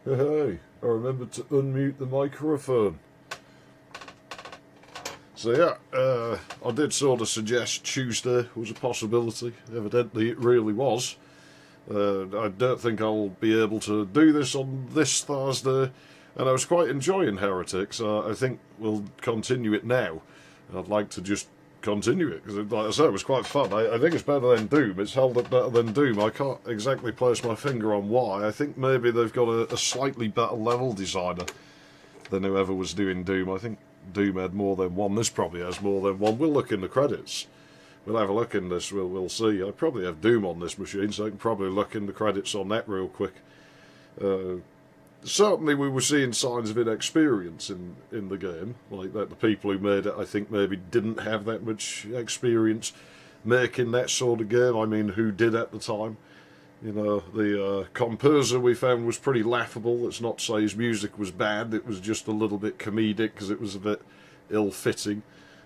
Hey, I remembered to unmute the microphone. So yeah, I did sort of suggest Tuesday was a possibility. Evidently it really was. I don't think I'll be able to do this on this Thursday, and I was quite enjoying Heretic, so I think we'll continue it now. I'd like to just continue it, because like I said, it was quite fun. I think it's better than Doom. It's held up better than Doom. I can't exactly place my finger on why. I think maybe they've got a slightly better level designer than whoever was doing Doom. I think Doom had more than one. This probably has more than one. We'll look in the credits. We'll have a look in this. We'll see. I probably have Doom on this machine, so I can probably look in the credits on that real quick. Certainly we were seeing signs of inexperience in the game, like that the people who made it, I think, maybe didn't have that much experience making that sort of game. I mean, who did at the time. You know, the composer we found was pretty laughable. Let's not say his music was bad, it was just a little bit comedic because it was a bit ill-fitting.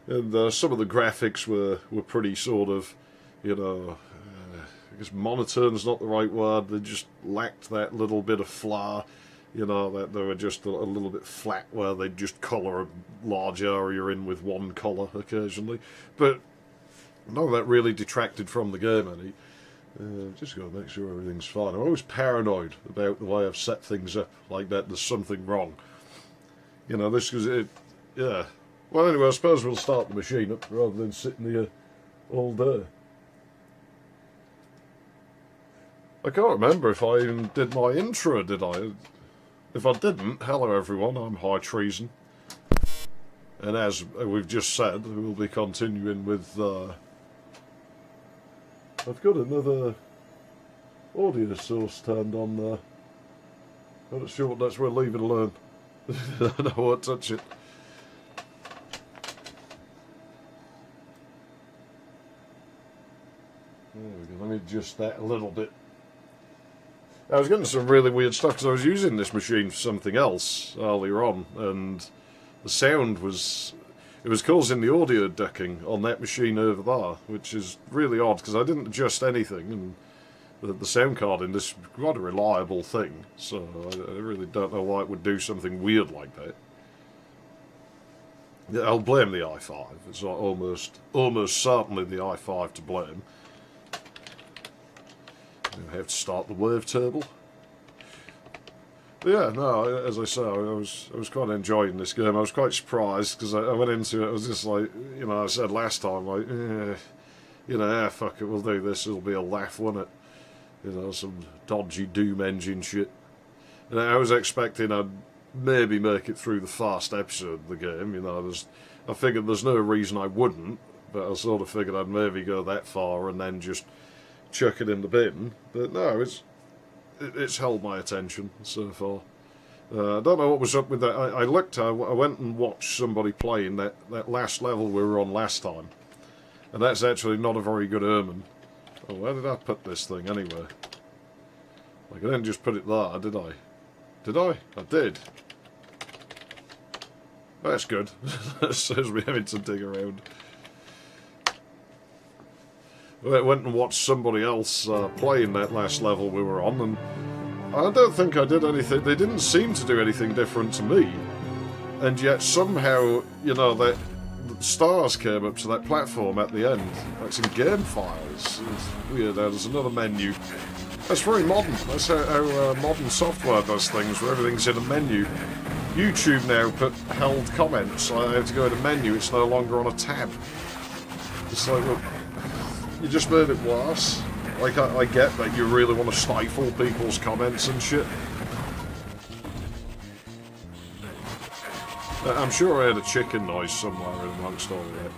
And some of the graphics were pretty sort of, you know, I guess monotone's not the right word, they just lacked that little bit of flair. You know, that they were just a little bit flat where they'd just colour a large area in with one colour occasionally. But none of that really detracted from the game any. Just got to make sure everything's fine. I'm always paranoid about the way I've set things up, like that there's something wrong. You know, this because it, yeah. Well, anyway, I suppose we'll start the machine up rather than sitting here all day. I can't remember if I even did my intro, did I? If I didn't, hello everyone, I'm High Treason. And as we've just said, we'll be continuing with... I've got another audio source turned on there. I'm not sure what that's for, leave it alone. I won't touch it. There we go, let me adjust that a little bit. I was getting some really weird stuff because I was using this machine for something else earlier on, and the sound was... It was causing the audio ducking on that machine over there, which is really odd because I didn't adjust anything, and the sound card in this is quite a reliable thing, so I really don't know why it would do something weird like that. I'll blame the i5. It's almost certainly the i5 to blame. I have to start the Wavetable. But yeah, no, as I say, I was quite enjoying this game. I was quite surprised because I went into it, I was just like, you know, I said last time, like, you know, fuck it, we'll do this, it'll be a laugh, won't it? You know, some dodgy Doom engine shit. And I was expecting I'd maybe make it through the first episode of the game, you know, I figured there's no reason I wouldn't, but I sort of figured I'd maybe go that far and then just chuck it in the bin, but no, it's held my attention so far. I don't know what was up with that. I went and watched somebody playing that last level we were on last time, and that's actually not a very good omen. Oh, where did I put this thing anyway? Like, I didn't just put it there, did I? Did I? I did. That's good. That saves me having to dig around. I went and watched somebody else playing that last level we were on, and I don't think I did anything. They didn't seem to do anything different to me, and yet somehow, you know, that stars came up to that platform at the end. That's in game files. It's weird. There's another menu. That's very modern. That's how modern software does things, where everything's in a menu. YouTube now put held comments. I have to go to menu. It's no longer on a tab. It's like, well, you just made it worse. Like, I get that you really want to stifle people's comments and shit. I'm sure I heard a chicken noise somewhere amongst all that.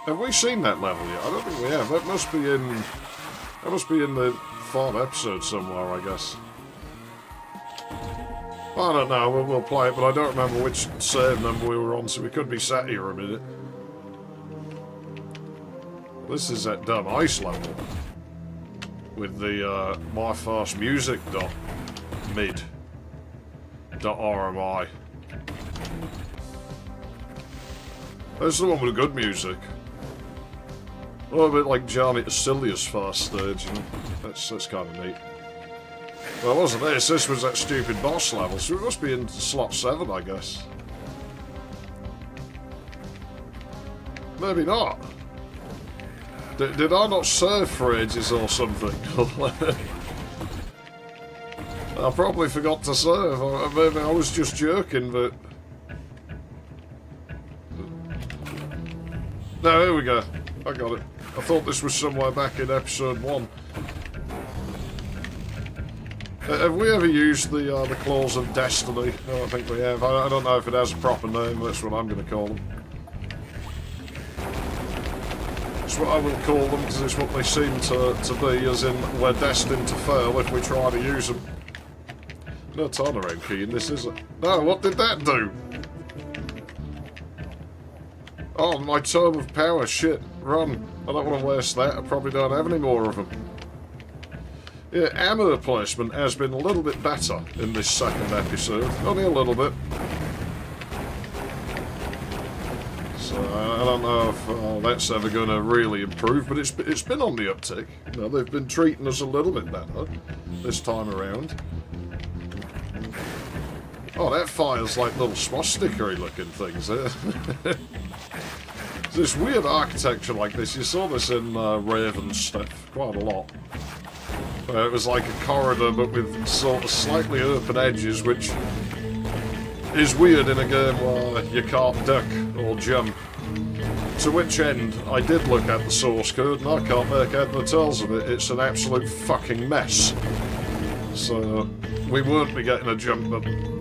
Have we seen that level yet? I don't think we have. That must be in the third episode somewhere, I guess. I don't know, we'll play it, but I don't remember which save number we were on, so we could be sat here a minute. This is that dumb ice level with the my first music .mid.rmi. That's the one with the good music. A little bit like Johnny Cecilia's first stage, you know? That's kind of neat. Well, it wasn't this. This was that stupid boss level, so it must be in slot 7, I guess. Maybe not. Did I not serve for ages or something? I probably forgot to serve, or maybe I was just joking, but... No, here we go. I got it. I thought this was somewhere back in episode 1. Have we ever used the Claws of Destiny? No, I think we have. I don't know if it has a proper name, that's what I'm going to call them. It's what I will call them, because it's what they seem to be, as in, we're destined to fail if we try to use them. No turnaround key in this, is it? No, what did that do? Oh, my tome of power, shit. Run. I don't want to waste that, I probably don't have any more of them. Yeah, ammo placement has been a little bit better in this second episode. Only a little bit. So, I don't know if that's ever going to really improve, but it's been on the uptick. You know, they've been treating us a little bit better this time around. Oh, that fires like little swastika-y looking things there. This weird architecture like this, you saw this in Raven's stuff quite a lot. It was like a corridor but with sort of slightly open edges, which is weird in a game where you can't duck or jump. To which end, I did look at the source code and I can't make head nor tails of it. It's an absolute fucking mess. So, we won't be getting a jump button.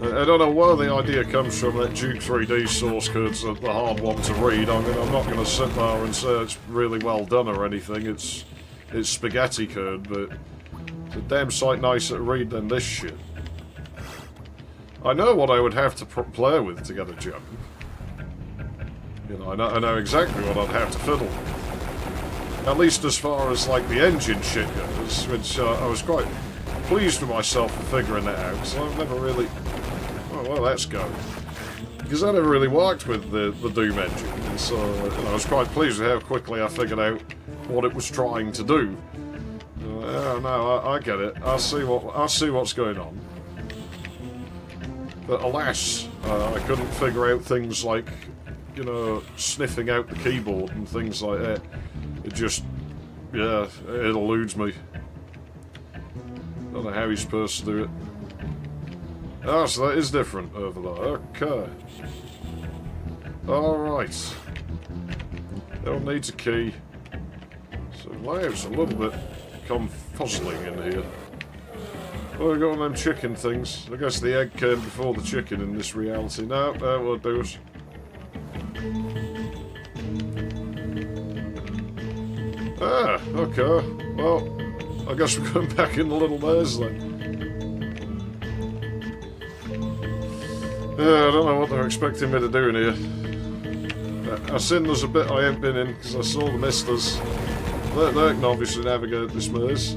I don't know where the idea comes from that Duke 3D source code's the hard one to read. I mean, I'm not going to sit there and say it's really well done or anything. It's spaghetti code, but it's a damn sight nicer to read than this shit. I know what I would have to play with to get a jump. You know, I know exactly what I'd have to fiddle. At least as far as, like, the engine shit goes, which I was quite pleased with myself for figuring that out, because I've never really... Oh, well, let's go. Because I never really worked with the Doom engine, and so I was quite pleased with how quickly I figured out what it was trying to do. Oh, no, I get it. I see what's going on. But alas, I couldn't figure out things like, you know, sniffing out the keyboard and things like that. It just, yeah, it eludes me. Don't know how he's supposed to do it. Ah, so that is different over there. Okay. Alright. Don't need a key. So layout's a little bit confuzzling in here. Oh, we got one of them chicken things. I guess the egg came before the chicken in this reality. No, that won't do it. Ah, okay. Well, I guess we're going back in the little maze then. Yeah, I don't know what they're expecting me to do in here. I've seen there's a bit I ain't been in, because I saw the misters. They can obviously navigate this maze.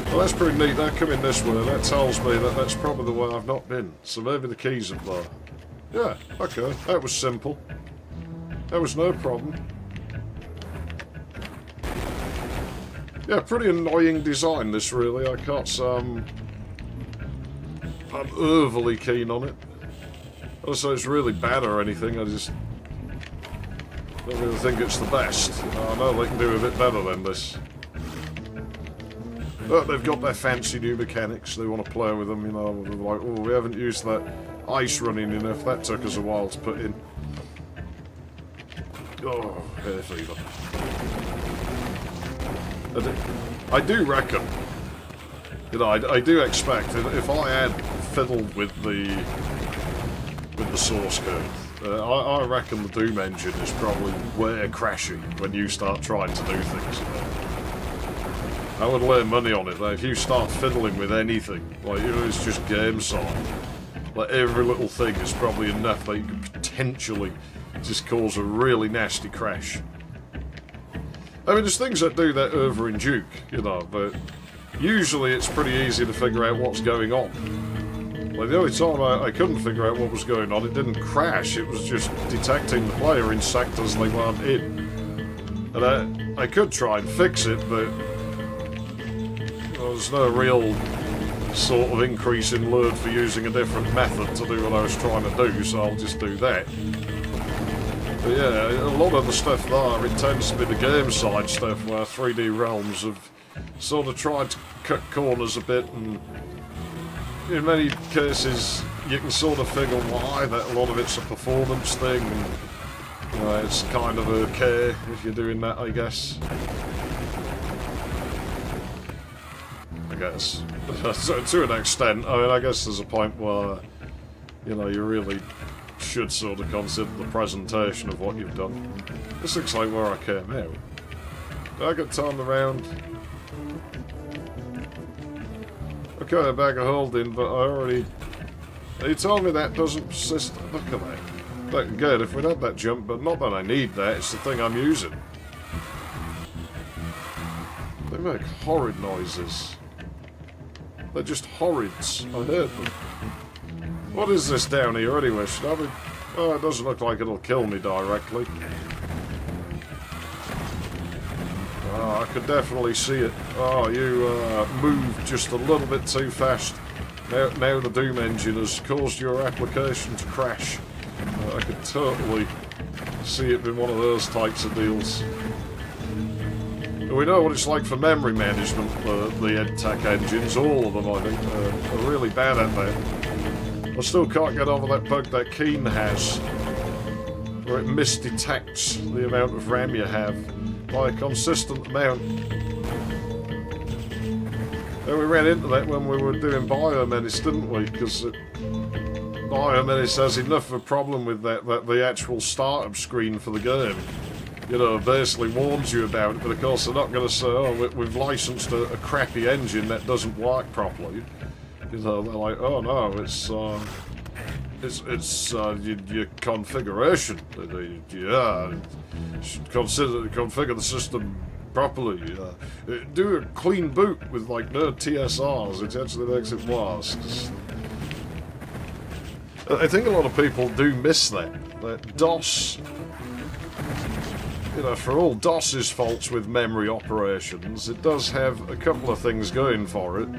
Well, that's pretty neat. They're coming this way. That tells me that that's probably the way I've not been. So maybe the key's up there. Yeah, okay. That was simple. That was no problem. Yeah, pretty annoying design, this, really. I can't say I'm overly keen on it. Also, it's really bad or anything. I just don't really think it's the best. I know they can do a bit better than this. But they've got their fancy new mechanics. They want to play with them, you know. They're like, oh, we haven't used that ice running enough. That took us a while to put in. Oh, hair fever. I do reckon, you know, I do expect if I had fiddled with the source code, I reckon the Doom engine is probably way crashy when you start trying to do things. You know? I would lay money on it that if you start fiddling with anything, like, you know, it's just game sign. Like, every little thing is probably enough that you could potentially just cause a really nasty crash. I mean, there's things that do that over in Duke, you know, but usually it's pretty easy to figure out what's going on. Like, the only time I couldn't figure out what was going on, it didn't crash, it was just detecting the player in sectors they weren't in. And I could try and fix it, but there's no real sort of increase in load for using a different method to do what I was trying to do, so I'll just do that. But yeah, a lot of the stuff there, it tends to be the game side stuff where 3D Realms have sort of tried to cut corners a bit, and in many cases you can sort of figure why, that a lot of it's a performance thing, and you know, it's kind of okay if you're doing that, I guess. I guess. So, to an extent, I mean, I guess there's a point where, you know, you really should sort of consider the presentation of what you've done. This looks like where I came out. Did I get turned around? Okay, a bag of holding, but I already... You told me that doesn't persist. Look at that. Looking good if we'd had that jump, but not that I need that, it's the thing I'm using. They make horrid noises. They're just horrids. I heard them. What is this down here anyway? Should I be... Oh, it doesn't look like it'll kill me directly. Oh, I could definitely see it. Oh, you moved just a little bit too fast. Now the Doom engine has caused your application to crash. I could totally see it being one of those types of deals. We know what it's like for memory management, the EdTech engines, all of them I think, are really bad at that. I still can't get over that bug that Keen has, where it misdetects the amount of RAM you have by a consistent amount. And we ran into that when we were doing Biomenace, didn't we? Because Biomenace has enough of a problem with that the actual startup screen for the game, you know, basically warns you about it, but of course they're not going to say, oh, we've licensed a crappy engine that doesn't work properly. You know, they're like, oh no, it's your configuration. Yeah, you should configure the system properly. Do a clean boot with like no TSRs, which actually makes it worse. I think a lot of people do miss that DOS. You know, for all DOS's faults with memory operations, it does have a couple of things going for it.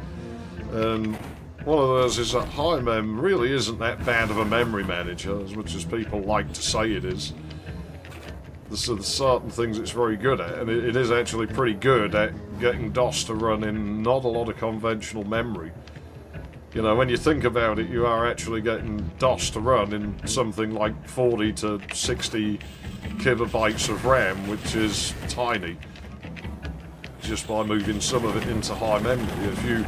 And one of those is that HiMem really isn't that bad of a memory manager, as much as people like to say it is. There's certain things it's very good at, and it is actually pretty good at getting DOS to run in not a lot of conventional memory. You know, when you think about it, you are actually getting DOS to run in something like 40 to 60 kilobytes of RAM, which is tiny, just by moving some of it into high memory. If you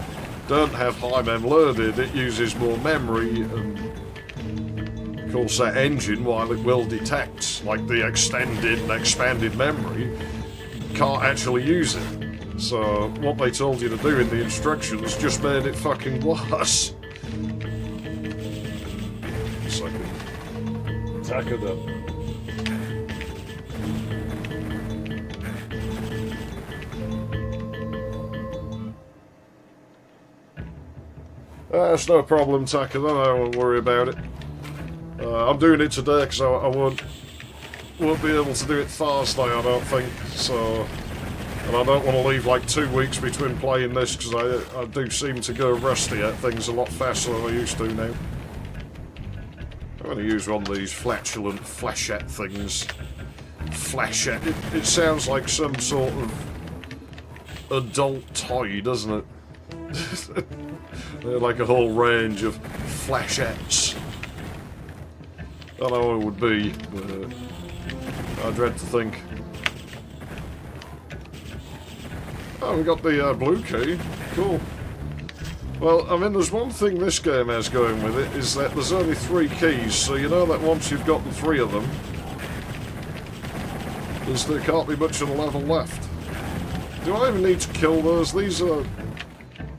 don't have HiMem loaded, it uses more memory, and of course that engine, while it will detect like the extended and expanded memory, can't actually use it. So what they told you to do in the instructions just made it fucking worse. So I can tack it up. That's no problem, Taka, then I won't worry about it. I'm doing it today because I won't be able to do it Thursday, I don't think, so... And I don't want to leave like 2 weeks between playing this because I do seem to go rusty at things a lot faster than I used to now. I'm going to use one of these flatulent flechette things. Flechette, it sounds like some sort of adult toy, doesn't it? They're like a whole range of flechettes. I don't know what it would be, but I dread to think. Oh, we got the blue key. Cool. Well, I mean, there's one thing this game has going with it, is that there's only 3 keys, so you know that once you've got the 3 of them, there can't be much of a level left. Do I even need to kill those? These are...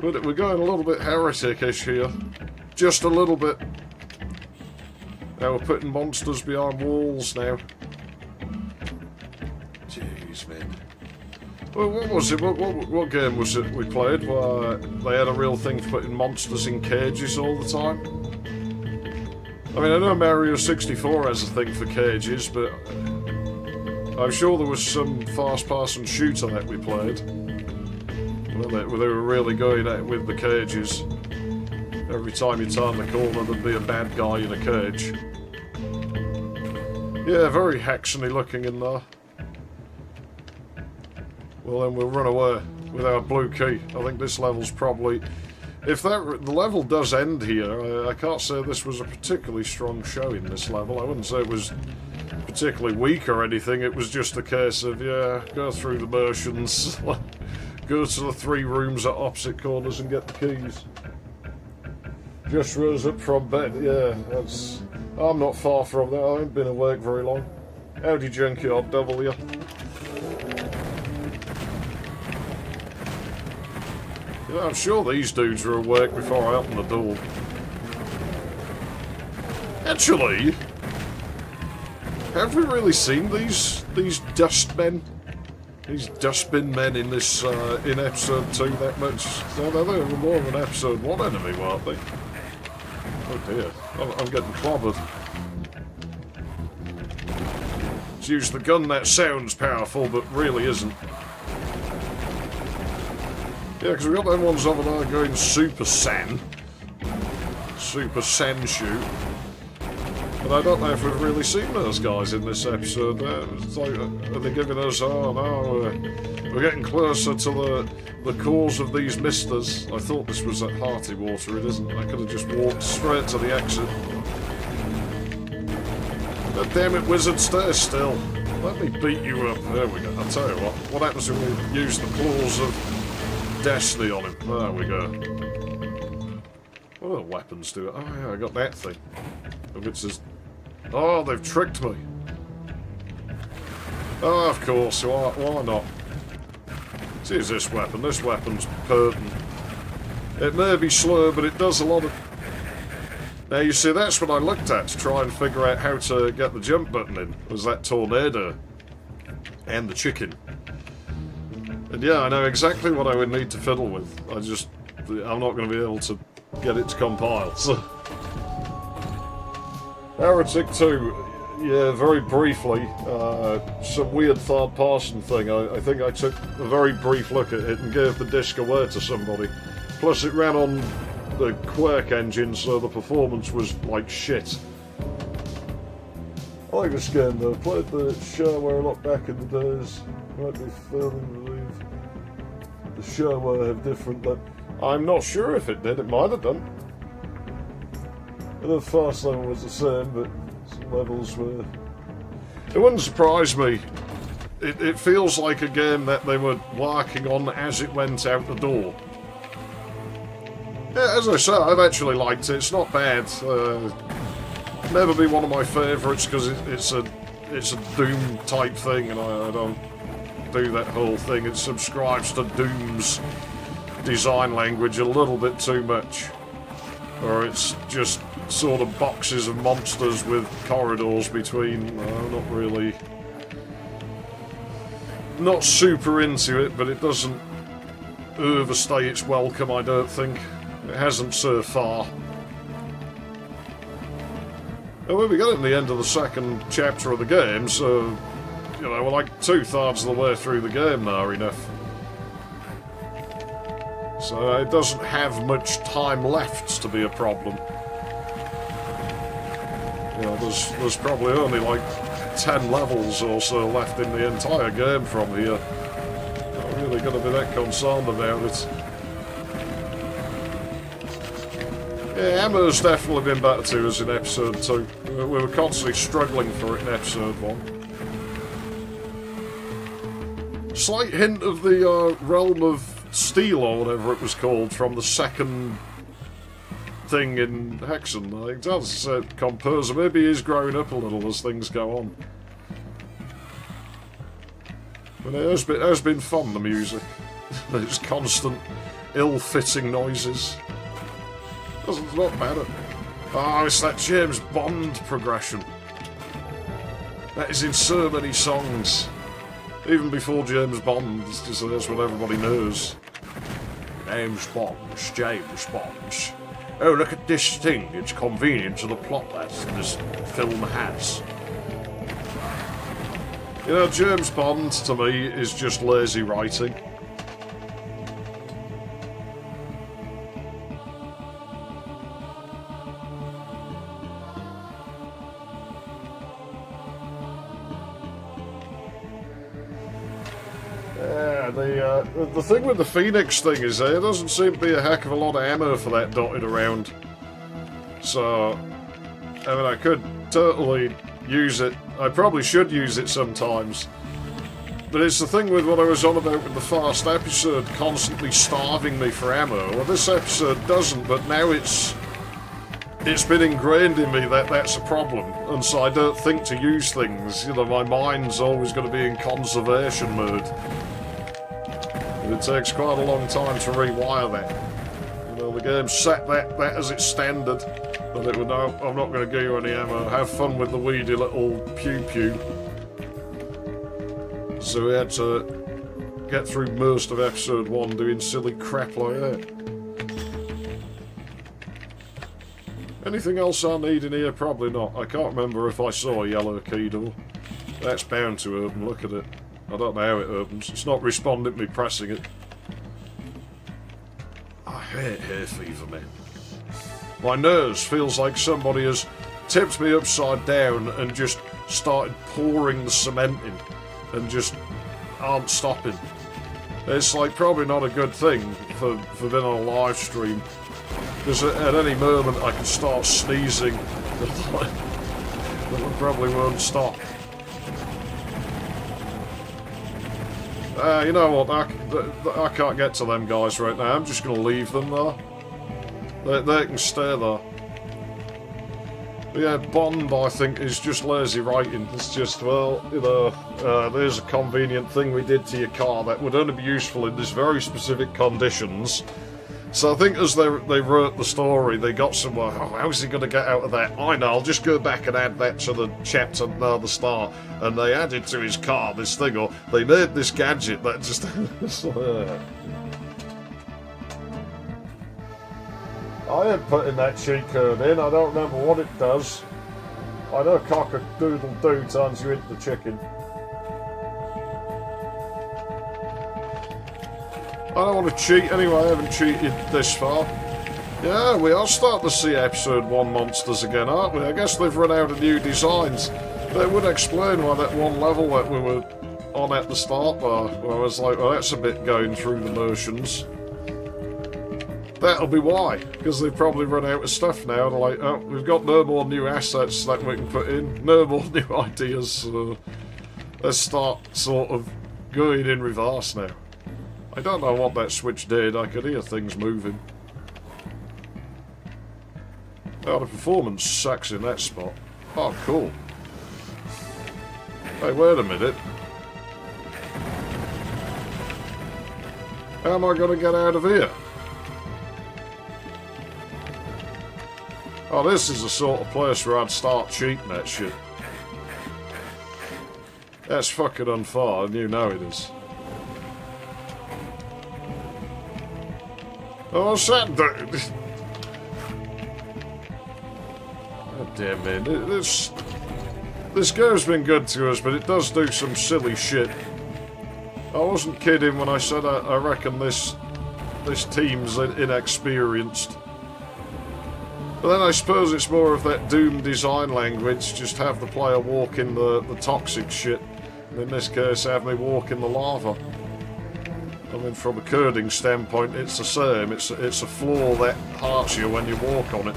We're going a little bit heretic-ish here. Just a little bit. Now we're putting monsters behind walls now. Jeez, man. Well, what was it? What game was it we played where they had a real thing for putting monsters in cages all the time? I mean, I know Mario 64 has a thing for cages, but I'm sure there was some fast-person shooter that we played They were really going at it with the cages. Every time you turn the corner, there'd be a bad guy in a cage. Yeah, very Hexony looking in there. Well, then we'll run away with our blue key. I think this level's probably... If the level does end here, I can't say this was a particularly strong showing, this level. I wouldn't say it was particularly weak or anything. It was just a case of, yeah, go through the motions, go to the 3 rooms at opposite corners and get the keys. Just rose up from bed, yeah, that's... I'm not far from that, I haven't been awake very long. Howdy, Junkyard W. You know, I'm sure these dudes were awake before I opened the door. Actually, have we really seen these dustmen? These dustbin men in this, in episode 2 that much? No, they were more of an episode 1 enemy, weren't they? Oh dear, I'm getting clobbered. Let's use the gun that sounds powerful, but really isn't. Yeah, because we've got them ones over there going Super Sen. Super Sen shoot. But I don't know if we've really seen those guys in this episode. It's like, are they giving us, oh no, we're getting closer to the cause of these misters. I thought this was at Hearty Water, it isn't. I could have just walked straight to the exit. God damn it, wizard, stay still. Let me beat you up. There we go. I'll tell you what happens when we use the claws of Destiny on him. There we go. What other weapons do it? Oh yeah, I got that thing. It's just... Oh, they've tricked me. Oh, of course, why not? See, here's this weapon. This weapon's potent. It may be slow, but it does a lot of... Now, you see, that's what I looked at to try and figure out how to get the jump button in, was that tornado. And the chicken. And yeah, I know exactly what I would need to fiddle with. I'm not going to be able to get it to compile, so... Heretic 2, yeah, very briefly, some weird third-person thing. I think I took a very brief look at it and gave the disc away to somebody. Plus it ran on the Quake engine, so the performance was like shit. I like this game though. Played the shareware a lot back in the days. Might be failing to believe the shareware have different... I'm not sure if it did, it might have done. The first level was the same, but some levels were... It wouldn't surprise me. It feels like a game that they were working on as it went out the door. Yeah, as I say, I've actually liked it. It's not bad. Never be one of my favourites because it's a Doom type thing, and I don't do that whole thing. It subscribes to Doom's design language a little bit too much, or it's just sort of boxes of monsters with corridors between. Not really, not super into it, but it doesn't overstay its welcome, I don't think. It hasn't so far. Well, we got in the end of the second chapter of the game, so, you know, we're like 2/3 of the way through the game now, enough. So it doesn't have much time left to be a problem. You know, there's probably only like 10 levels or so left in the entire game from here. Not really going to be that concerned about it. Yeah, ammo's definitely been better to us in episode 2. We were constantly struggling for it in episode 1. Slight hint of the realm of steel or whatever it was called from the second thing in Hexen. I think that's composer. Maybe he's growing up a little as things go on. But it has been fun, the music. It's constant ill-fitting noises. It's not bad. Oh, it's that James Bond progression. That is in so many songs. Even before James Bond, it's just that's what everybody knows. James Bonds, James Bonds. Oh, look at this thing. It's convenient to the plot that this film has. You know, James Bond, to me, is just lazy writing. Yeah, the thing with the Phoenix thing is there doesn't seem to be a heck of a lot of ammo for that dotted around. So, I mean, I could totally use it. I probably should use it sometimes. But it's the thing with what I was on about with the first episode constantly starving me for ammo. Well, this episode doesn't, but now it's been ingrained in me that that's a problem. And so I don't think to use things. You know, my mind's always going to be in conservation mode. And it takes quite a long time to rewire that. You know, the game set that as its standard. But it would, no, I'm not going to give you any ammo. Have fun with the weedy little pew-pew. So we had to get through most of episode 1 doing silly crap like that. Anything else I need in here? Probably not. I can't remember if I saw a yellow key door. That's bound to open. Look at it. I don't know how it opens. It's not responding to me pressing it. I hate hay fever, man. My nose feels like somebody has tipped me upside down and just started pouring the cement in and just aren't stopping. It's like probably not a good thing for being on a live stream. Because at any moment I can start sneezing. That probably won't stop. You know what? I can't get to them guys right now. I'm just going to leave them there. They can stay there. But yeah, Bond, I think, is just lazy writing. It's just, well, you know, there's a convenient thing we did to your car that would only be useful in these very specific conditions. So I think as they wrote the story, they got somewhere, oh, how's he going to get out of that? I know, I'll just go back and add that to the chapter near the start. And they added to his car this thing, or they made this gadget that just... I ain't putting that cheat code in, I don't remember what it does. I know cock-a-doodle-doo turns you into the chicken. I don't want to cheat anyway, I haven't cheated this far. Yeah, we are starting to see episode 1 monsters again, aren't we? I guess they've run out of new designs. That would explain why that one level that we were on at the start there, where I was like, well, that's a bit going through the motions. That'll be why, because they've probably run out of stuff now. They're like, oh, we've got no more new assets that we can put in, no more new ideas, so let's start sort of going in reverse now. I don't know what that switch did, I could hear things moving. Oh, the performance sucks in that spot. Oh, cool. Hey, wait a minute. How am I going to get out of here? Oh, this is the sort of place where I'd start cheating that shit. That's fucking unfair, and you know it is. Oh, what's that dude? God damn, man. This game's been good to us, but it does do some silly shit. I wasn't kidding when I said I reckon this team's inexperienced. But then I suppose it's more of that Doom design language, just have the player walk in the toxic shit. And in this case, have me walk in the lava. I mean, from a coding standpoint, it's the same. It's a floor that hurts you when you walk on it.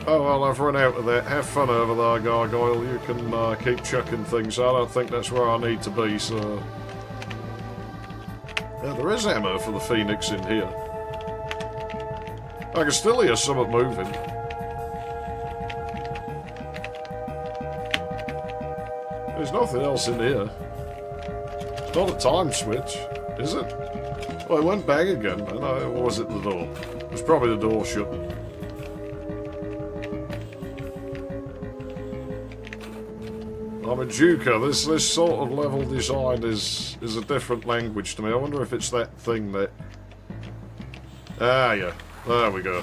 Oh well, I've run out of that. Have fun over there, Gargoyle. You can keep chucking things. I don't think that's where I need to be, so... Yeah, there is ammo for the Phoenix in here. I can still hear something moving. There's nothing else in here. It's not a time switch, is it? Oh, it went bang again. Or was it the door? It was probably the door shut. I'm a Juker. This sort of level design is a different language to me. I wonder if it's that thing that... Ah, yeah. There we go.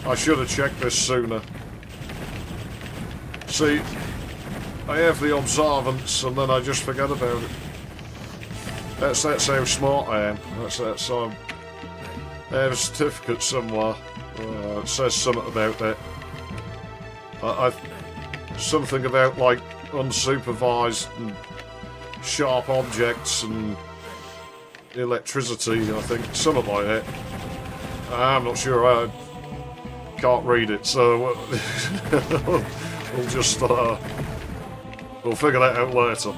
I should have checked this sooner. See, I have the observance and then I just forget about it. That's how smart I am. That's I have a certificate somewhere. It says something about that. Something about like unsupervised and sharp objects and electricity, I think. Something like that. I'm not sure. I can't read it, so we'll just we'll figure that out later.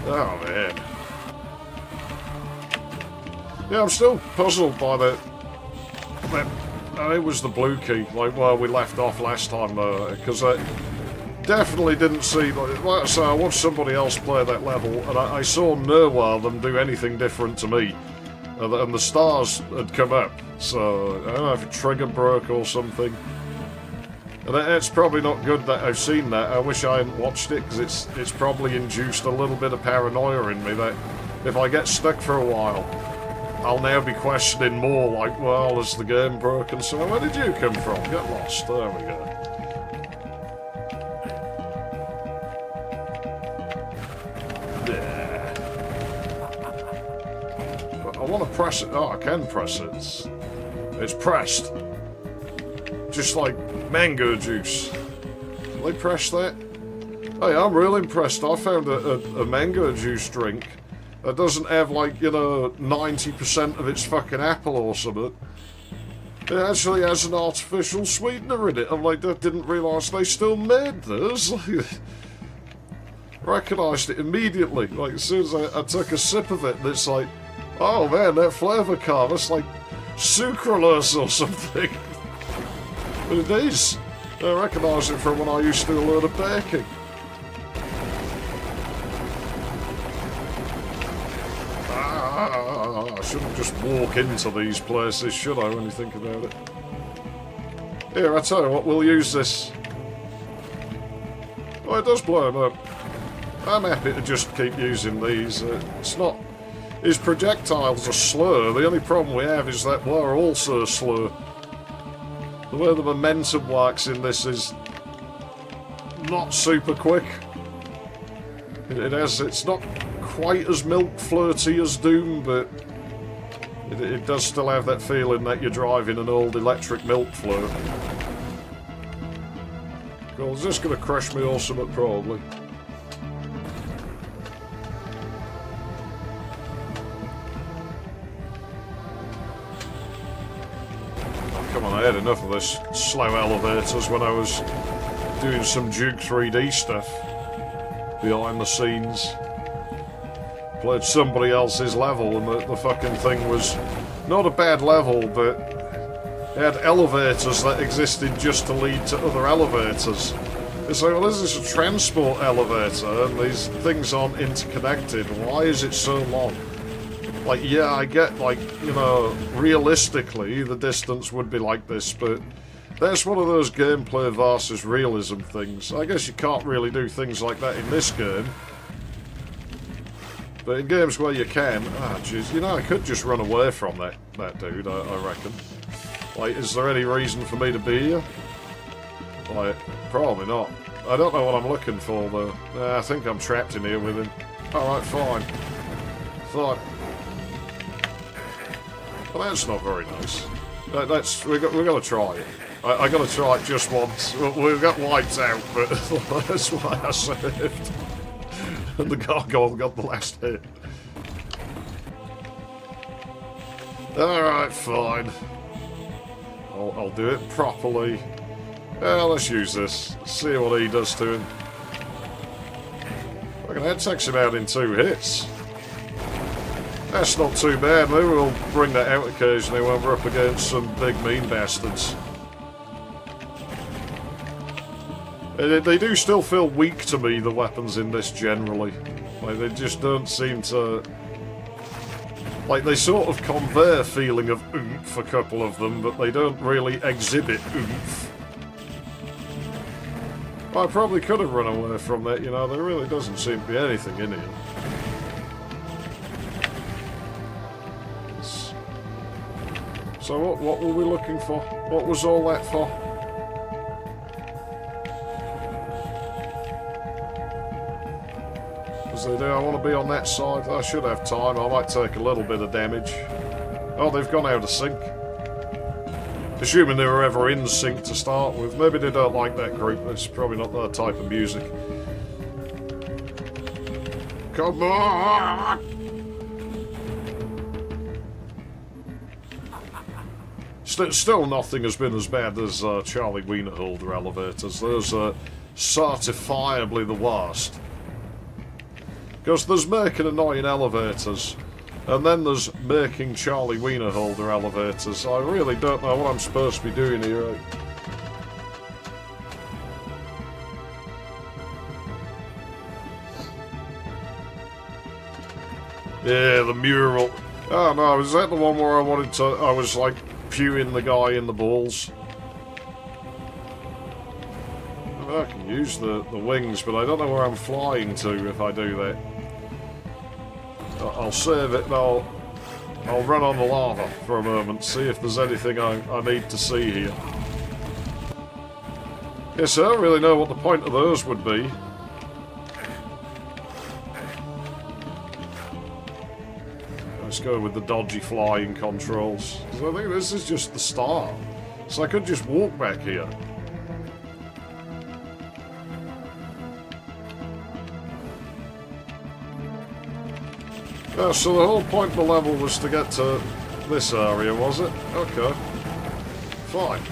Oh man. Yeah, I'm still puzzled by that. It was the blue key, like where we left off last time, because I definitely didn't see. Like I say, I watched somebody else play that level, and I saw nowhere them do anything different to me, and the stars had come up. So I don't know if a trigger broke or something. And it's probably not good that I've seen that. I wish I hadn't watched it, because it's probably induced a little bit of paranoia in me that if I get stuck for a while, I'll now be questioning more, like, well, is the game broken? So where did you come from? Get lost. There we go. Yeah. But I want to press it. Oh, I can press it. It's pressed. Just like mango juice. Did they press that? Hey, I'm real impressed. I found a mango juice drink that doesn't have, like, you know, 90% of its fucking apple or something. It actually has an artificial sweetener in it. I'm like, I didn't realise they still made this. Recognised it immediately. Like, as soon as I took a sip of it, and it's like, oh man, that flavour card, that's like sucralose or something. But it is. I recognise it from when I used to do a load of baking. I shouldn't just walk into these places, should I, when you think about it? Here, I tell you what, we'll use this. Oh, it does blow him up. I'm happy to just keep using these. It's not... His projectiles are slow. The only problem we have is that we're also slow. The way the momentum works in this is not super quick. It's not quite as milk floaty as Doom, but it does still have that feeling that you're driving an old electric milk float. Well, is this going to crush me or something? Probably. Come on, I had enough of this slow elevators when I was doing some Duke 3D stuff behind the scenes. Played somebody else's level, and the fucking thing was not a bad level, but it had elevators that existed just to lead to other elevators. It's like, well, this is a transport elevator, and these things aren't interconnected. Why is it so long? Like, yeah, I get, like, you know, realistically, the distance would be like this, but that's one of those gameplay versus realism things. I guess you can't really do things like that in this game. But in games where you can, jeez, you know, I could just run away from that dude, I reckon. Like, is there any reason for me to be here? Like, probably not. I don't know what I'm looking for, though. I think I'm trapped in here with him. Alright, fine. Fine. Well, that's not very nice. We've got to try it. I got to try it just once. We've got wiped out, but that's why I saved. And the gargoyle got the last hit. Alright, fine. I'll do it properly. Let's use this. See what he does to him. Look, that takes him out in 2 hits. That's not too bad. Maybe we'll bring that out occasionally when we're up against some big mean bastards. They do still feel weak to me, the weapons in this generally. Like, they just don't seem to... Like, they sort of convey a feeling of oomph, a couple of them, but they don't really exhibit oomph. I probably could have run away from that, you know, there really doesn't seem to be anything in here. So what were we looking for? What was all that for? As they do, I want to be on that side. I should have time. I might take a little bit of damage. Oh, they've gone out of sync. Assuming they were ever in sync to start with. Maybe they don't like that group. It's probably not their type of music. Come on! Still nothing has been as bad as Charlie Wienerholder elevators. Those are certifiably the worst. Because there's making annoying elevators, and then there's making Charlie Wienerholder elevators. I really don't know what I'm supposed to be doing here. Yeah, the mural. Oh no, is that the one where I was like pewing the guy in the balls? I can use the wings, but I don't know where I'm flying to if I do that. I'll save it and I'll run on the lava for a moment, see if there's anything I need to see here. Yes, I don't really know what the point of those would be. Let's go with the dodgy flying controls. I think this is just the start. So I could just walk back here. Oh, so the whole point of the level was to get to this area, was it? Okay. Fine.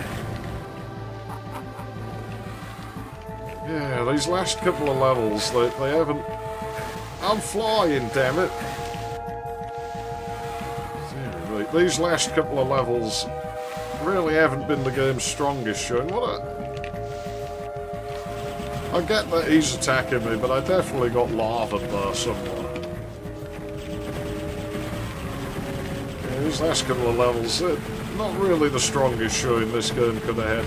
Yeah, these last couple of levels, they haven't... I'm flying, damn it! These last couple of levels really haven't been the game's strongest showing. I get that he's attacking me, but I definitely got lava there somewhere. Yeah, these last couple of levels, not really the strongest showing this game could have had.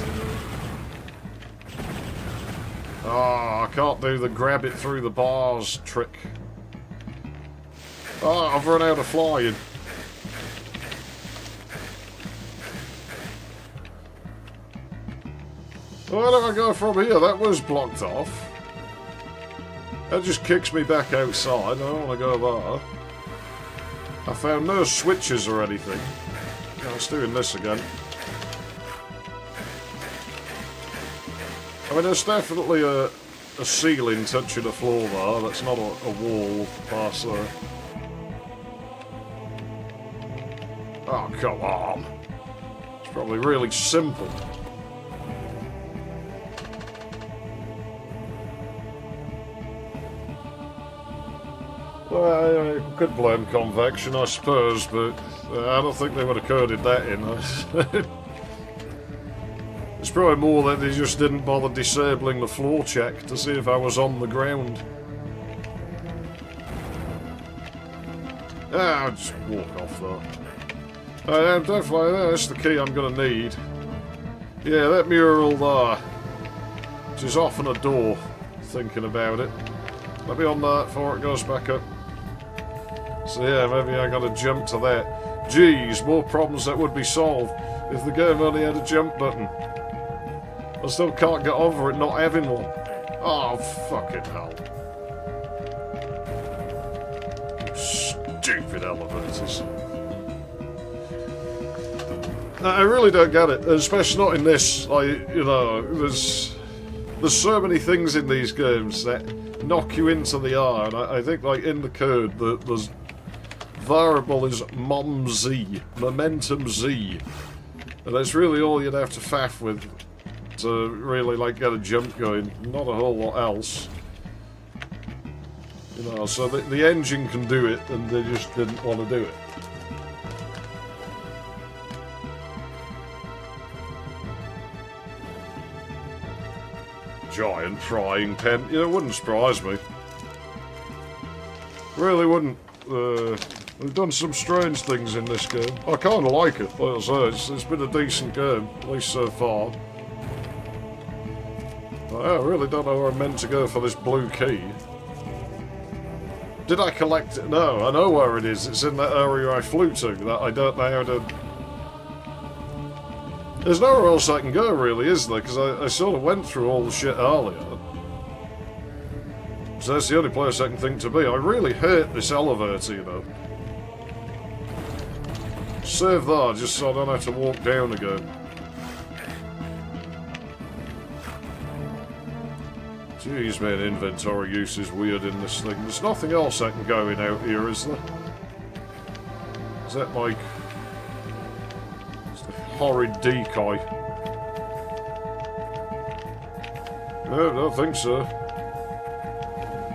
Ah, I can't do the grab it through the bars trick. Ah, I've run out of flying. Where do I go from here? That was blocked off. That just kicks me back outside. I don't want to go there. I found no switches or anything. I was doing this again. I mean, there's definitely a ceiling touching the floor there. That's not a wall past there. Oh, come on. It's probably really simple. Well, I could blame convection, I suppose, but I don't think they would have coded that in. It's probably more that they just didn't bother disabling the floor check to see if I was on the ground. I'll just walk off there. Definitely, that's the key I'm going to need. Yeah, that mural there, which is often a door, thinking about it. Maybe on that before it goes back up. So yeah, maybe I gotta jump to that. Geez, more problems that would be solved if the game only had a jump button. I still can't get over it not having one. Oh, fucking hell. Stupid elevators. No, I really don't get it, especially not in this. Like, you know, there's so many things in these games that knock you into the air, and I think, like, in the code, there's variable is MOMZ, momentum Z, and that's really all you'd have to faff with to really, like, get a jump going. Not a whole lot else. You know, so the engine can do it, and they just didn't want to do it. Giant frying pan. You know, it wouldn't surprise me. Really wouldn't. They've done some strange things in this game. I kind of like it. Like I say, it's been a decent game, at least so far. I really don't know where I'm meant to go for this blue key. Did I collect it? No, I know where it is. It's in that area I flew to that I don't know how to... There's nowhere else I can go, really, is there? Because I sort of went through all the shit earlier. So that's the only place I can think to be. I really hate this elevator, you know. Save that, just so I don't have to walk down again. Jeez, man, inventory use is weird in this thing. There's nothing else I can go in out here, is there? Is that like... It's the horrid decoy. No, I don't think so.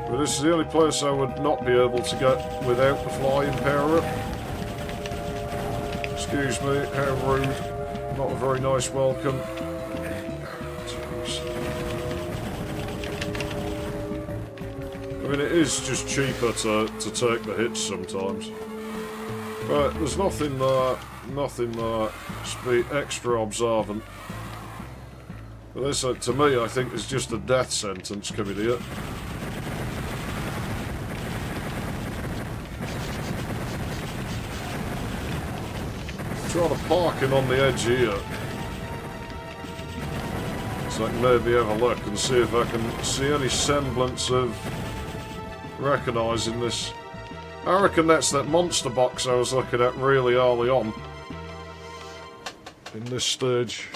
But this is the only place I would not be able to get without the flying power-up. Excuse me, how rude. Not a very nice welcome. Jeez. I mean, it is just cheaper to take the hits sometimes. But there's nothing there, just be extra observant. But this, to me, I think is just a death sentence coming here. Trying to park him on the edge here. So I can maybe have a look and see if I can see any semblance of recognising this. I reckon that's that monster box I was looking at really early on. In this stage.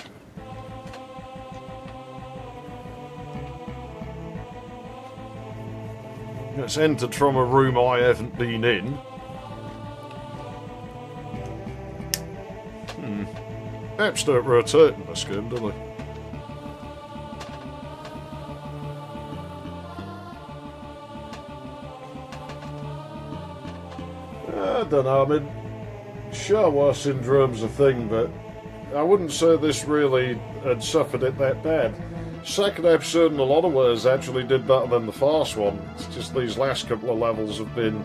It's entered from a room I haven't been in. Maps don't rotate in this game, do they? I don't know, I mean, Showa syndrome's a thing, but I wouldn't say this really had suffered it that bad. Second episode in a lot of ways actually did better than the first one. It's just these last couple of levels have been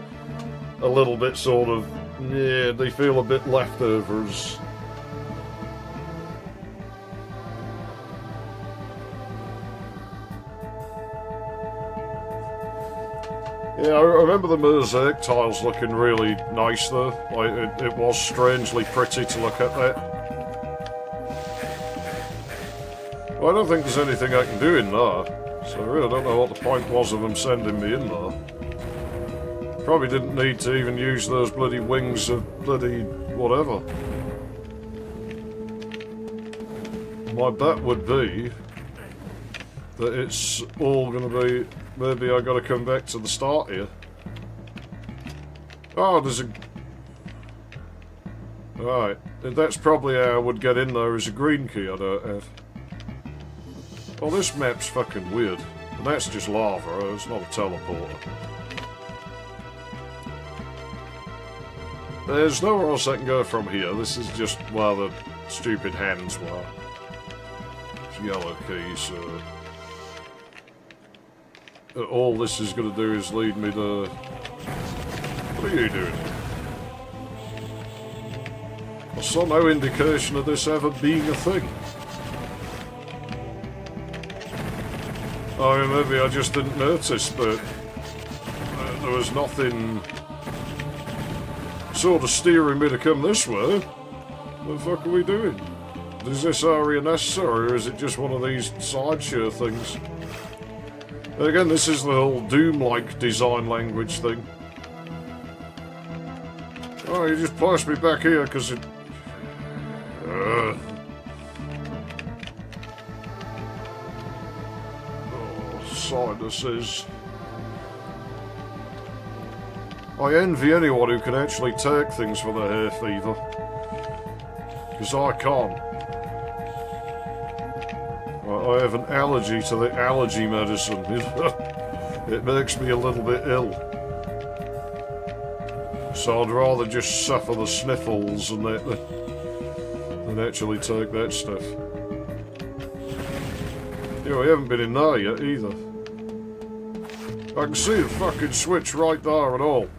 a little bit sort of, yeah, they feel a bit leftovers. Yeah, I remember the mosaic tiles looking really nice though. Like, it was strangely pretty to look at that. Well, I don't think there's anything I can do in there, so I really don't know what the point was of them sending me in there. Probably didn't need to even use those bloody wings of bloody whatever. My bet would be that it's all going to be... Maybe I got to come back to the start here. Oh, there's a... Right, that's probably how I would get in there, is a green key I don't have. Oh, this map's fucking weird. And that's just lava, it's not a teleporter. There's nowhere else I can go from here. This is just where the stupid hands were. It's yellow key, so... all this is going to do is lead me to... What are you doing? I saw no indication of this ever being a thing. I mean, maybe I just didn't notice, but there was nothing sort of steering me to come this way. What the fuck are we doing? Is this area necessary, or is it just one of these sideshow things? And again, this is the whole Doom-like design language thing. Oh, you just placed me back here because it... sinuses. I envy anyone who can actually take things for their hair fever. Because I can't. I have an allergy to the allergy medicine. It makes me a little bit ill. So I'd rather just suffer the sniffles and that than actually take that stuff. Yeah, we haven't been in there yet either. I can see the fucking switch right there and all.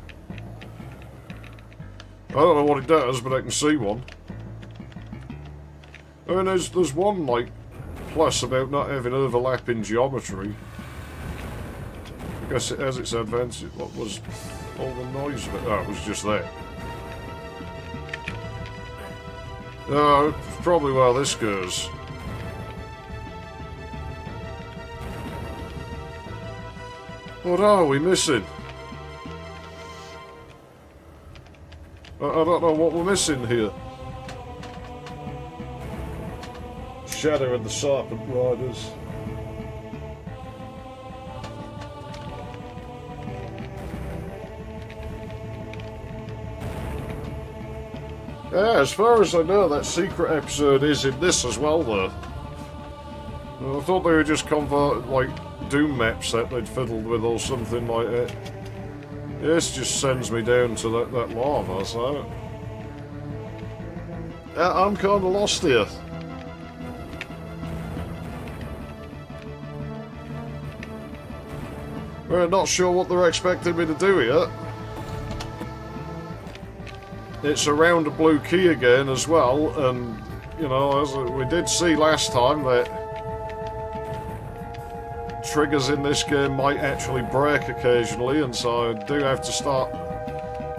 I don't know what it does, but I can see one. I mean, there's one, like, plus about not having overlapping geometry. I guess it has its advantage. What was all the noise of it? Oh, it was just that. No, it's probably where this goes. What are we missing? I don't know what we're missing here. Shadow of the Serpent Riders. Yeah, as far as I know, that secret episode is in this as well, though. I thought they were just converted, like, Doom maps that they'd fiddled with or something like that. This just sends me down to that lava, so... I'm kind of lost here. We're not sure what they're expecting me to do here. It's around a blue key again as well, and, you know, as we did see last time, that triggers in this game might actually break occasionally, and so I do have to start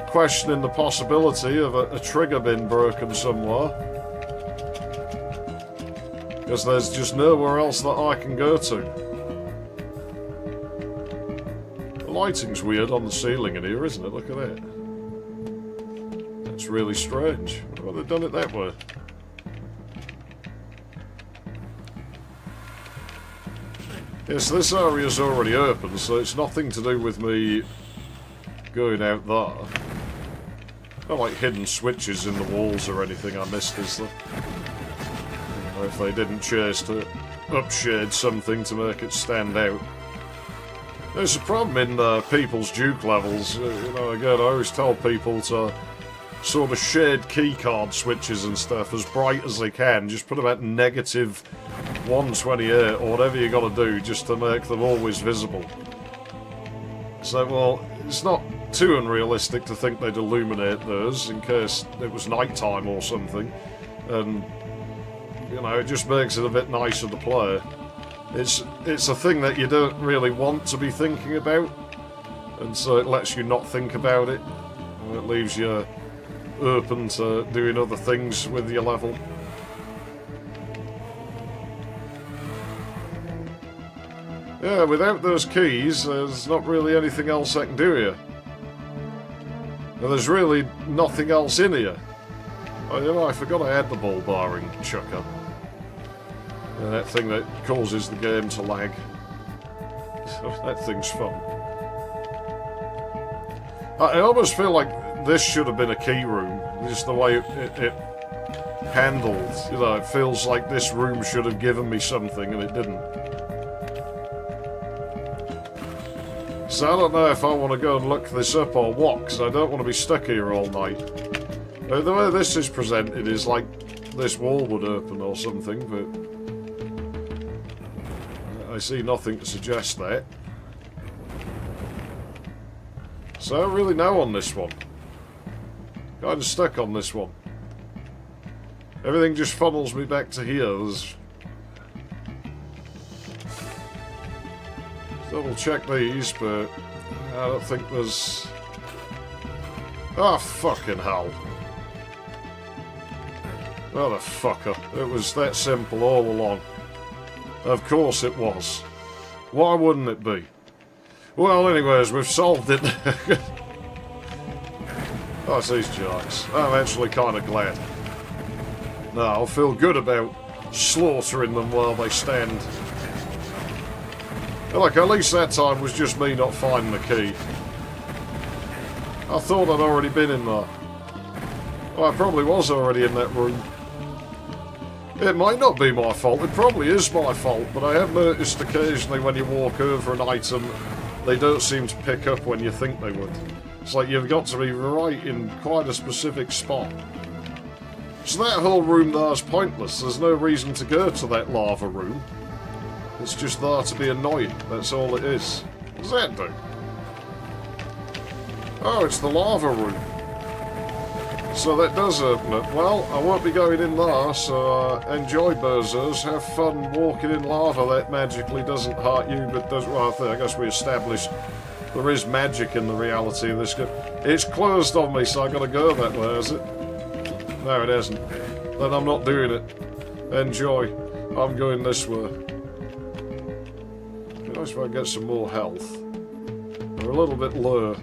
questioning the possibility of a trigger being broken somewhere. Because there's just nowhere else that I can go to. The lighting's weird on the ceiling in here, isn't it? Look at that. That's really strange. Why have they done it that way? Yes, this area's already open, so it's nothing to do with me going out there. Not like hidden switches in the walls or anything I missed, is there? You know, if they didn't choose to upshade something to make it stand out. There's a problem in people's Duke levels. You know, again, I always tell people to sort of shade keycard switches and stuff as bright as they can. Just put them at negative 128 or whatever you got to do just to make them always visible. So, well, it's not too unrealistic to think they'd illuminate those in case it was night time or something. And, you know, it just makes it a bit nicer to play. It's a thing that you don't really want to be thinking about, and so it lets you not think about it. And it leaves you open to doing other things with your level. Yeah, without those keys, there's not really anything else I can do here. And there's really nothing else in here. Oh, you know, I forgot I had the ball bearing chucker. That thing that causes the game to lag. That thing's fun. I almost feel like this should have been a key room. Just the way it handled. You know, it feels like this room should have given me something and it didn't. So I don't know if I want to go and look this up or what, because I don't want to be stuck here all night. The way this is presented is like this wall would open or something, but I see nothing to suggest that. So I don't really know on this one. Kind of stuck on this one. Everything just funnels me back to here. There's... Double check these, but I don't think there's... Oh, fucking hell. What a fucker. It was that simple all along. Of course it was. Why wouldn't it be? Well, anyways, we've solved it. Oh, it's these jerks. I'm actually kind of glad. No, I'll feel good about slaughtering them while they stand. Look, at least that time was just me not finding the key. I thought I'd already been in there. Well, I probably was already in that room. It might not be my fault, it probably is my fault, but I have noticed occasionally when you walk over an item, they don't seem to pick up when you think they would. It's like you've got to be right in quite a specific spot. So that whole room there is pointless. There's no reason to go to that lava room. It's just there to be annoying, that's all it is. What does that do? Oh, it's the lava room. So that does open it. Well, I won't be going in there, so enjoy, bozos. Have fun walking in lava that magically doesn't hurt you, but does... Well, I guess we established there is magic in the reality of this game. It's closed on me, so I gotta go that way, is it? No, it hasn't. Then I'm not doing it. Enjoy. I'm going this way. Nice if I get some more health. We're a little bit low.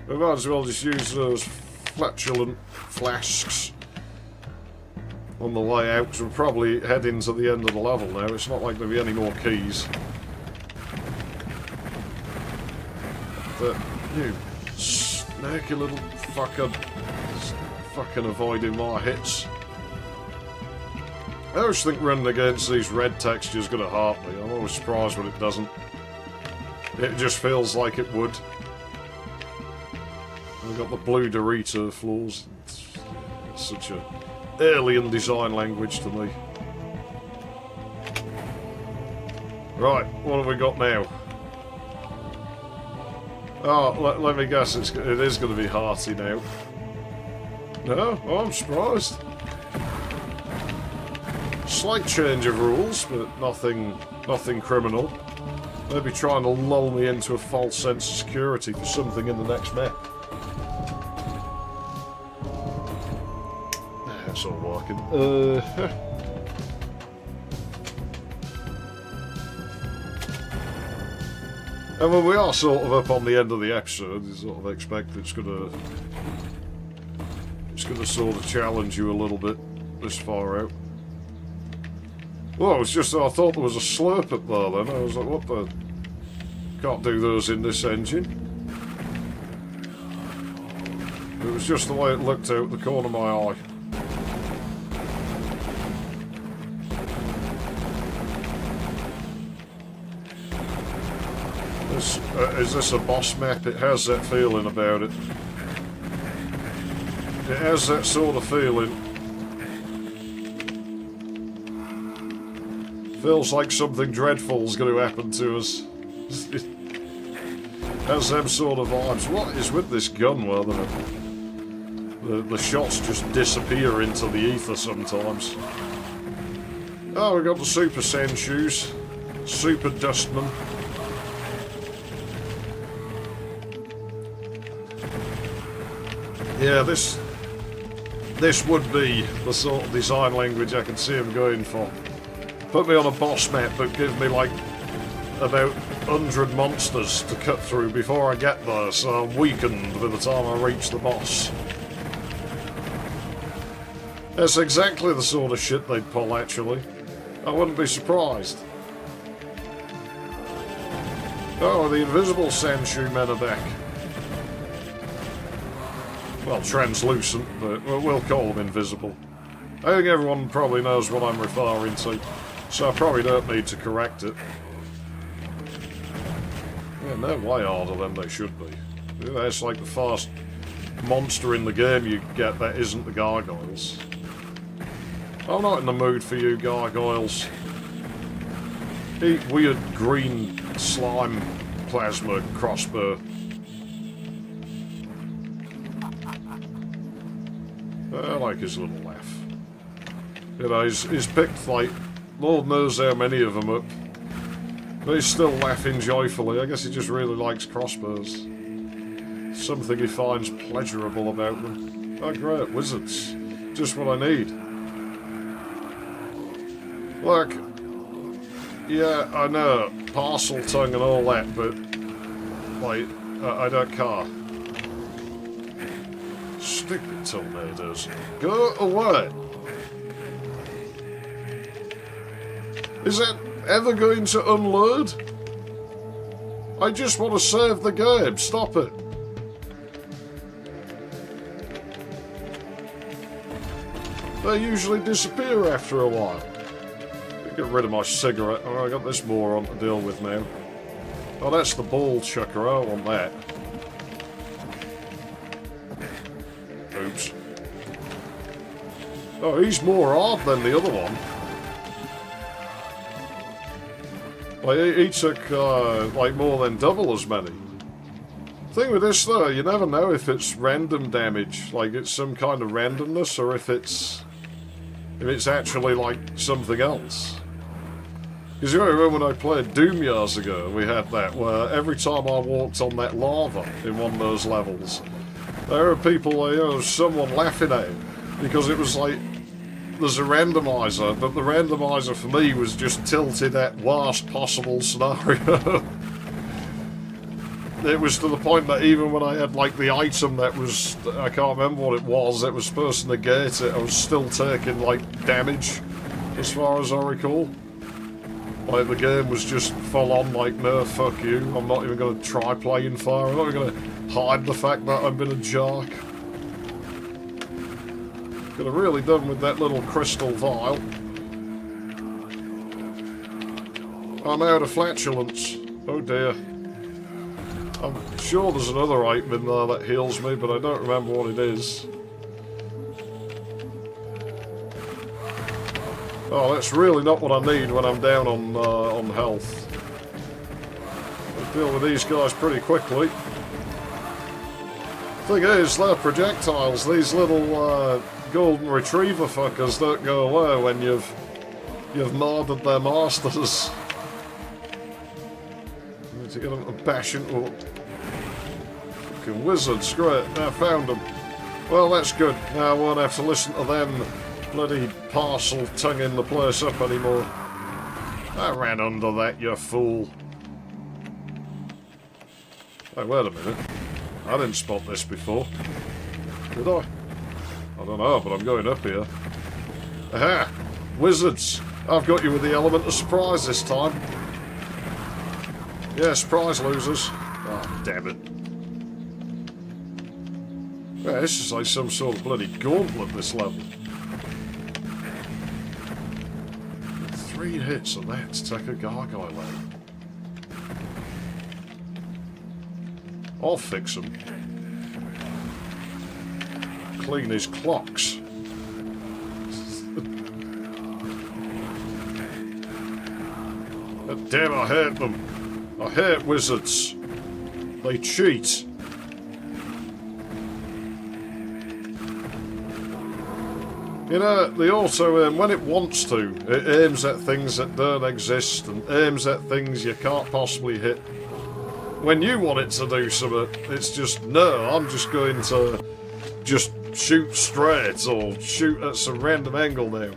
We might as well just use those flatulent flasks on the way out, because we're probably heading to the end of the level now. It's not like there'll be any more keys. But you snaky little fucker fucking avoiding my hits. I always think running against these red textures is going to hurt me. I'm always surprised when it doesn't. It just feels like it would. We've got the blue Dorito floors. It's such a alien design language to me. Right, what have we got now? Oh, let me guess, it is going to be hearty now. No? Oh, I'm surprised. Slight change of rules, but nothing criminal. Maybe trying to lull me into a false sense of security for something in the next map. That's all working. And when we are sort of up on the end of the episode, you sort of expect it's gonna sort of challenge you a little bit this far out. Well, it's just I thought there was a slurp up there then. I was like, what the? Can't do those in this engine. It was just the way it looked out the corner of my eye. Is this a boss map? It has that feeling about it. It has that sort of feeling. Feels like something dreadful is going to happen to us. It has them sort of vibes. What is with this gun where the shots just disappear into the ether sometimes? Oh, we got the Super Sand Shoes. Super Dustman. Yeah, this would be the sort of design language I can see him going for. Put me on a boss map, but give me like about 100 monsters to cut through before I get there, so I'm weakened by the time I reach the boss. That's exactly the sort of shit they'd pull, actually. I wouldn't be surprised. Oh, the invisible Sandshoe men are back. Well, translucent, but we'll call them invisible. I think everyone probably knows what I'm referring to, so I probably don't need to correct it. Yeah, no way harder than they should be. Yeah, that's like the first monster in the game you get that isn't the gargoyles. I'm not in the mood for you gargoyles. Eat weird green slime plasma crossbow. I like his little laugh. You know, he's picked like, Lord knows how many of them up. But he's still laughing joyfully. I guess he just really likes crossbows. Something he finds pleasurable about them. Oh great, wizards. Just what I need. Look. Yeah, I know. Parcel tongue and all that, but... like, I don't care. Stupid tornadoes. Go away! Is that ever going to unload? I just want to save the game. Stop it. They usually disappear after a while. Get rid of my cigarette. Oh, I got this moron to deal with now. Oh, that's the ball chucker. I want that. Oops. Oh, he's more hard than the other one. Like, he took, like, more than double as many. Thing with this, though, you never know if it's random damage. Like, it's some kind of randomness, or if it's actually, like, something else. Because you remember when I played Doom years ago, we had that, where every time I walked on that lava in one of those levels, there were people, you know, someone laughing at it, because it was like, there's a randomizer, but the randomizer for me was just tilted at worst possible scenario. It was to the point that even when I had like the item that was, I can't remember what it was, that was supposed to negate it, I was still taking like damage, as far as I recall. Like the game was just full on like, no, fuck you, I'm not even going to try playing fire, I'm not even going to hide the fact that I've been a jerk. Could have really done with that little crystal vial. I'm out of flatulence. Oh dear. I'm sure there's another item in there that heals me, but I don't remember what it is. Oh, that's really not what I need when I'm down on health. I deal with these guys pretty quickly. Thing is, they're projectiles. These little golden retriever fuckers don't go away when you've murdered their masters. I need to get them to bash into fucking wizards. Great, I found them. Well, that's good. Now I won't have to listen to them bloody parcel tonguing the place up anymore. I ran under that, you fool. Hey, wait a minute. I didn't spot this before. Did I? I don't know, but I'm going up here. Aha! Wizards! I've got you with the element of surprise this time. Yeah, surprise losers. Oh, damn it. Yeah, this is like some sort of bloody gauntlet, this level. 3 hits of that to take a gargoyle out. I'll fix him. Clean his clocks. Damn, I hate them. I hate wizards. They cheat. You know, the auto aim, when it wants to, it aims at things that don't exist and aims at things you can't possibly hit. When you want it to do something, it's just, no, I'm just going to just shoot straight or shoot at some random angle now.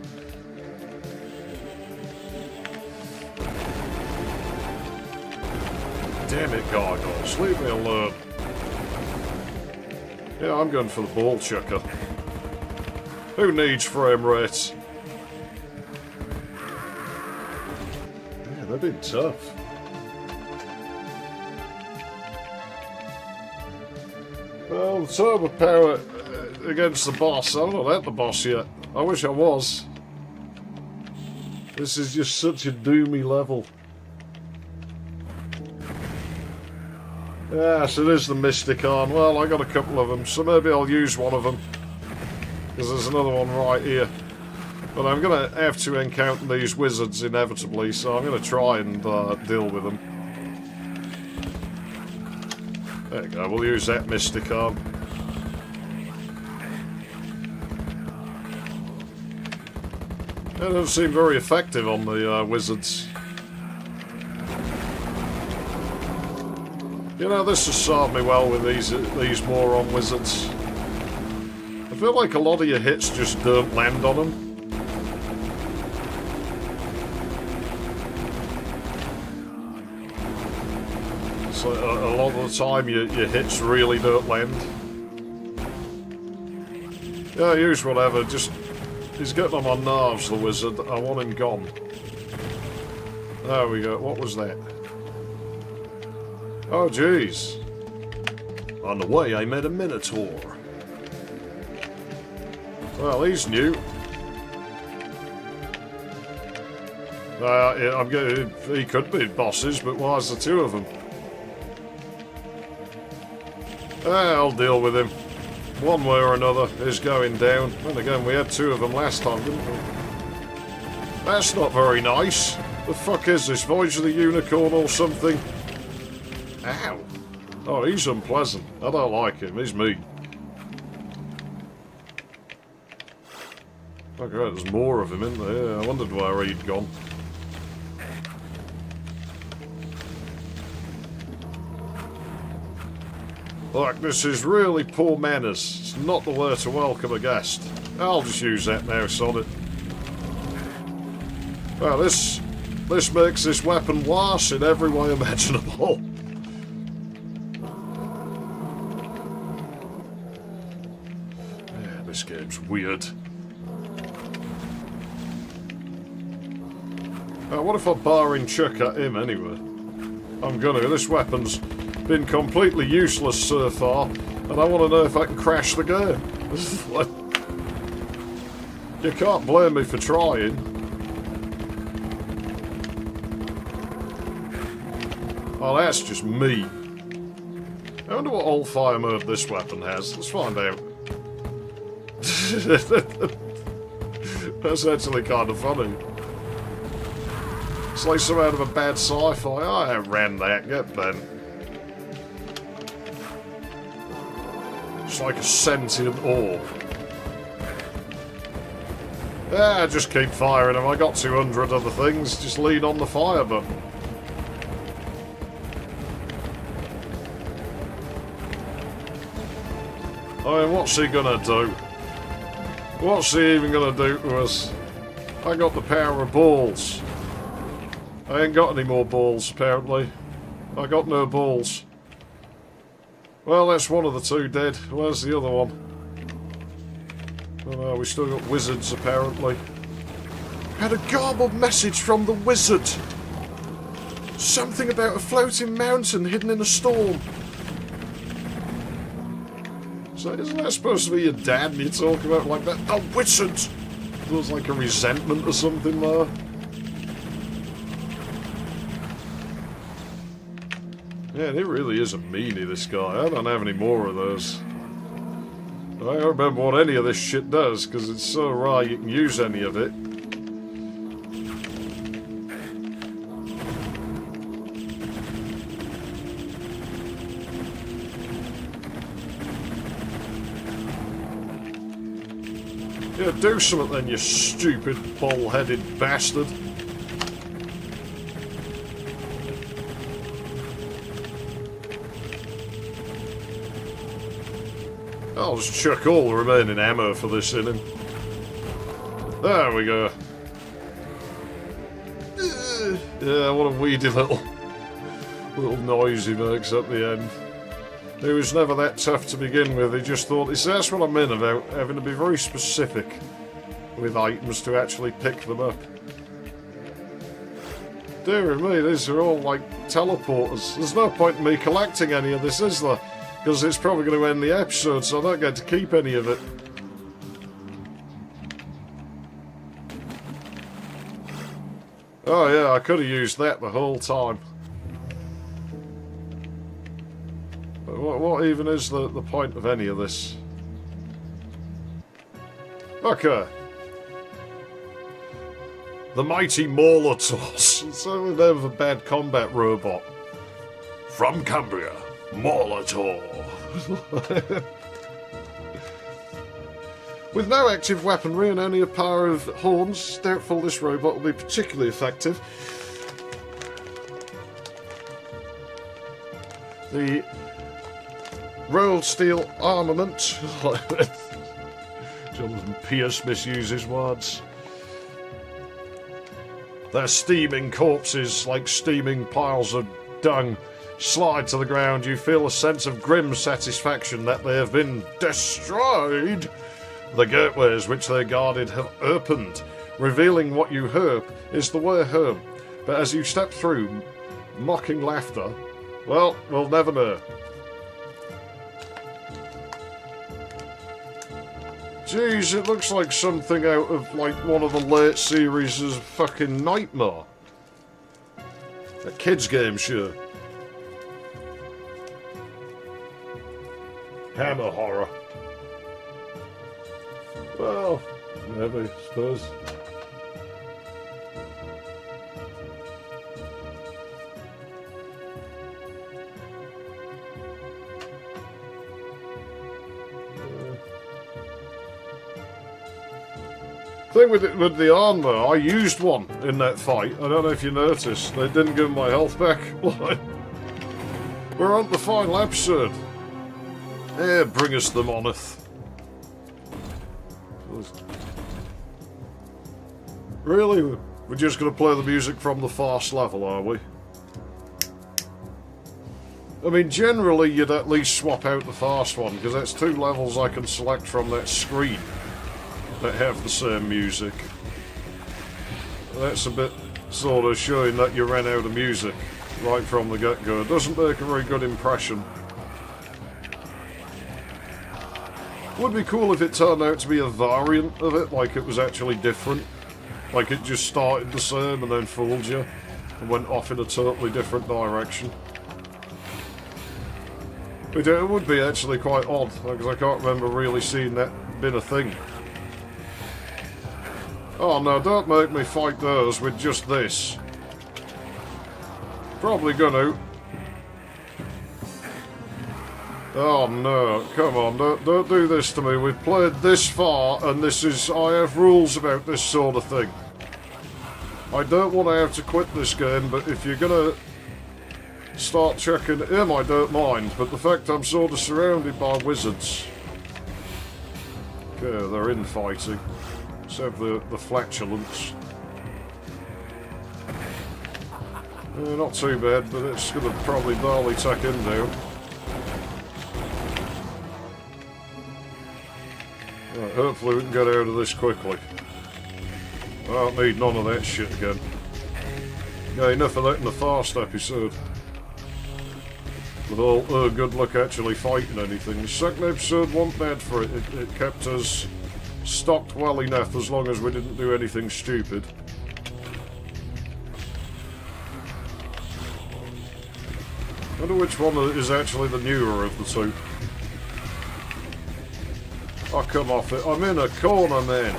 Damn it, gargoyles, leave me alone. Yeah, I'm going for the ball chucker. Who needs frame rates? Yeah, they've been tough. Well, the turbo power against the boss. I'm not at the boss yet. I wish I was. This is just such a doomy level. Yes, it is the Mysticon. Well, I got a couple of them, so maybe I'll use one of them. Because there's another one right here. But I'm going to have to encounter these wizards inevitably, so I'm going to try and deal with them. There you go, we'll use that Mysticon. It doesn't seem very effective on the wizards. You know, this has served me well with these moron wizards. I feel like a lot of your hits just don't land on them. So a lot of the time your hits really don't land. Yeah, use whatever, just... He's getting on my nerves, the wizard. I want him gone. There we go, what was that? Oh, jeez. On the way, I met a Minotaur. Well, he's new. He could be bosses, but why is there 2 of them? I'll deal with him. One way or another is going down. And again, we had 2 of them last time, didn't we? That's not very nice. The fuck is this? Voyage of the Unicorn or something? Ow. Oh, he's unpleasant. I don't like him. He's mean. Okay, there's more of him in there. I wondered where he'd gone. Look, this is really poor manners. It's not the way to welcome a guest. I'll just use that now, sod it. Well, this makes this weapon worse in every way imaginable. Yeah, this game's weird. What if I bar and chuck at him anyway? I'm gonna. This weapon's been completely useless so far, and I want to know if I can crash the game. You can't blame me for trying. Oh, that's just mean. I wonder what all fire mode this weapon has. Let's find out. That's actually kind of funny. It's like some out of a bad sci-fi. I ran that. Get bent. It's like a sentient orb. Yeah, just keep firing them. I got 200 other things. Just lean on the fire button. I mean, what's he gonna do? What's he even gonna do to us? I got the power of balls. I ain't got any more balls, apparently. I got no balls. Well, that's one of the two dead. Where's the other one? Oh no, we still got wizards, apparently. Had a garbled message from the wizard. Something about a floating mountain hidden in a storm. So isn't that supposed to be your dad and you talk about like that? The wizard! Feels like a resentment or something there. Yeah, he really is a meanie, this guy. I don't have any more of those. I don't remember what any of this shit does, because it's so rare you can use any of it. Yeah, do something then, you stupid, bald-headed bastard. I'll just chuck all the remaining ammo for this in him. There we go. Yeah, what a weedy little noise he makes at the end. He was never that tough to begin with. He just thought, see, that's what I mean about having to be very specific with items to actually pick them up. Dear me, these are all like teleporters. There's no point in me collecting any of this, is there? Because it's probably going to end the episode, so I don't get to keep any of it. Oh yeah, I could have used that the whole time. But what even is the point of any of this? Okay. The mighty Molotovs. It's the name of a bad combat robot. From Cumbria, Molotov. With no active weaponry and only a pair of horns, doubtful this robot will be particularly effective. The rolled steel armament. Jonathan Pierce misuses words. Their steaming corpses, like steaming piles of dung, slide to the ground. You feel a sense of grim satisfaction that they have been destroyed. The gateways which they guarded have opened, revealing what you hope is the way home. But as you step through, mocking laughter, well, we'll never know. Jeez, it looks like something out of, like, one of the late series of fucking Nightmare. A kids' game show. Hammer horror. Well, maybe, I suppose. Thing with the armor, I used one in that fight. I don't know if you noticed. They didn't give my health back. We're on the final episode. Yeah, bring us the monolith. Really? We're just going to play the music from the fast level, are we? I mean, generally you'd at least swap out the fast one, because that's 2 levels I can select from that screen that have the same music. That's a bit sort of showing that you ran out of music right from the get-go. It doesn't make a very good impression. Would be cool if it turned out to be a variant of it, like it was actually different. Like it just started the same and then fooled you and went off in a totally different direction. But it would be actually quite odd, because I can't remember really seeing that been a thing. Oh no, don't make me fight those with just this. Probably gonna. Oh no, come on, don't do this to me. We've played this far and I have rules about this sort of thing. I don't want to have to quit this game, but if you're gonna start checking him, I don't mind, but the fact I'm sort of surrounded by wizards. Okay, they're infighting. Let's have the flatulence. Not too bad, but it's gonna probably barely take him down. Right, hopefully we can get out of this quickly. I don't need none of that shit again. Yeah, enough of that in the first episode. With all good luck actually fighting anything. The second episode wasn't bad for it. It kept us stocked well enough as long as we didn't do anything stupid. I wonder which one is actually the newer of the two. Oh, come off it. I'm in a corner, man.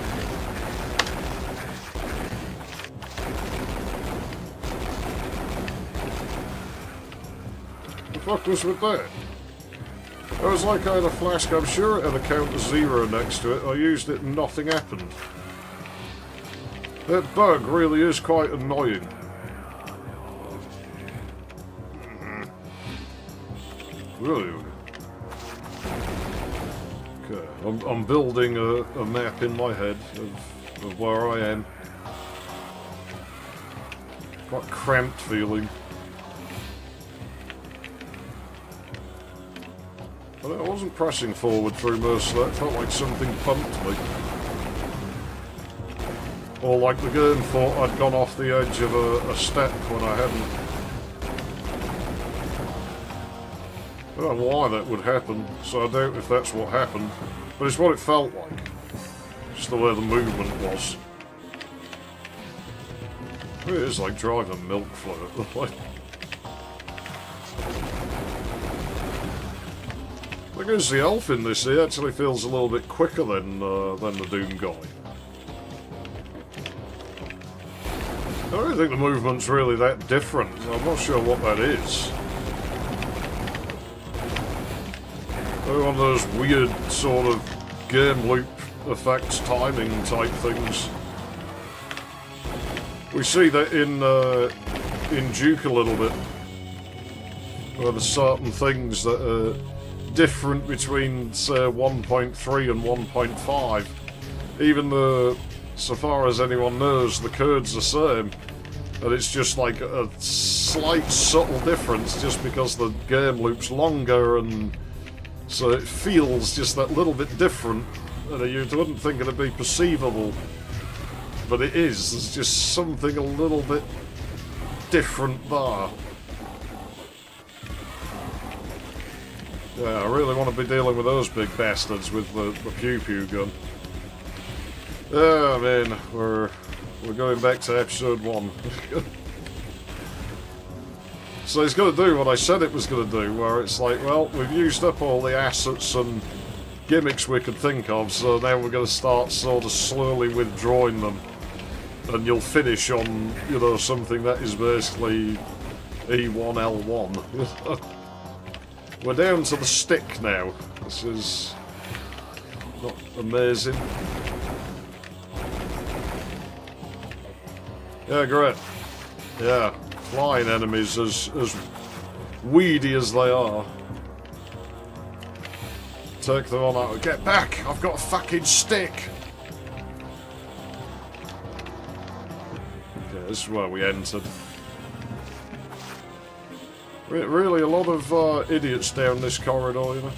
The fuck was with that? It was like I had a flask. I'm sure it had a counter 0 next to it. I used it and nothing happened. That bug really is quite annoying. Really? Okay, I'm building a map in my head of where I am. Quite cramped feeling. I wasn't pressing forward through most of that. It felt like something bumped me. Or like the game thought I'd gone off the edge of a step when I hadn't. I don't know why that would happen, so I doubt if that's what happened. But it's what it felt like. Just the way the movement was. It is like driving a milk float. Because the elf in this, he actually feels a little bit quicker than the Doom guy. I don't think the movement's really that different. I'm not sure what that is. One of those weird sort of game loop effects, timing type things. We see that in Duke a little bit, where there's certain things that are different between, say, 1.3 and 1.5. Even though, so far as anyone knows, the code's the same, and it's just like a slight subtle difference just because the game loop's longer, and so it feels just that little bit different, and you wouldn't think it'd be perceivable, but it is. There's just something a little bit different there. Yeah, I really want to be dealing with those big bastards with the pew-pew gun. Oh man, we're going back to episode 1. So it's going to do what I said it was going to do, where it's like, well, we've used up all the assets and gimmicks we could think of, so now we're going to start sort of slowly withdrawing them. And you'll finish on, you know, something that is basically E1L1. We're down to the stick now. This is not amazing. Yeah, great. Yeah, flying enemies as weedy as they are. Take them on out. Get back! I've got a fucking stick! Okay, this is where we entered. Really, a lot of idiots down this corridor, you know.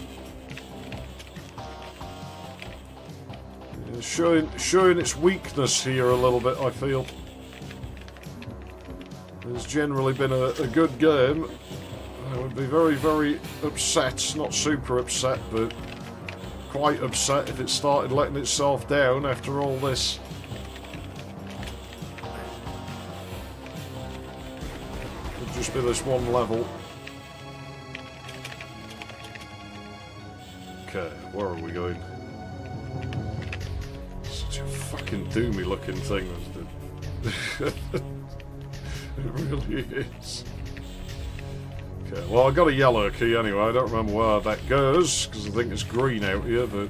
Yeah, showing its weakness here a little bit, I feel. It's generally been a good game. I would be very, very upset, not super upset, but quite upset if it started letting itself down after all this. Could just be this one level. Okay, where are we going? Such a fucking doomy looking thing. It really is. Okay, well, I got a yellow key anyway. I don't remember where that goes because I think it's green out here, but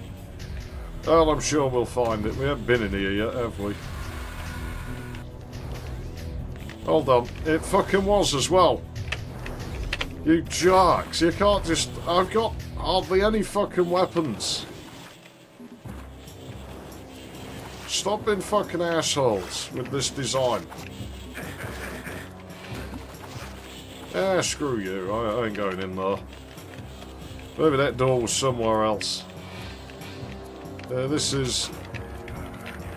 well, I'm sure we'll find it. We haven't been in here yet, have we? Hold on, it fucking was as well. You jerks! You can't just. I've got hardly any fucking weapons. Stop being fucking assholes with this design. Ah, screw you. I ain't going in there. Maybe that door was somewhere else. This is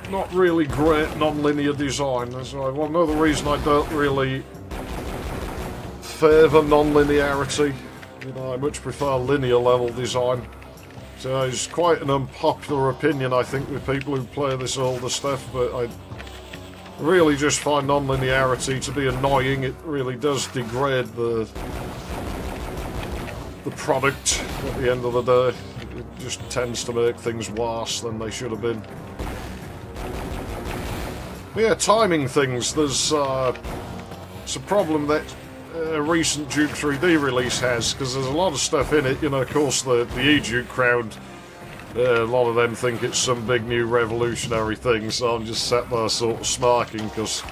not really great non-linear design. That's another reason I don't really favour non-linearity. You know, I much prefer linear level design. So it's quite an unpopular opinion, I think, with people who play this older stuff, but I really just find non-linearity to be annoying. It really does degrade the product at the end of the day. It just tends to make things worse than they should have been. But yeah, timing things. There's it's a problem that a recent Duke 3D release has, because there's a lot of stuff in it. You know, of course, the E-Duke crowd, a lot of them think it's some big new revolutionary thing, so I'm just sat there sort of smirking, because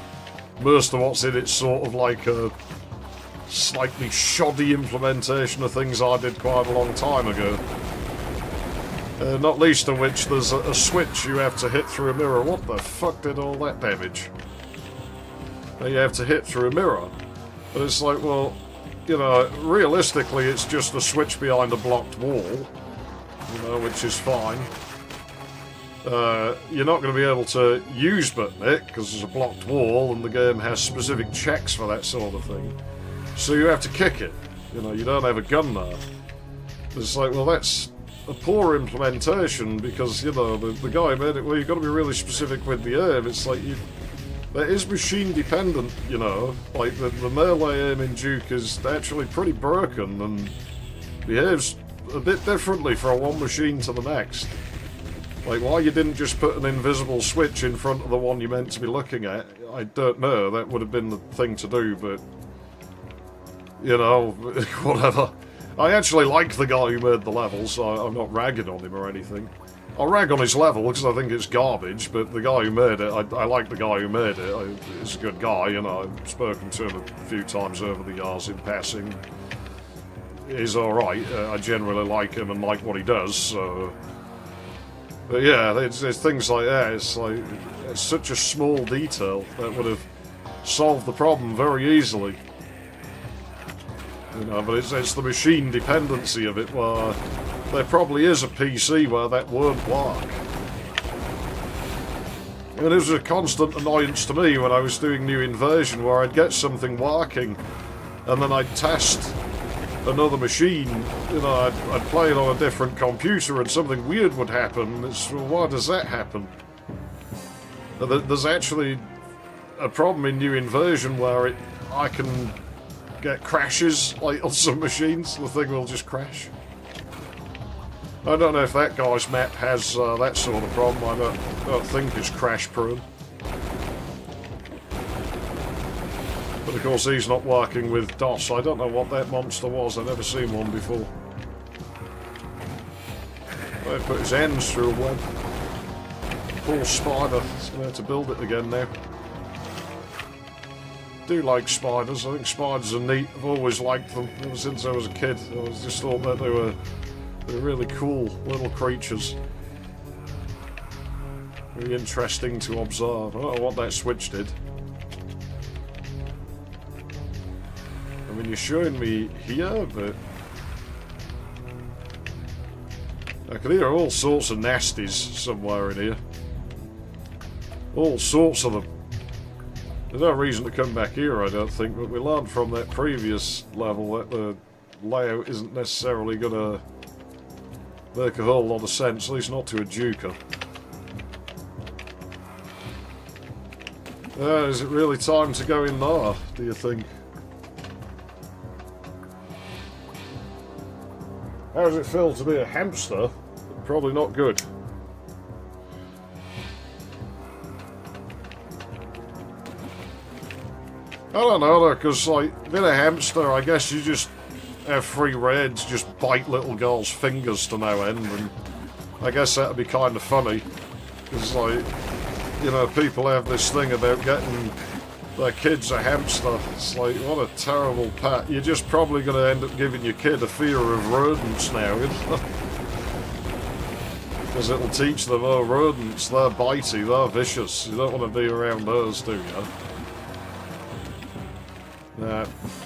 most of what's in it's sort of like a slightly shoddy implementation of things I did quite a long time ago. Not least of which there's a switch you have to hit through a mirror. What the fuck did all that damage? You have to hit through a mirror. But it's like, well, you know, realistically it's just a switch behind a blocked wall, you know, which is fine. You're not going to be able to use button it because there's a blocked wall and the game has specific checks for that sort of thing. So you have to kick it. You know, you don't have a gun there. It's like, well, that's a poor implementation because, you know, the guy made it, well, you've got to be really specific with the aim. It's like, that is machine dependent, you know. Like, the melee aim in Duke is actually pretty broken and behaves a bit differently from one machine to the next. Like, why you didn't just put an invisible switch in front of the one you're meant to be looking at, I don't know. That would have been the thing to do, but, you know, whatever. I actually like the guy who made the level, so I'm not ragging on him or anything. I'll rag on his level because I think it's garbage, but the guy who made it, I like the guy who made it. He's a good guy, you know. I've spoken to him a few times over the years in passing. He's alright. I generally like him and like what he does, so... But yeah, there's things like that. It's like, it's such a small detail that would have solved the problem very easily. You know, but it's the machine dependency of it where there probably is a PC where that won't work. I mean, it was a constant annoyance to me when I was doing New Inversion where I'd get something working and then I'd test another machine. You know, I'd play it on a different computer and something weird would happen. It's, well, why does that happen? There's actually a problem in New Inversion where I can get crashes, like on some machines. The thing will just crash. I don't know if that guy's map has that sort of problem. I don't think it's crash prone. But of course he's not working with DOS. I don't know what that monster was. I've never seen one before. He put his hands through a web. Poor spider. He's going to have to build it again now. I do like spiders. I think spiders are neat. I've always liked them ever since I was a kid. I just thought that they were really cool little creatures. Very interesting to observe. I don't know what that switch did. I mean, you're showing me here, but I can hear all sorts of nasties somewhere in here. All sorts of them. There's no reason to come back here, I don't think, but we learned from that previous level that the layout isn't necessarily going to make a whole lot of sense, at least not to a Duker. Is it really time to go in there, do you think? How does it feel to be a hamster? Probably not good. I don't know though, because like, being a hamster, I guess you just have free reign to just bite little girls' fingers to no end, and I guess that'd be kind of funny, because like, you know, people have this thing about getting their kids a hamster. It's like, what a terrible pat. You're just probably going to end up giving your kid a fear of rodents now, you know? Because it'll teach them, oh, rodents, they're bitey, they're vicious. You don't want to be around those, do you?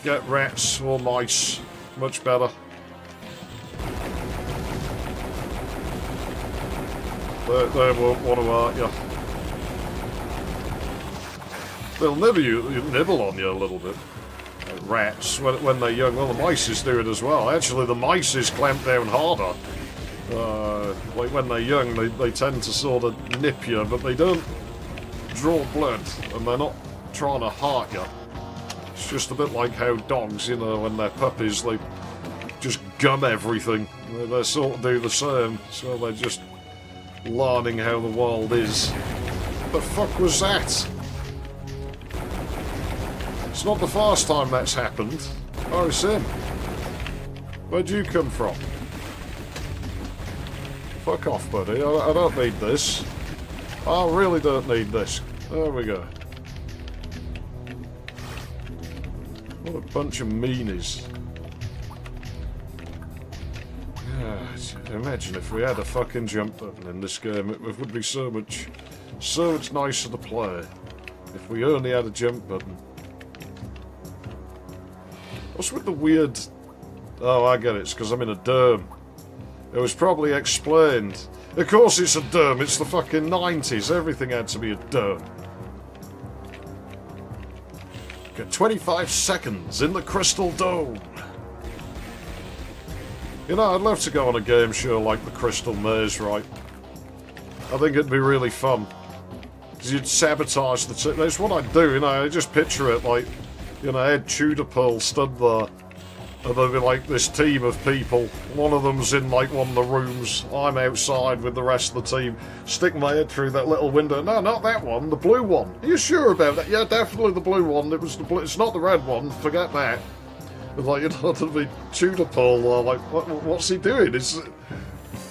Get rats or mice. Much better. They won't want to hurt you. They'll nibble on you a little bit. Rats, when they're young. Well, the mice do it as well. Actually, the mice clamp down harder. Like when they're young, they tend to sort of nip you, but they don't draw blood, and they're not trying to hurt you. It's just a bit like how dogs, you know, when they're puppies, they just gum everything. They sort of do the same, so they're just learning how the world is. What the fuck was that? It's not the first time that's happened. Oh, it's him. Where'd you come from? Fuck off, buddy. I don't need this. I really don't need this. There we go. What a bunch of meanies. Yeah, imagine if we had a fucking jump button in this game. It would be so much nicer to play if we only had a jump button. What's with the weird... Oh, I get it. It's because I'm in a dome. It was probably explained. Of course it's a dome. It's the fucking 90s. Everything had to be a dome. Got 25 seconds in the Crystal Dome. You know, I'd love to go on a game show like the Crystal Maze, right? I think it'd be really fun. Because you'd sabotage the... That's what I'd do, you know. I just picture it like, you know, Ed Tudor Pearl stood there. And there'd be like this team of people. One of them's in like one of the rooms. I'm outside with the rest of the team. Stick my head through that little window. No, not that one. The blue one. Are you sure about that? Yeah, definitely the blue one. It was the blue. It's not the red one. Forget that. And like, you know, there'd be Tudor Pearl. Like, what's he doing? It's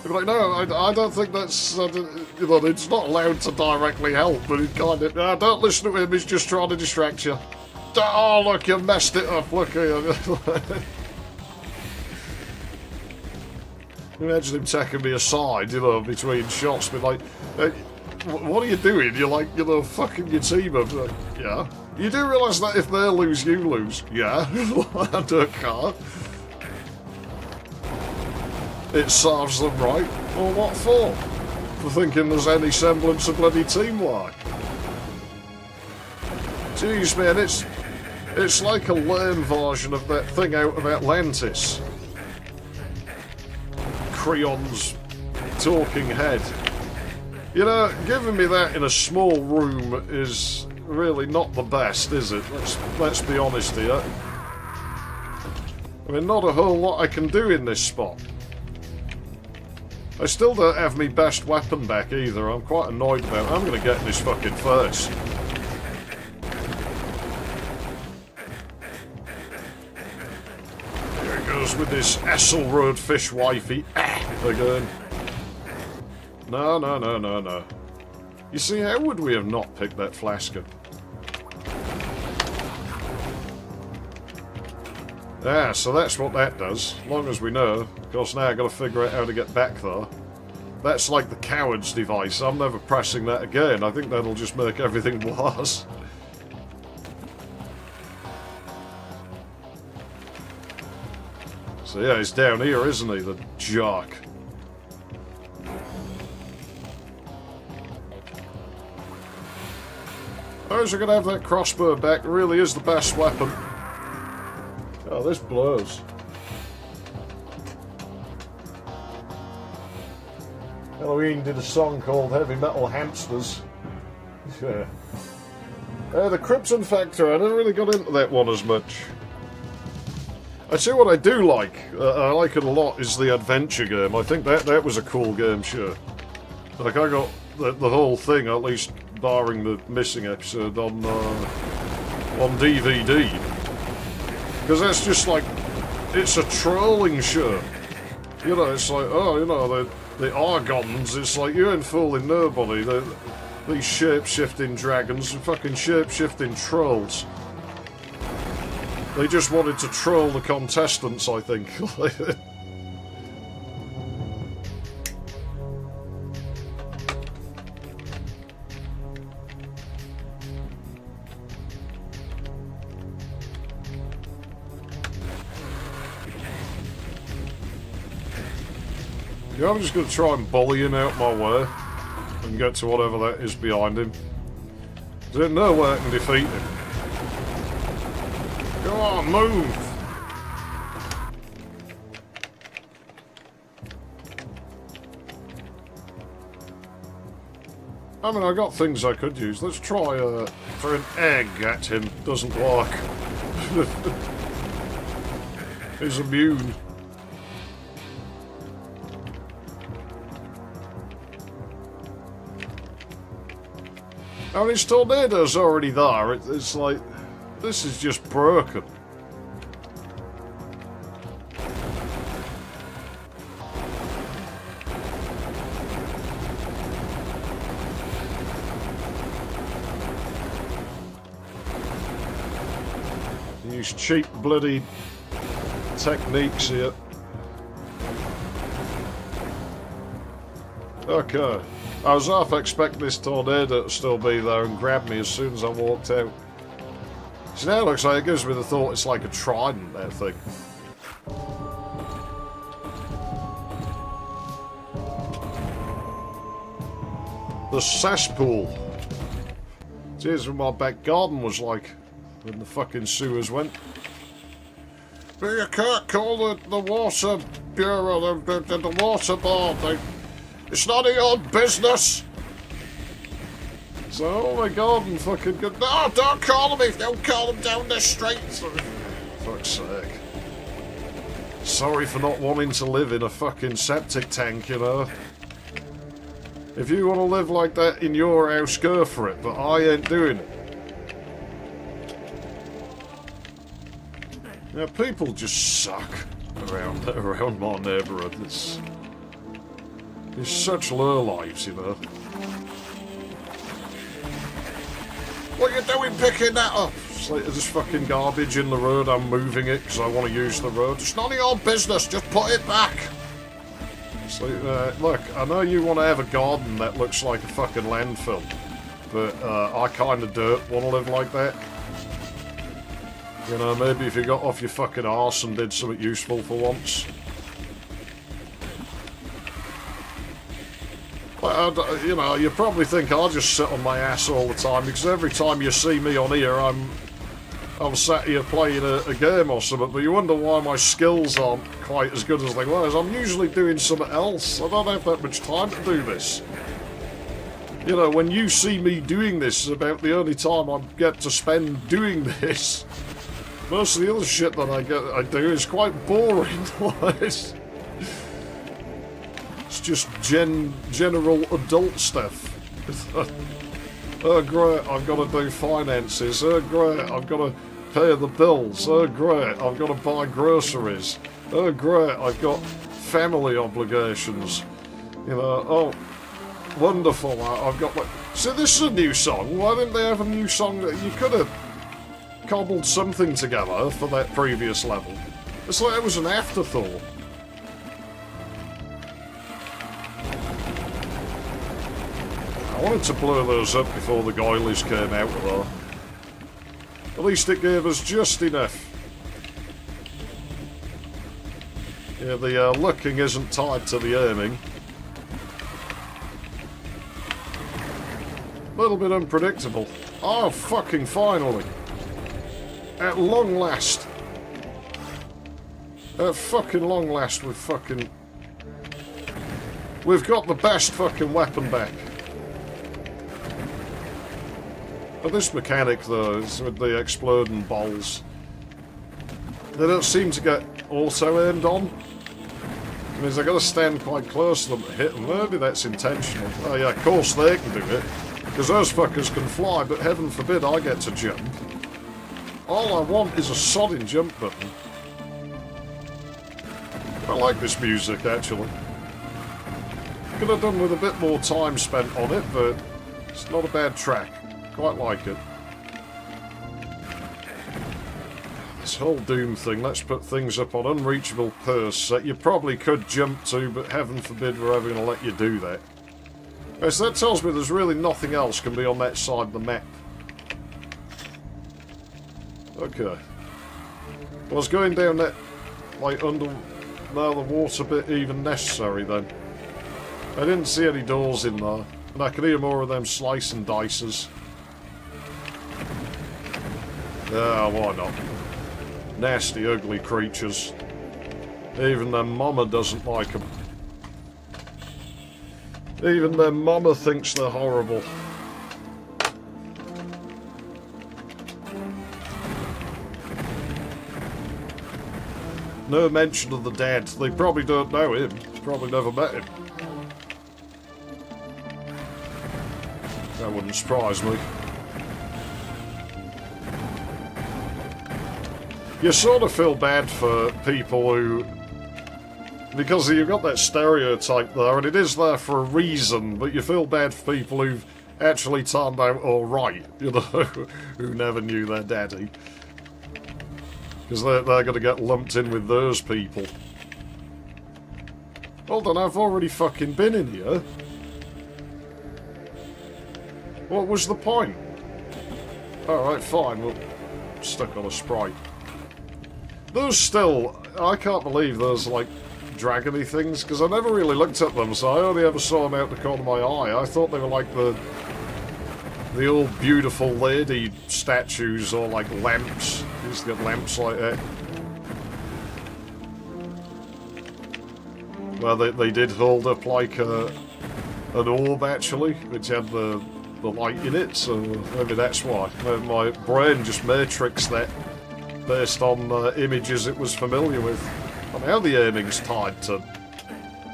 like, no, I don't think that's. You know, it's not allowed to directly help. But it kind of. Don't listen to him. He's just trying to distract you. Oh, look, you messed it up. Look at you. Imagine him taking me aside, you know, between shots, but like, hey, what are you doing? You're like, you know, fucking your team up. Like, yeah. You do realise that if they lose, you lose. Yeah. I don't care. It serves them right. Well, what for? For thinking there's any semblance of bloody teamwork. Jeez, man, it's like a lame version of that thing out of Atlantis. Creon's talking head. You know, giving me that in a small room is really not the best, is it? Let's be honest here. I mean, not a whole lot I can do in this spot. I still don't have my best weapon back either. I'm quite annoyed about it. I'm going to get in this fucking face. With this Esselroad fishwifey again. No. You see, how would we have not picked that flask up? So that's what that does. As long as we know. Of course, now I've got to figure out how to get back there. That's like the coward's device. I'm never pressing that again. I think that'll just make everything worse. So yeah, he's down here, isn't he, the jerk? How's he gonna have that crossbow back? It really is the best weapon. Oh, this blows. Halloween did a song called Heavy Metal Hamsters. Yeah. The Crimson Factor, I never really got into that one as much. I see what I do like, I like it a lot, is the adventure game. I think that was a cool game, sure. Like, I got the whole thing, at least barring the missing episode, on DVD. Because that's just like, it's a trolling show. You know, it's like, oh, you know, the Argons, it's like, you ain't fooling nobody. These shape-shifting dragons are fucking shape-shifting trolls. They just wanted to troll the contestants, I think. Yeah, I'm just going to try and bully him out my way and get to whatever that is behind him. There's no way I can defeat him. Go on, move! I mean, I got things I could use. Let's try for an egg at him. Doesn't work. He's immune. I mean, his tornado's already there. It's like, this is just broken. Use cheap bloody techniques here. Okay. I was half expecting this tornado to still be there and grab me as soon as I walked out. So now it looks like it gives me the thought it's like a trident, that thing. The cesspool. Here's what my back garden was like when the fucking sewers went. But you can't call it the water bureau, the water board. It's none of your business. So, oh my god, and fucking good. No, don't call them don't call them down the street. Fuck's sake. Sorry for not wanting to live in a fucking septic tank, you know. If you want to live like that in your house, go for it, but I ain't doing it. Yeah, people just suck around my neighbourhood. It's such low lives, you know. What are you doing picking that up? It's like, there's fucking garbage in the road, I'm moving it because I want to use the road. It's none of your business, just put it back. It's like, look, I know you want to have a garden that looks like a fucking landfill, but I kind of don't want to live like that. You know, maybe if you got off your fucking arse and did something useful for once. You know, you probably think I'll just sit on my ass all the time, because every time you see me on here, I'm sat here playing a game or something, but you wonder why my skills aren't quite as good as they were. I'm usually doing something else. I don't have that much time to do this. You know, when you see me doing this is about the only time I get to spend doing this. Most of the other shit that I do is quite boring. It's just general adult stuff. Oh great, I've got to do finances. Oh great, I've got to pay the bills. Oh great, I've got to buy groceries. Oh great, I've got family obligations. You know, oh, wonderful, I've got my... So this is a new song. Why didn't they have a new song? You could have cobbled something together for that previous level. It's like it was an afterthought. I wanted to blow those up before the goilies came out though. At least it gave us just enough. Yeah, the looking isn't tied to the aiming. A little bit unpredictable. Oh, fucking finally. At long last. At fucking long last with fucking... We've got the best fucking weapon back. But this mechanic, though, is with the exploding balls. They don't seem to get auto-aimed on. It means I've got to stand quite close to them to hit them. Maybe that's intentional. Oh yeah, of course they can do it. Because those fuckers can fly, but heaven forbid I get to jump. All I want is a sodding jump button. I like this music, actually. Could have done with a bit more time spent on it, but it's not a bad track. Quite like it. This whole Doom thing, let's put things up on unreachable purse that you probably could jump to, but heaven forbid we're ever going to let you do that. Okay, so that tells me there's really nothing else can be on that side of the map. Okay. Was going down that, like, under the water bit even necessary then? I didn't see any doors in there, and I could hear more of them slice and dices. Ah, why not? Nasty, ugly creatures. Even their mama doesn't like them. Even their mama thinks they're horrible. No mention of the dad. They probably don't know him. Probably never met him. That wouldn't surprise me. You sort of feel bad for people who... Because you've got that stereotype there, and it is there for a reason, but you feel bad for people who've actually turned out alright, you know, who never knew their daddy. Because they're going to get lumped in with those people. Hold on, I've already fucking been in here. What was the point? Alright, fine, we're stuck on a sprite. Those still... I can't believe those, like, dragony things, because I never really looked at them, so I only ever saw them out the corner of my eye. I thought they were like the old beautiful lady statues, or like lamps. You used to get lamps like that. Well, they did hold up like an orb, actually, which had the light in it, so maybe that's why. My brain just matrixed that based on images it was familiar with. I mean, how the aiming's tied to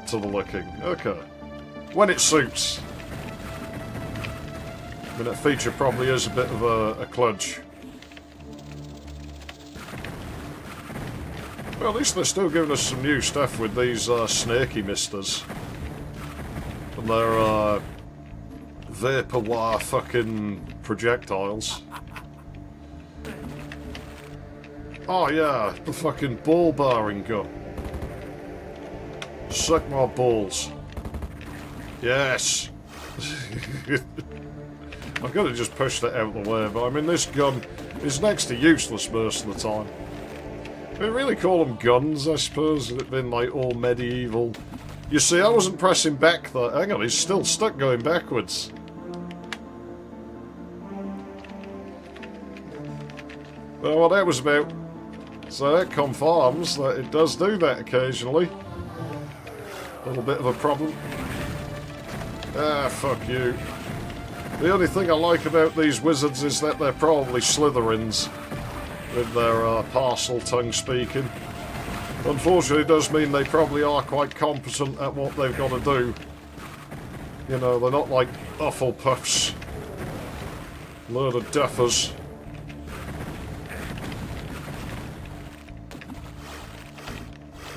the looking. Okay. When it suits. I mean, that feature probably is a bit of a kludge. Well, at least they're still giving us some new stuff with these snaky misters. And their vapor wire fucking projectiles. Oh yeah, the fucking ball bearing gun. Suck my balls. Yes. I'm gonna just push that out of the way, but I mean this gun is next to useless most of the time. We really call them guns, I suppose, had it been like all medieval. You see, I wasn't pressing back there. Hang on, he's still stuck going backwards. Well, what that was about. So that confirms that it does do that occasionally. A little bit of a problem. Ah, fuck you. The only thing I like about these wizards is that they're probably Slytherins with their parcel tongue speaking. Unfortunately, it does mean they probably are quite competent at what they've got to do. You know, they're not like Hufflepuffs. Load of duffers.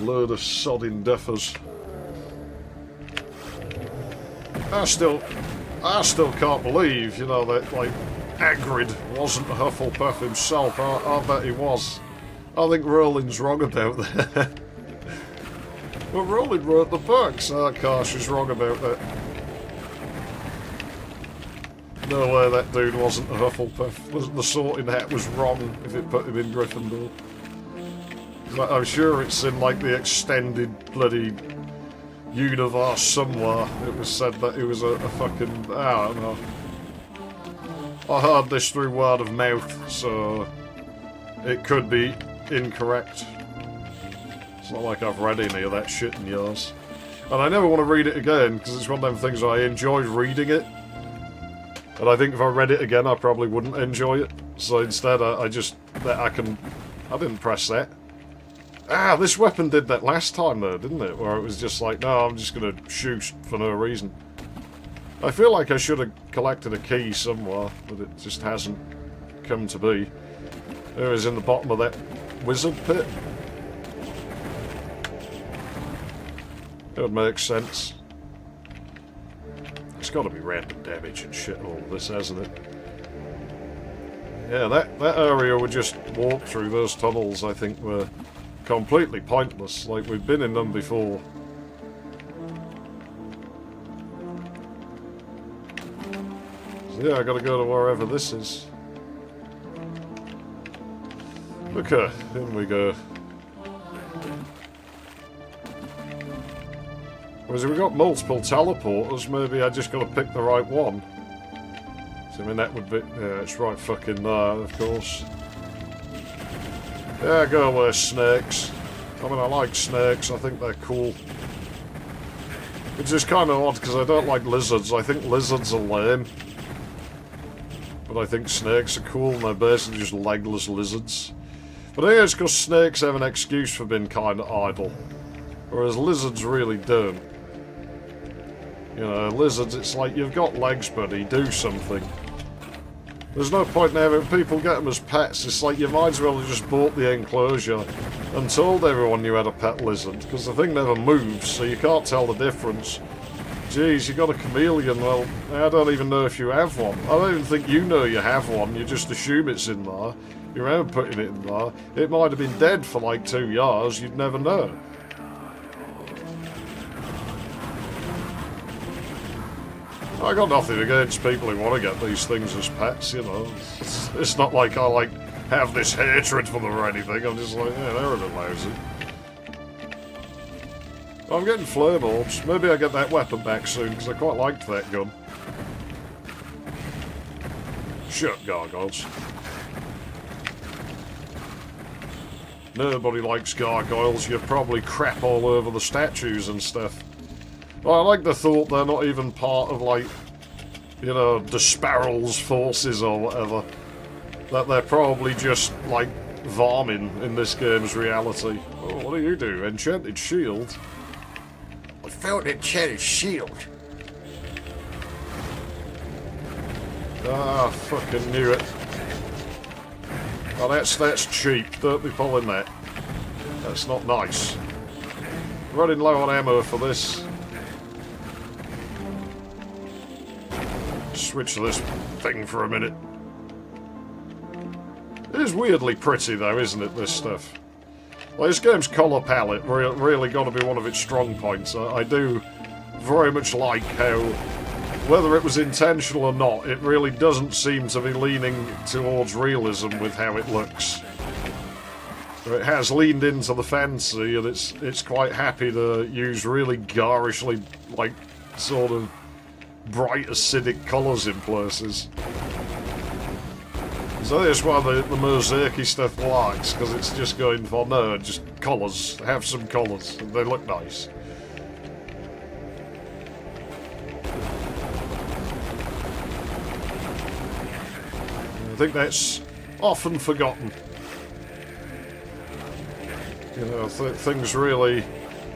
Load of sodding duffers. I still can't believe, you know, that, like, Hagrid wasn't a Hufflepuff himself. I bet he was. I think Rowling's wrong about that. Well, Rowling wrote the books. Cache is wrong about that. No way that dude wasn't a Hufflepuff. The Sorting Hat was wrong if it put him in Gryffindor. I'm sure it's in, like, the extended bloody universe somewhere. It was said that he was a fucking... I don't know. I heard this through word of mouth, so it could be incorrect. It's not like I've read any of that shit in yours. And I never want to read it again, because it's one of them things I enjoyed reading it. And I think if I read it again, I probably wouldn't enjoy it. So instead, I didn't press that. Ah, this weapon did that last time though, didn't it? Where it was just like, no, I'm just going to shoot for no reason. I feel like I should have collected a key somewhere, but it just hasn't come to be. It was in the bottom of that wizard pit. It would make sense. It's got to be random damage and shit all this, hasn't it? Yeah, that area we just walked through, those tunnels, I think were completely pointless. Like, we've been in them before. So yeah, I gotta go to wherever this is. Okay, in we go. Whereas if we've got multiple teleporters, maybe I just gotta pick the right one. So I mean that would be... yeah, it's right fucking there, of course. Yeah, go away, snakes. I mean, I like snakes, I think they're cool. It's just kind of odd, because I don't like lizards. I think lizards are lame. But I think snakes are cool, and they're basically just legless lizards. But I think it's because snakes have an excuse for being kind of idle. Whereas lizards really don't. You know, lizards, it's like, you've got legs, buddy, do something. There's no point in having people get them as pets. It's like, you might as well have just bought the enclosure and told everyone you had a pet lizard, because the thing never moves, so you can't tell the difference. Jeez, you got a chameleon, well, I don't even know if you have one. I don't even think you know you have one, you just assume it's in there. You're out putting it in there. It might have been dead for like 2 years, you'd never know. I got nothing against people who want to get these things as pets, you know. It's not like I, like, have this hatred for them or anything. I'm just like, yeah, they're a bit lousy. I'm getting flame orbs. Maybe I get that weapon back soon, because I quite liked that gun. Shut, gargoyles. Nobody likes gargoyles. You probably crap all over the statues and stuff. Well, I like the thought they're not even part of, like, you know, Disparal's forces or whatever. That they're probably just, like, vermin in this game's reality. Oh, what do you do? Enchanted shield? I found an enchanted shield. Ah, fucking knew it. Oh, that's cheap. Don't be pulling that. That's not nice. Running low on ammo for this. Switch to this thing for a minute. It is weirdly pretty though, isn't it, this stuff? Well, this game's colour palette really got to be one of its strong points. I do very much like how, whether it was intentional or not, it really doesn't seem to be leaning towards realism with how it looks. It has leaned into the fancy, and it's quite happy to use really garishly, like, sort of bright acidic colours in places. So that's why the mosaic-y stuff likes, because it's just going for, no, just colours, have some colours, and they look nice. I think that's often forgotten. You know, things really...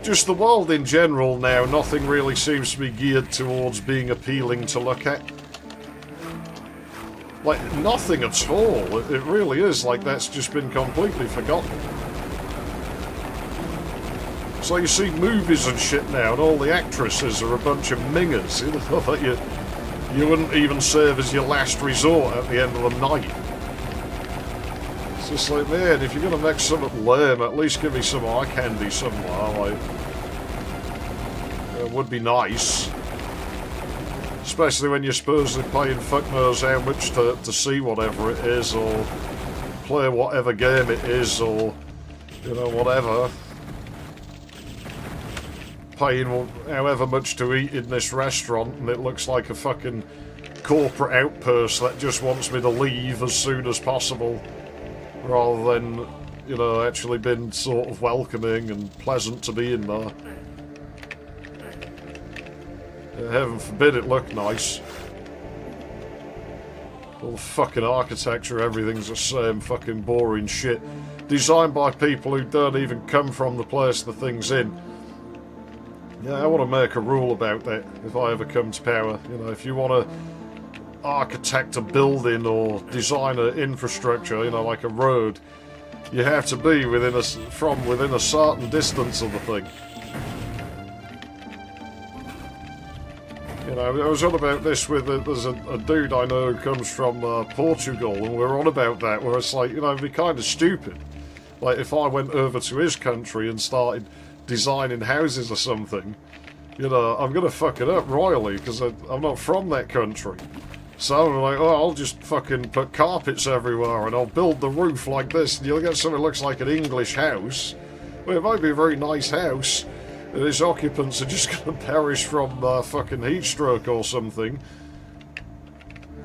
Just the world in general now, nothing really seems to be geared towards being appealing to look at. Like, nothing at all. It really is like that's just been completely forgotten. So you see movies and shit now, and all the actresses are a bunch of mingers. You know, that you wouldn't even serve as your last resort at the end of the night. It's just like, man, if you're going to make something lame, at least give me some eye candy somewhere, like... It would be nice. Especially when you're supposedly paying fuck knows how much to see whatever it is, or play whatever game it is, or, you know, whatever. Paying however much to eat in this restaurant, and it looks like a fucking corporate outpost that just wants me to leave as soon as possible, rather than, you know, actually being sort of welcoming and pleasant to be in there. Heaven forbid it look nice. All the fucking architecture, everything's the same fucking boring shit. Designed by people who don't even come from the place the thing's in. Yeah, I want to make a rule about that if I ever come to power. You know, if you want to architect a building or design an infrastructure, you know, like a road, you have to be within a certain distance of the thing. You know, I was on about this with there's a dude I know who comes from Portugal, and we're on about that, where it's like, you know, it'd be kind of stupid. Like, if I went over to his country and started designing houses or something, you know, I'm going to fuck it up royally, because I'm not from that country. So I'm like, oh, I'll just fucking put carpets everywhere, and I'll build the roof like this, and you'll get something that looks like an English house. Well, it might be a very nice house, and its occupants are just going to perish from fucking heat stroke or something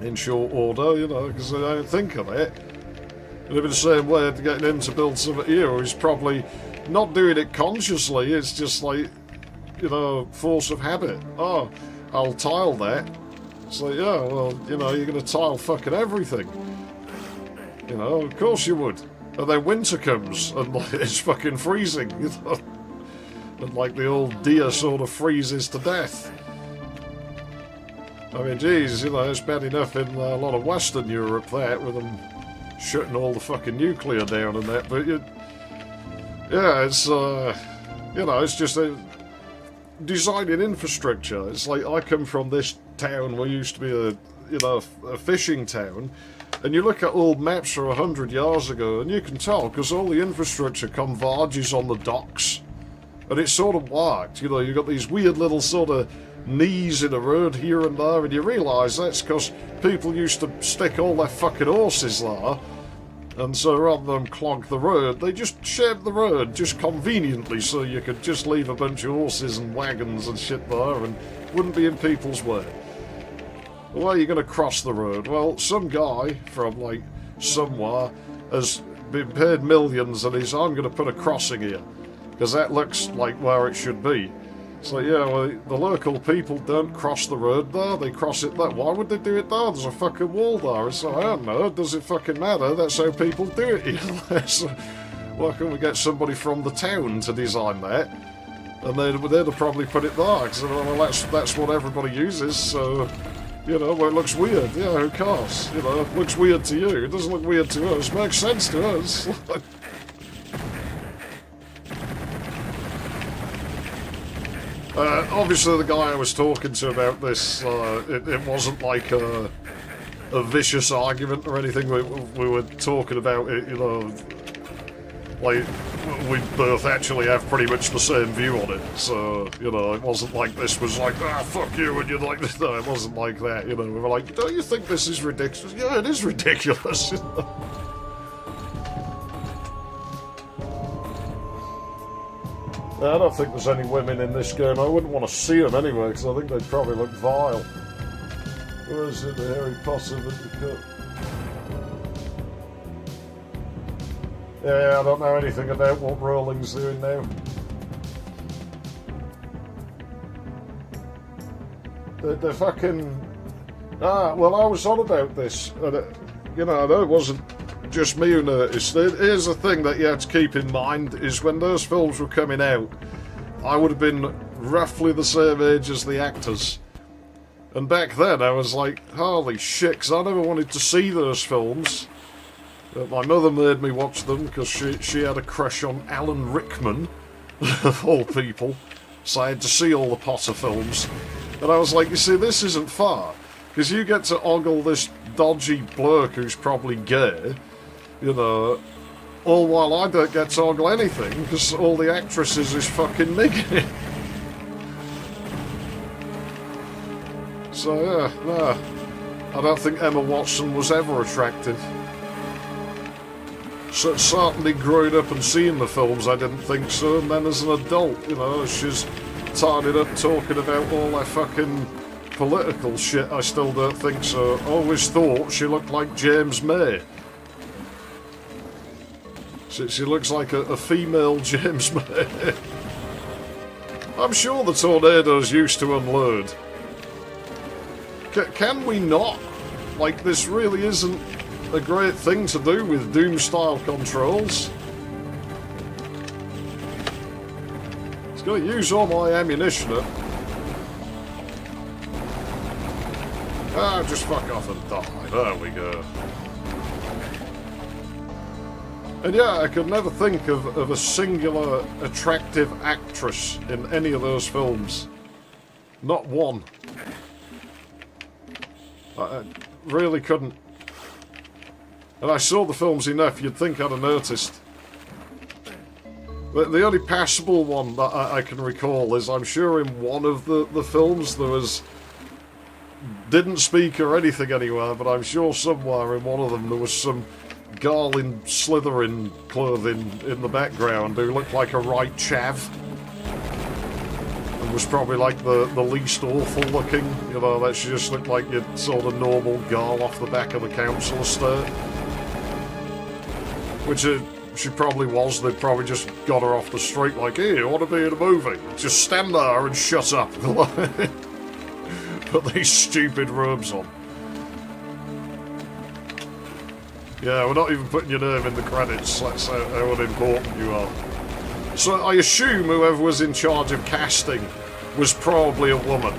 in short order, you know, because they don't think of it. It'd be the same way to getting him to build something here. He's probably not doing it consciously, it's just like, you know, force of habit. Oh, I'll tile that. It's like, yeah, well, you know, you're going to tile fucking everything. You know, of course you would. And then winter comes, and like, it's fucking freezing, you know. And like the old deer sort of freezes to death. I mean, geez, you know, it's bad enough in a lot of Western Europe, that, with them shutting all the fucking nuclear down and that, but yeah, it's, you know, it's just designing infrastructure. It's like, I come from this town where used to be a fishing town, and you look at old maps from 100 years ago, and you can tell, because all the infrastructure converges on the docks, and it sort of worked, you know, you've got these weird little sort of knees in the road here and there, and you realise that's because people used to stick all their fucking horses there, and so rather than clog the road, they just shaped the road just conveniently so you could just leave a bunch of horses and wagons and shit there and wouldn't be in people's way. Well, where are you going to cross the road? Well, some guy from, like, somewhere has been paid millions and he's, I'm going to put a crossing here, because that looks like where it should be. So yeah, well, the local people don't cross the road there, they cross it there. Why would they do it there? There's a fucking wall there. So I don't know, does it fucking matter? That's how people do it here. So why can't we get somebody from the town to design that? And they'd have probably put it there, because well, that's what everybody uses, so, you know, well, it looks weird. Yeah, who cares? You know, it looks weird to you. It doesn't look weird to us. It makes sense to us. Obviously, the guy I was talking to about this, it wasn't like a vicious argument or anything. We were talking about it, you know, like, we both actually have pretty much the same view on it. So, you know, it wasn't like this was like, fuck you, and you're like, no, it wasn't like that, you know. We were like, don't you think this is ridiculous? Yeah, it is ridiculous, you know. I don't think there's any women in this game. I wouldn't want to see them anyway, because I think they'd probably look vile. Where is it, the Harry Potter with the cut? Yeah, I don't know anything about what Rolling's doing now. The fucking... well, I was on about this, and you know, I know it wasn't just me who noticed. Here's the thing that you have to keep in mind, is when those films were coming out, I would have been roughly the same age as the actors. And back then I was like, holy shit, 'cause I never wanted to see those films. My mother made me watch them because she had a crush on Alan Rickman, of all people. So I had to see all the Potter films. And I was like, you see, this isn't fair. Because you get to ogle this dodgy bloke who's probably gay, you know, all while I don't get to ogle anything because all the actresses is fucking nigging. So yeah, no, I don't think Emma Watson was ever attractive. So certainly growing up and seeing the films, I didn't think so, and then as an adult, you know, she's tied it up talking about all that fucking political shit, I still don't think so. Always thought she looked like James May. She looks like a female James May. I'm sure the tornadoes used to unload. Can we not? Like, this really isn't a great thing to do with Doom-style controls. It's going to use all my ammunition up. Ah, just fuck off and die. There we go. And yeah, I could never think of a singular attractive actress in any of those films. Not one. I really couldn't. And I saw the films enough, you'd think I'd have noticed. The only passable one that I can recall is I'm sure in one of the films there was... Didn't speak or anything anywhere, but I'm sure somewhere in one of them there was some girl in Slytherin clothing in the background who looked like a right chav. And was probably like the least awful looking. You know, that she just looked like your sort of normal girl off the back of the council estate. Which she probably was. They'd probably just got her off the street like, hey, you want to be in a movie? Just stand there and shut up. Put these stupid robes on. Yeah, we're not even putting your name in the credits. That's how unimportant you are. So I assume whoever was in charge of casting was probably a woman.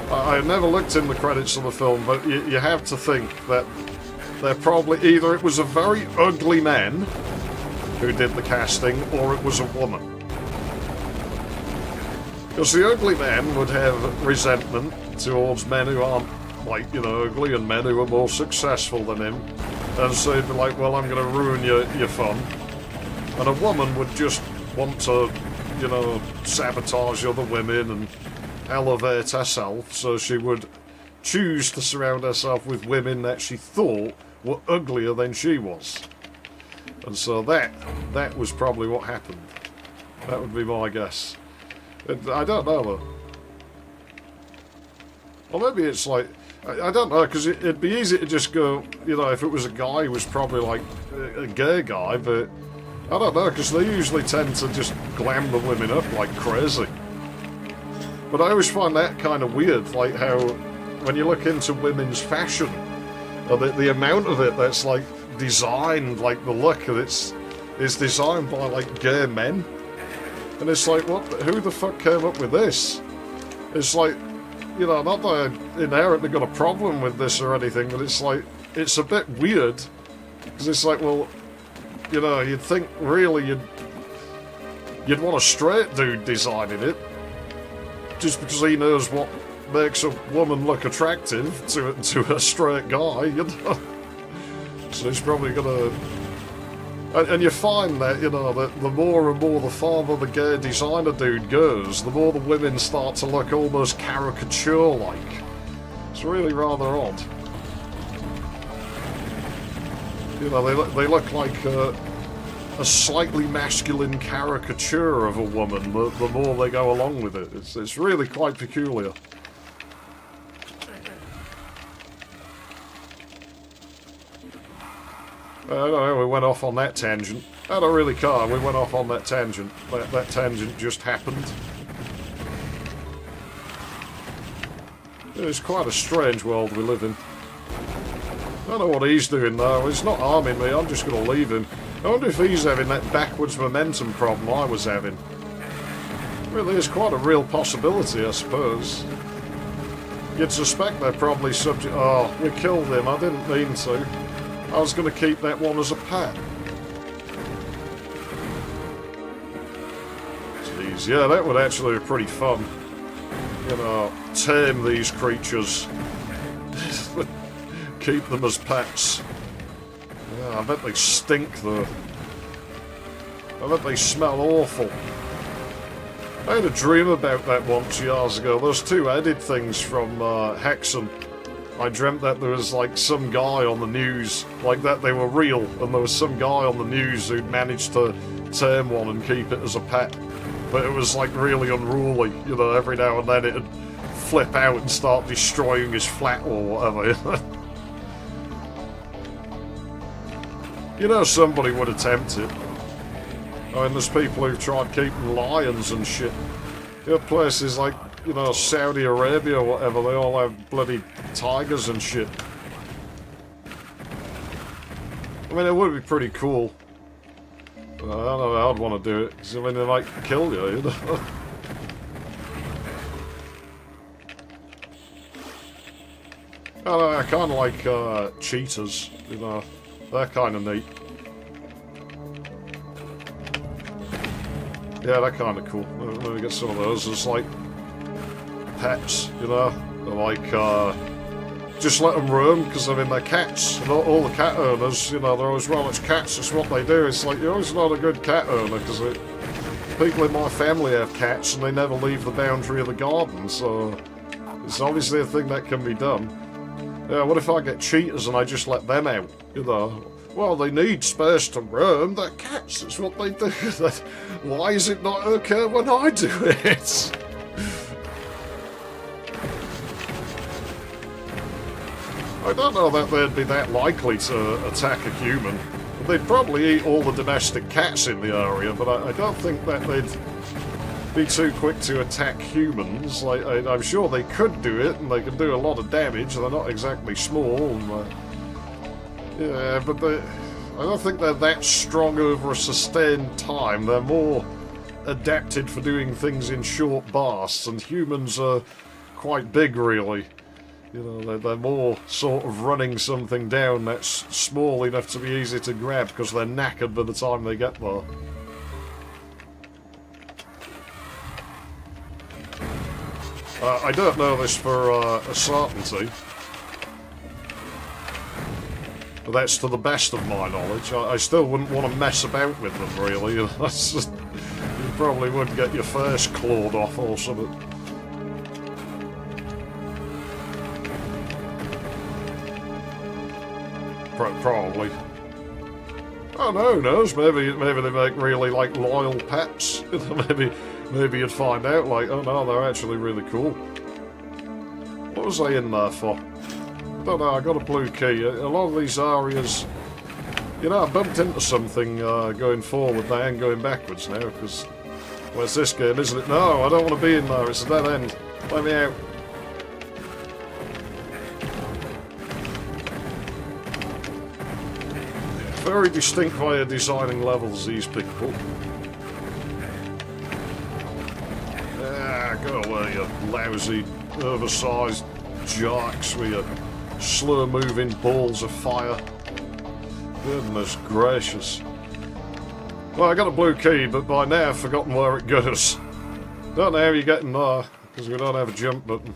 I never looked in the credits of the film, but you have to think that they're probably... Either it was a very ugly man who did the casting, or it was a woman. Because the ugly man would have resentment towards men who aren't, like, you know, ugly, and men who are more successful than him. And so he'd be like, well, I'm going to ruin your fun. And a woman would just want to, you know, sabotage other women and elevate herself, so she would choose to surround herself with women that she thought were uglier than she was. And so that was probably what happened. That would be my guess. I don't know, though. Or maybe it's like... I don't know, because it'd be easy to just go, you know, if it was a guy, he was probably like a gay guy, but I don't know, because they usually tend to just glam the women up like crazy. But I always find that kind of weird, like how when you look into women's fashion, the amount of it that's like designed, like the look of it's designed by like gay men. And it's like, who the fuck came up with this? It's like, you know, not that I inherently got a problem with this or anything, but it's like, it's a bit weird. Because it's like, well, you know, you'd think really you'd want a straight dude designing it. Just because he knows what makes a woman look attractive to a straight guy, you know. So he's probably gonna... And you find that, you know, that the more and more the farther the gay designer dude goes, the more the women start to look almost caricature-like. It's really rather odd. You know, they look like a slightly masculine caricature of a woman the more they go along with it. It's really quite peculiar. I don't know, we went off on that tangent. I don't really care, we went off on that tangent. That tangent just happened. It's quite a strange world we live in. I don't know what he's doing though, he's not harming me, I'm just going to leave him. I wonder if he's having that backwards momentum problem I was having. Really is quite a real possibility, I suppose. You'd suspect they're probably subject... Oh, we killed him, I didn't mean to. I was going to keep that one as a pet. Jeez, yeah, that would actually be pretty fun. You know, tame these creatures. Keep them as pets. Yeah, I bet they stink though. I bet they smell awful. I had a dream about that once years ago. Those two edit things from Hexen. I dreamt that there was like some guy on the news, like that they were real, and there was some guy on the news who'd managed to tame one and keep it as a pet. But it was like really unruly, you know, every now and then it'd flip out and start destroying his flat or whatever. You know, somebody would attempt it. I mean, there's people who've tried keeping lions and shit. You know, places like you know, Saudi Arabia or whatever, they all have bloody tigers and shit. I mean, it would be pretty cool. I don't know how I'd want to do it, because I mean, they might kill you, you know? I don't know, I kind of like cheetahs, you know, they're kind of neat. Yeah, they're kind of cool. Let me get some of those as like pets, you know. They're like, just let them roam, because I mean, they're cats. And all the cat owners, you know, they're always, well, it's cats, it's what they do. It's like, you're always not a good cat owner, because people in my family have cats and they never leave the boundary of the garden, so it's obviously a thing that can be done. Yeah, what if I get cheetahs and I just let them out, you know? Well, they need space to roam. They're cats. It's what they do. Why is it not okay when I do it? I don't know that they'd be that likely to attack a human. They'd probably eat all the domestic cats in the area, but I don't think that they'd be too quick to attack humans. Like, I'm sure they could do it, and they can do a lot of damage. They're not exactly small. And, yeah, but I don't think they're that strong over a sustained time. They're more adapted for doing things in short bursts, and humans are quite big, really. You know, they're more sort of running something down that's small enough to be easy to grab, because they're knackered by the time they get there. I don't know this for a certainty. But that's to the best of my knowledge. I still wouldn't want to mess about with them, really. You probably would get your face clawed off or something. Probably. Oh, no, who knows? Maybe they make really, like, loyal pets. maybe you'd find out, like, oh no, they're actually really cool. What was I in there for? Don't know, I got a blue key. A lot of these areas, you know, I bumped into something going forward there and going backwards now, because, well, it's this game, isn't it? No, I don't want to be in there, it's a dead end. Let me out. Very distinct way of designing levels, these people. Ah, go away, you lousy, oversized jocks with your slow-moving balls of fire. Goodness gracious. Well, I got a blue key, but by now I've forgotten where it goes. Don't know how you get in there, because we don't have a jump button.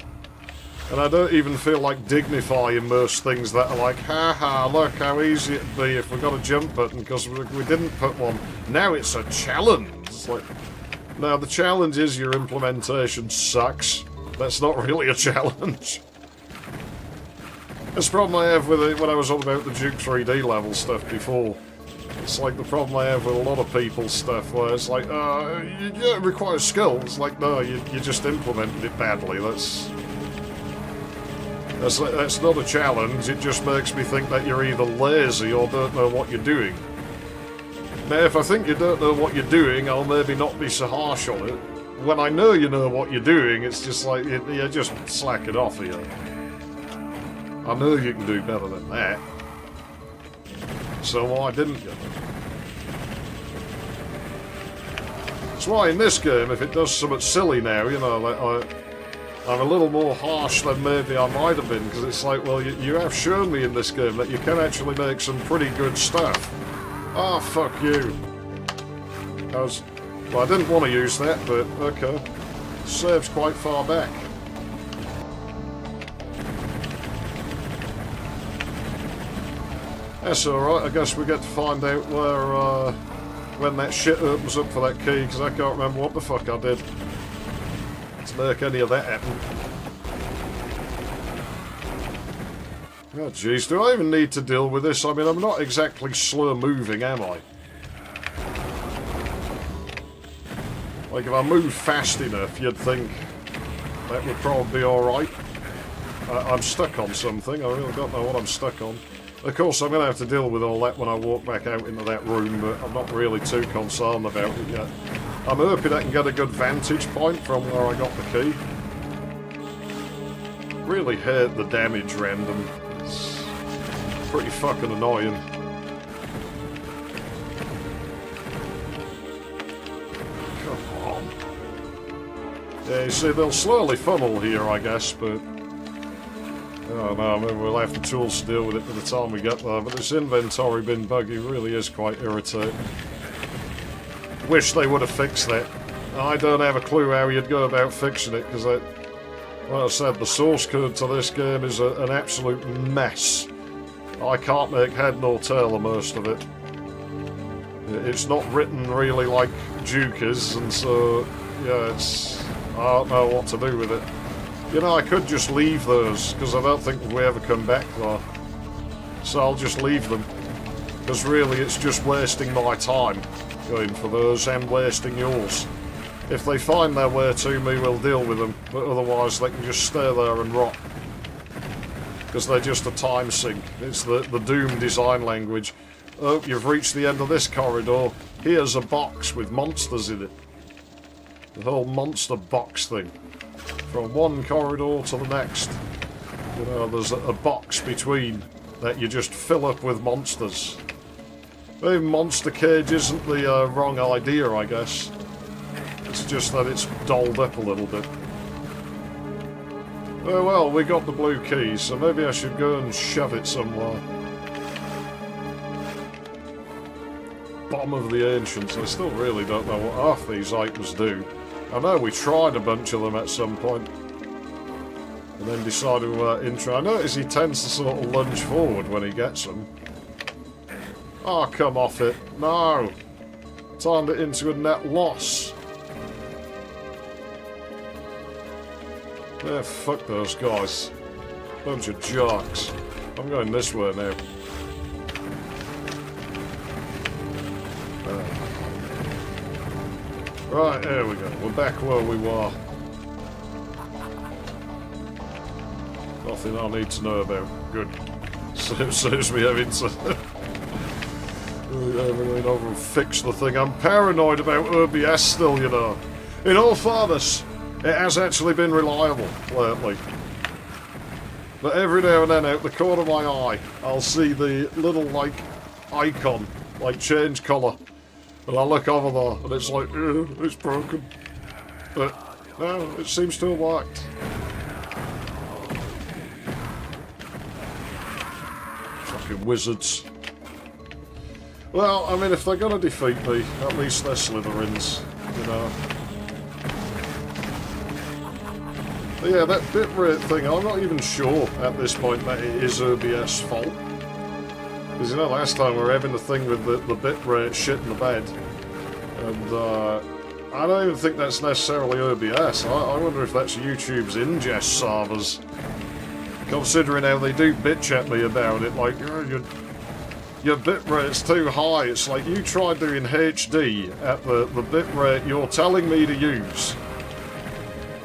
And I don't even feel like dignifying most things that are like, haha, look how easy it'd be if we got a jump button, because we didn't put one. Now it's a challenge. It's like, now the challenge is your implementation sucks. That's not really a challenge. That's the problem I have with it when I was on about the Duke 3D level stuff before. It's like the problem I have with a lot of people's stuff, where it's like, it requires skill. It's like, no, you just implemented it badly. That's not a challenge. It just makes me think that you're either lazy or don't know what you're doing. Now, if I think you don't know what you're doing, I'll maybe not be so harsh on it. When I know you know what you're doing, it's just like, you're just slacking off here. I know you can do better than that. So why didn't you? That's why in this game, if it does something silly now, you know, like I'm a little more harsh than maybe I might have been, because it's like, well, you have shown me in this game that you can actually make some pretty good stuff. Ah, fuck you. Well, I didn't want to use that, but okay. Save's quite far back. That's alright, I guess we get to find out where, when that shit opens up for that key, because I can't remember what the fuck I did to make any of that happen. Oh jeez, do I even need to deal with this? I mean, I'm not exactly slow moving, am I? Like, if I move fast enough, you'd think that would probably be alright. I'm stuck on something, I really don't know what I'm stuck on. Of course, I'm going to have to deal with all that when I walk back out into that room, but I'm not really too concerned about it yet. I'm hoping I can get a good vantage point from where I got the key. really hate the damage random. It's pretty fucking annoying. Come on. Yeah, you see, they'll slowly funnel here, I guess, but... Oh no, maybe we'll have the tools to deal with it by the time we get there, but this inventory bin buggy really is quite irritating. Wish they would have fixed that. I don't have a clue how you'd go about fixing it, because, like I said, the source code to this game is an absolute mess. I can't make head nor tail of most of it. It's not written really like Duke is, and so, yeah, I don't know what to do with it. You know, I could just leave those, because I don't think we ever come back there. So I'll just leave them. Because really, it's just wasting my time going for those and wasting yours. If they find their way to me, we'll deal with them. But otherwise, they can just stay there and rot. Because they're just a time sink. It's the Doom design language. Oh, you've reached the end of this corridor. Here's a box with monsters in it. The whole monster box thing. From one corridor to the next. You know, there's a box between that you just fill up with monsters. Maybe Monster Cage isn't the wrong idea, I guess. It's just that it's dolled up a little bit. Oh well, we got the blue key, so maybe I should go and shove it somewhere. Bomb of the Ancients. I still really don't know what half these items do. I know we tried a bunch of them at some point. And then decided we were intro. I notice he tends to sort of lunge forward when he gets them. Oh, come off it. No! Turned it into a net loss. Yeah, fuck those guys. Bunch of jerks. I'm going this way now. Right, there we go. We're back where we were. Nothing I need to know about. Good. Saves me having to lean over and fix the thing. I'm paranoid about OBS still, you know. In all fairness, it has actually been reliable lately. But every now and then, out the corner of my eye, I'll see the little, like, icon, like, change colour. And I look over there, and it's like, it's broken. But, no, it seems to have worked. Fucking wizards. Well, I mean, if they're gonna defeat me, at least they're Slytherins, you know. But yeah, that bitrate thing, I'm not even sure at this point that it is OBS fault. Because, you know, last time we were having the thing with the bitrate shit in the bed. And, I don't even think that's necessarily OBS. I wonder if that's YouTube's ingest servers. Considering how they do bitch at me about it, like, your bitrate's too high. It's like, you try doing HD at the bitrate you're telling me to use.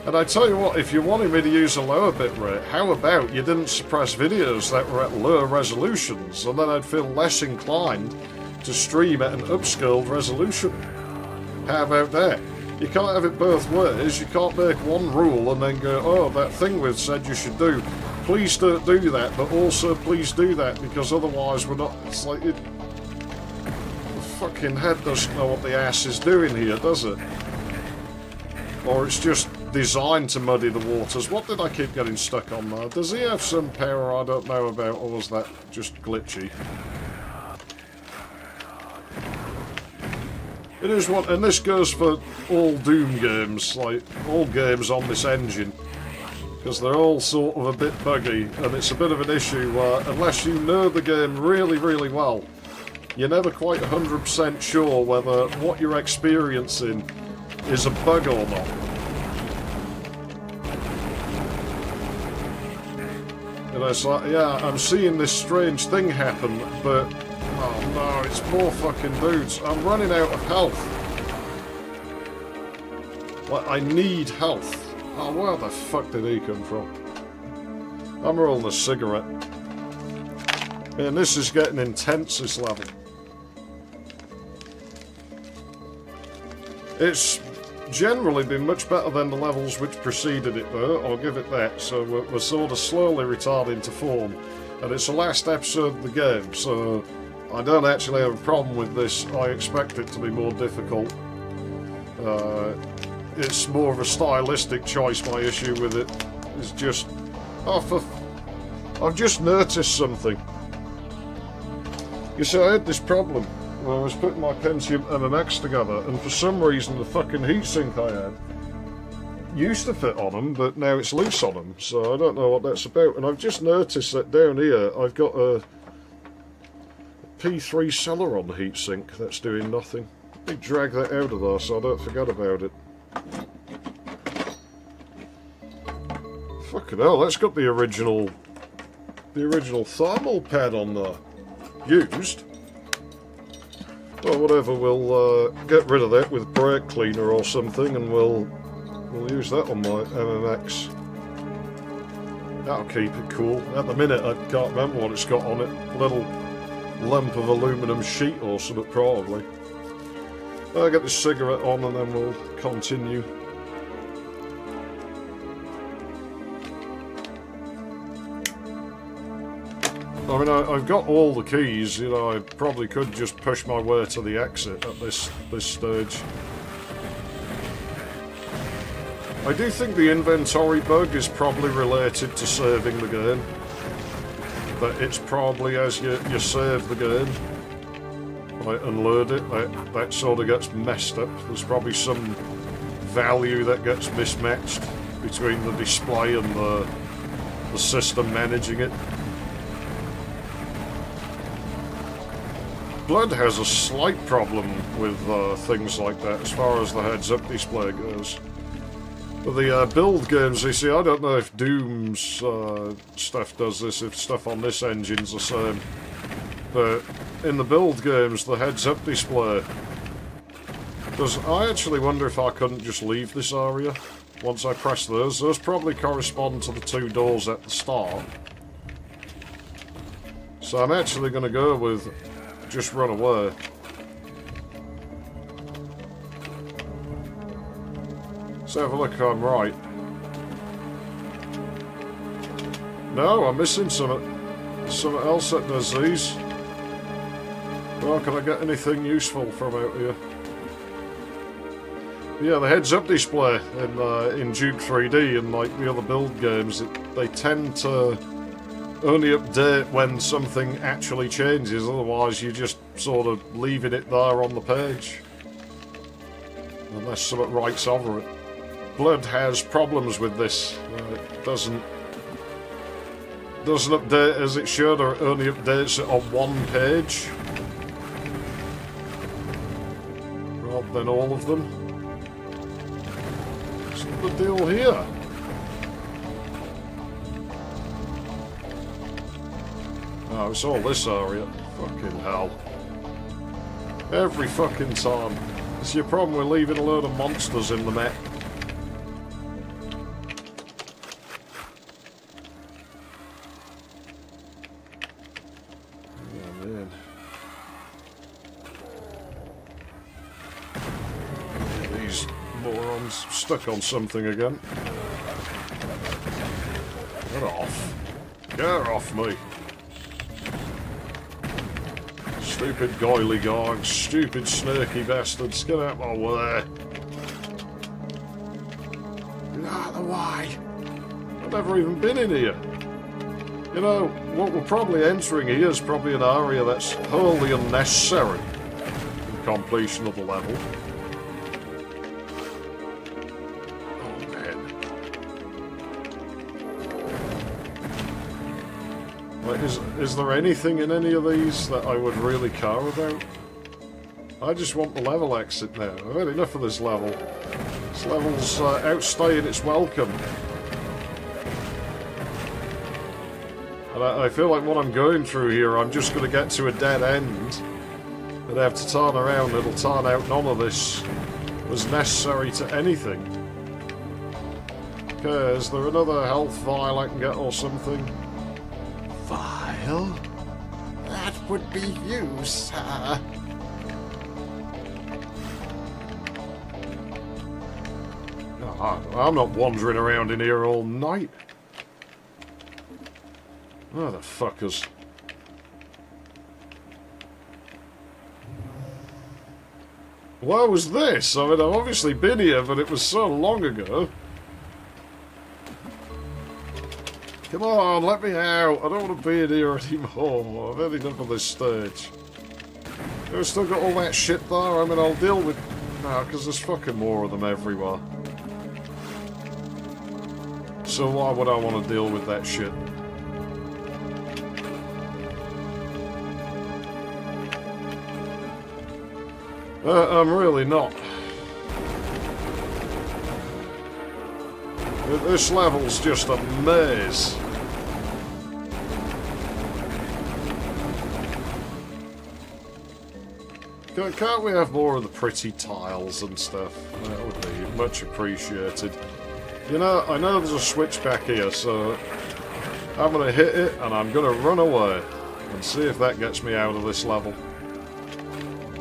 And I tell you what, if you wanted me to use a lower bitrate, how about you didn't suppress videos that were at lower resolutions, and then I'd feel less inclined to stream at an upscaled resolution. How about that? You can't have it both ways. You can't make one rule and then go, oh, that thing we've said you should do. Please don't do that, but also please do that, because otherwise we're not... It's like... The fucking head doesn't know what the ass is doing here, does it? Or it's just designed to muddy the waters. What did I keep getting stuck on there? Does he have some power I don't know about, or was that just glitchy? It is one, and this goes for all Doom games, like all games on this engine, because they're all sort of a bit buggy, and it's a bit of an issue where, unless you know the game really, really well, you're never quite 100% sure whether what you're experiencing is a bug or not. You know, it's like, yeah, I'm seeing this strange thing happen, but... Oh no, it's more fucking dudes. I'm running out of health. Like, I need health. Oh, where the fuck did he come from? I'm rolling a cigarette. And this is getting intense, this level. It's generally been much better than the levels which preceded it, though, I'll give it that. So we're sort of slowly retarding to form. And it's the last episode of the game, so I don't actually have a problem with this. I expect it to be more difficult. It's more of a stylistic choice. My issue with it is just... I've just noticed something. You see, I had this problem when I was putting my Pentium MMX together, and for some reason the fucking heatsink I had used to fit on them, but now it's loose on them, so I don't know what that's about. And I've just noticed that down here I've got a P3 Celeron heatsink that's doing nothing. Let me drag that out of there so I don't forget about it. Fucking hell, that's got the original thermal pad on there. Used. Well, whatever, we'll get rid of that with brake cleaner or something, and we'll use that on my MMX. That'll keep it cool. At the minute, I can't remember what it's got on it. A little lump of aluminium sheet or something, probably. I'll get this cigarette on and then we'll continue. I mean, I've got all the keys, you know, I probably could just push my way to the exit at this stage. I do think the inventory bug is probably related to saving the game. That it's probably as you save the game, like unload it, that sort of gets messed up. There's probably some value that gets mismatched between the display and the system managing it. Blood has a slight problem with things like that as far as the heads-up display goes. But the build games, you see, I don't know if Doom's stuff does this, if stuff on this engine's the same. But in the build games, the heads-up display... I actually wonder if I couldn't just leave this area once I press those. Those probably correspond to the two doors at the start. So I'm actually going to go with just run away. Let's have a look if I'm right. No, I'm missing something. There's something else that does these. Well, can I get anything useful from out here? Yeah, the heads-up display in Duke 3D and like the other build games, they tend to only update when something actually changes, otherwise you're just sort of leaving it there on the page. Unless something writes over it. Blood has problems with this. It doesn't update as it should, or it only updates it on one page rather than all of them. What's the deal here? Oh, it's all this area. Fucking hell. Every fucking time. It's your problem with leaving a load of monsters in the map. Oh, man. These morons stuck on something again. Get off. Get off me. Stupid goily gogs, stupid snaky bastards, get out of my way. Get out of the way. I've never even been in here. You know, what we're probably entering here is probably an area that's wholly unnecessary in completion of the level. Oh man. Like, is there anything in any of these that I would really care about? I just want the level exit now. I've had enough of this level. This level's outstaying its welcome. And I feel like what I'm going through here, I'm just going to get to a dead end and have to turn around. It'll turn out none of this was necessary to anything. Okay, is there another health vial I can get or something? Vial? That would be you, sir. I'm not wandering around in here all night. Motherfuckers. What was this? I mean, I've obviously been here, but it was so long ago. Come on, let me out. I don't want to be in here anymore. I've had enough of this stage. I've still got all that shit there. I mean, I'll deal with... No, because there's fucking more of them everywhere. So why would I want to deal with that shit? I'm really not. This level's just a maze. Can't we have more of the pretty tiles and stuff? That would be much appreciated. You know, I know there's a switch back here, so I'm going to hit it and I'm going to run away and see if that gets me out of this level.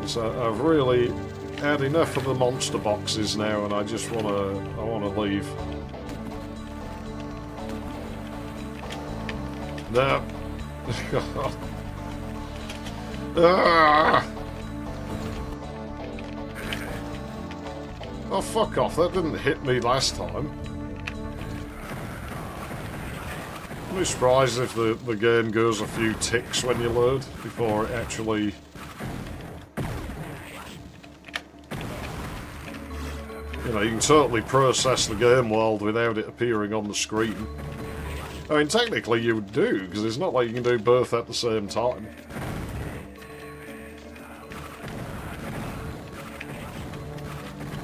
So I've really had enough of the monster boxes now, and I just want to leave. No. Ah! Oh, fuck off. That didn't hit me last time. I'm surprised if the game goes a few ticks when you load before it actually... You know, you can totally process the game world without it appearing on the screen. I mean, technically you would do, because it's not like you can do both at the same time.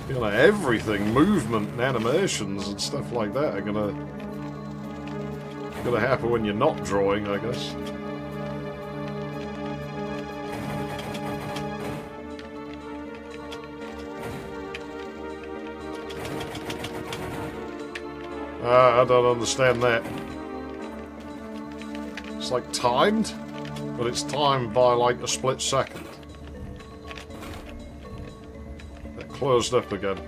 You know, everything, movement and animations and stuff like that are gonna happen when you're not drawing, I guess. I don't understand that. It's like timed, but it's timed by like a split second. That closed up again.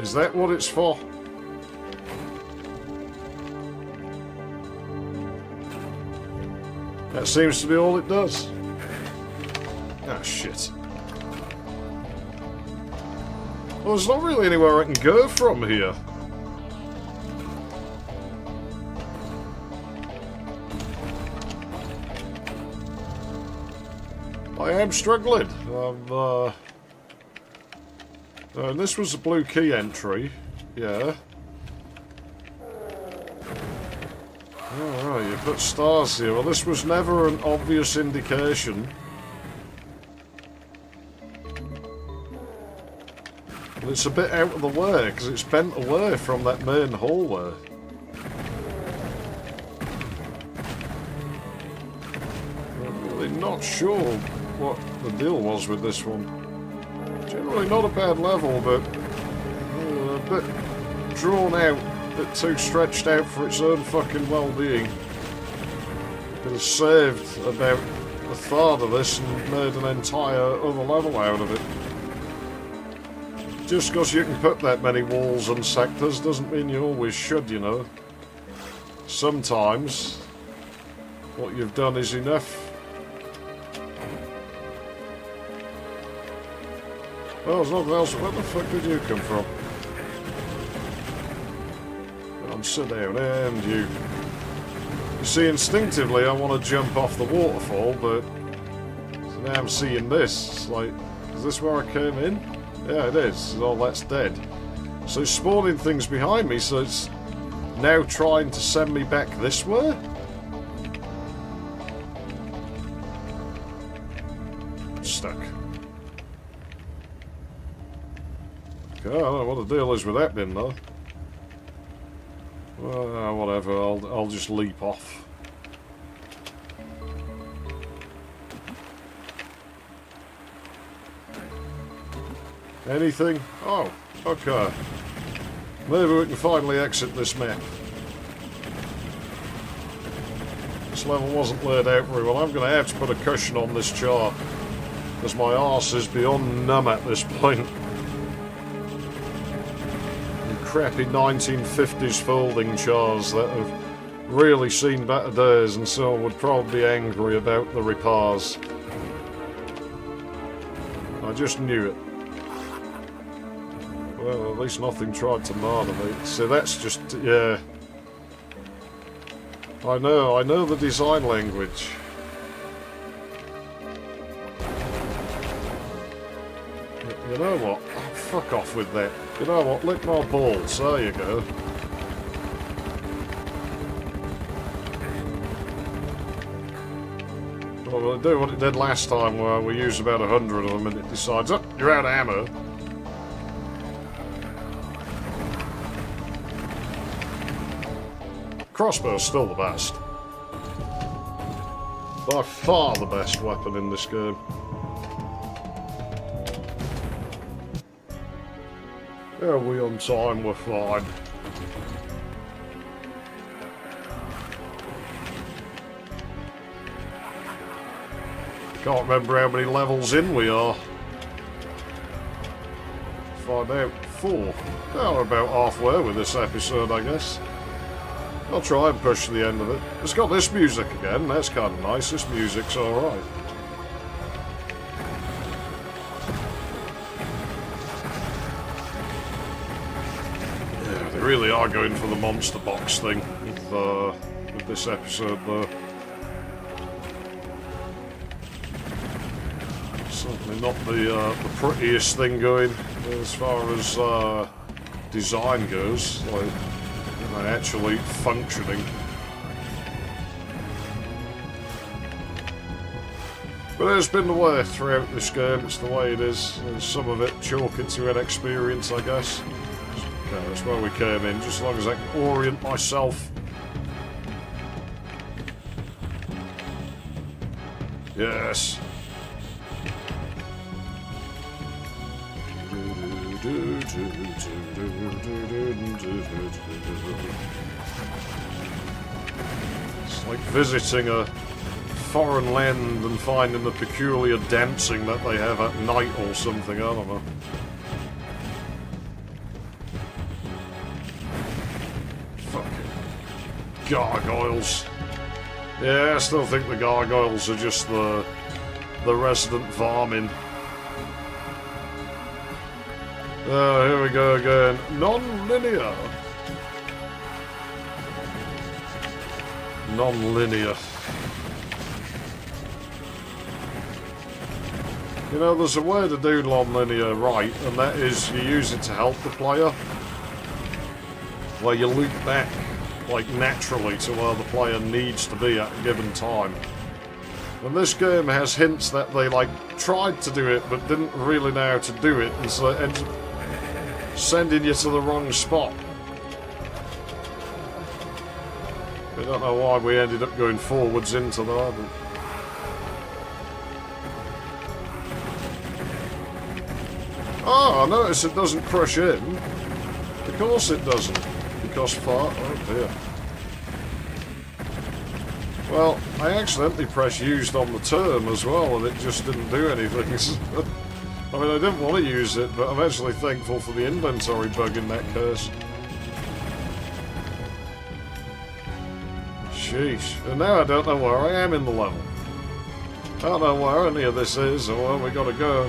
Is that what it's for? That seems to be all it does. Ah, shit. Well, there's not really anywhere I can go from here. I am struggling. And this was a blue key entry. Yeah. Alright, you put stars here. Well, this was never an obvious indication. But it's a bit out of the way, because it's bent away from that main hallway. I'm really not sure what the deal was with this one. Generally not a bad level, but a bit drawn out, a bit too stretched out for its own fucking well-being. Could have saved about a third of this and made an entire other level out of it. Just because you can put that many walls and sectors doesn't mean you always should, you know. Sometimes what you've done is enough. Well, there's nothing else. Where the fuck did you come from? Sit down, and you. You see, instinctively I want to jump off the waterfall, but so now I'm seeing this. It's like, is this where I came in? Yeah, it is. Oh, that's dead. So it's spawning things behind me, so it's now trying to send me back this way? I'm stuck. Okay, I don't know what the deal is with that bin, though. Whatever, I'll just leap off. Anything? Oh, okay. Maybe we can finally exit this map. This level wasn't laid out very well. I'm going to have to put a cushion on this char, because my arse is beyond numb at this point. Crappy 1950s folding chars that have really seen better days, and so would probably be angry about the repairs. I just knew it. Well, at least nothing tried to murder me. So that's just, yeah. I know the design language. You know what? Fuck off with that. You know what? Lick my balls. There you go. Well, we'll do what it did last time, where we used about 100 of them and it decides, oh, you're out of ammo. Crossbow's still the best. By far the best weapon in this game. Are we on time? We're fine. Can't remember how many levels in we are. Find out. 4. Well, we're about halfway with this episode, I guess. I'll try and push to the end of it. It's got this music again. That's kind of nice. This music's alright. Really are going for the monster box thing with this episode, though. Certainly not the prettiest thing going as far as design goes, like, you know, actually functioning. But it's been the way throughout this game. It's the way it is. And some of it chalk into inexperience, I guess. Okay, that's where we came in, just as long as I can orient myself. Yes. It's like visiting a foreign land and finding the peculiar dancing that they have at night or something, I don't know. Gargoyles. Yeah, I still think the gargoyles are just the resident varmin. Oh, here we go again. Non-linear. Non-linear. You know, there's a way to do non-linear right, and that is you use it to help the player. Where you loop back, like, naturally to where the player needs to be at a given time. And this game has hints that they, like, tried to do it but didn't really know how to do it, and so it ends up sending you to the wrong spot. I don't know why we ended up going forwards into that, but... Oh, I notice it doesn't crush in. Of course it doesn't. Because far... Oh dear. Well, I accidentally pressed used on the term as well, and it just didn't do anything. I mean, I didn't want to use it, but I'm actually thankful for the inventory bug in that case. Sheesh. And now I don't know where I am in the level. I don't know where any of this is, or where we gotta go.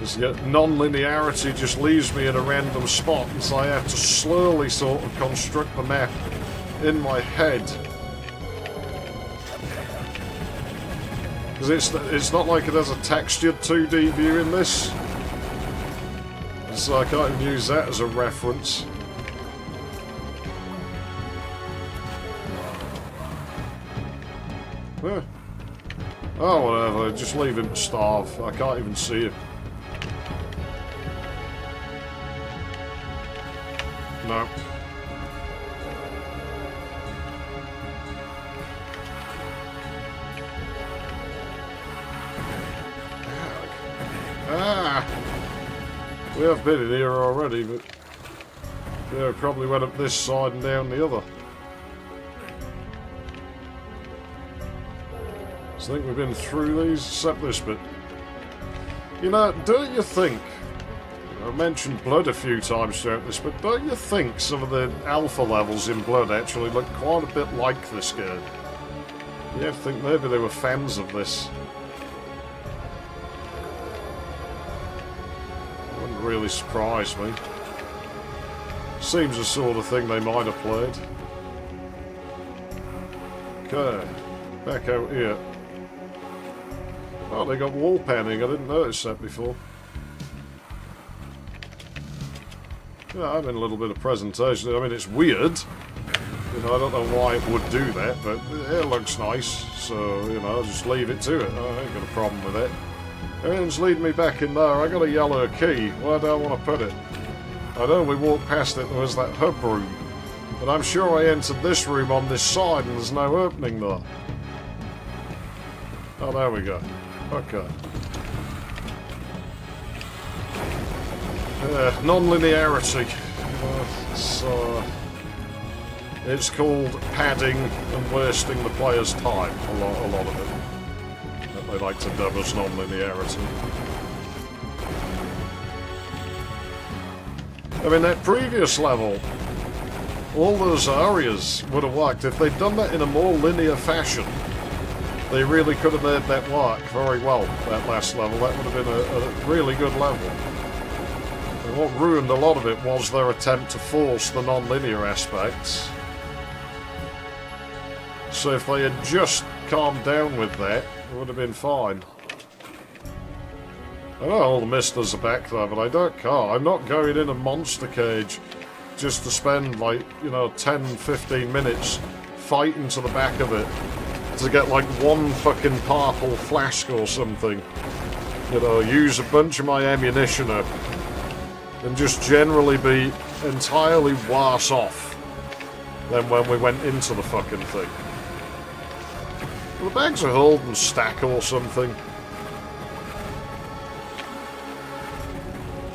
This non-linearity just leaves me in a random spot, and so I have to slowly sort of construct the map in my head. Because it's not like it has a textured 2D view in this. So I can't even use that as a reference. Yeah. Oh, whatever. Just leave him to starve. I can't even see him. No. Ah! We have been in here already, but... Yeah, we probably went up this side and down the other. So I think we've been through these, except this bit. You know, don't you think, I mentioned Blood a few times throughout this, but don't you think some of the alpha levels in Blood actually look quite a bit like this game? You have to think maybe they were fans of this. Wouldn't really surprise me. Seems the sort of thing they might have played. Okay, back out here. Oh, they got wall panning. I didn't notice that before. Yeah, I'm in a little bit of presentation. I mean, it's weird. You know, I don't know why it would do that, but it looks nice. So, you know, I'll just leave it to it. I ain't got a problem with it. Everything's leading me back in there. I got a yellow key. Where do I want to put it? I know we walked past it, there was that hub room. But I'm sure I entered this room on this side and there's no opening there. Oh, there we go. Okay. Non-linearity. It's called padding and wasting the player's time. A lot of it. That they like to dub as non-linearity. I mean, that previous level, all those areas would have worked. If they'd done that in a more linear fashion, they really could have made that work very well, that last level. That would have been a really good level. And what ruined a lot of it was their attempt to force the non-linear aspects. So if they had just calmed down with that, it would have been fine. I know all the misters are back there, but I don't care. I'm not going in a monster cage just to spend, like, you know, 10-15 minutes fighting to the back of it to get, like, one fucking purple flask or something. You know, use a bunch of my ammunition up and just generally be entirely worse off than when we went into the fucking thing. Well, the bags are holding stack or something.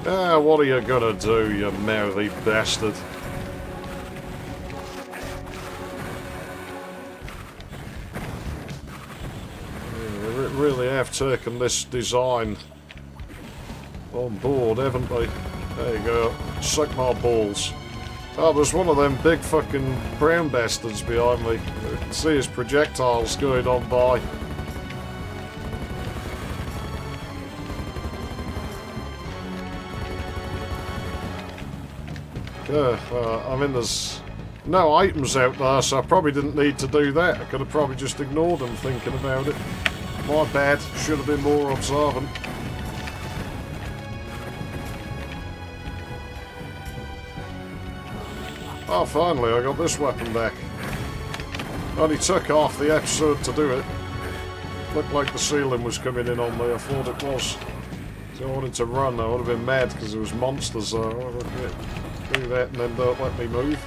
Ah, what are you gonna do, you mouthy bastard? Yeah, they really have taken this design on board, haven't they? There you go. Suck my balls. Oh, there's one of them big fucking brown bastards behind me. I can see his projectiles going on by. I mean, there's no items out there, so I probably didn't need to do that. I could have probably just ignored them thinking about it. My bad. Should have been more observant. Oh, finally, I got this weapon back. Only took half the episode to do it. Looked like the ceiling was coming in on me. I thought it was. So I wanted to run. I would have been mad because there was monsters there. Do that and then don't let me move.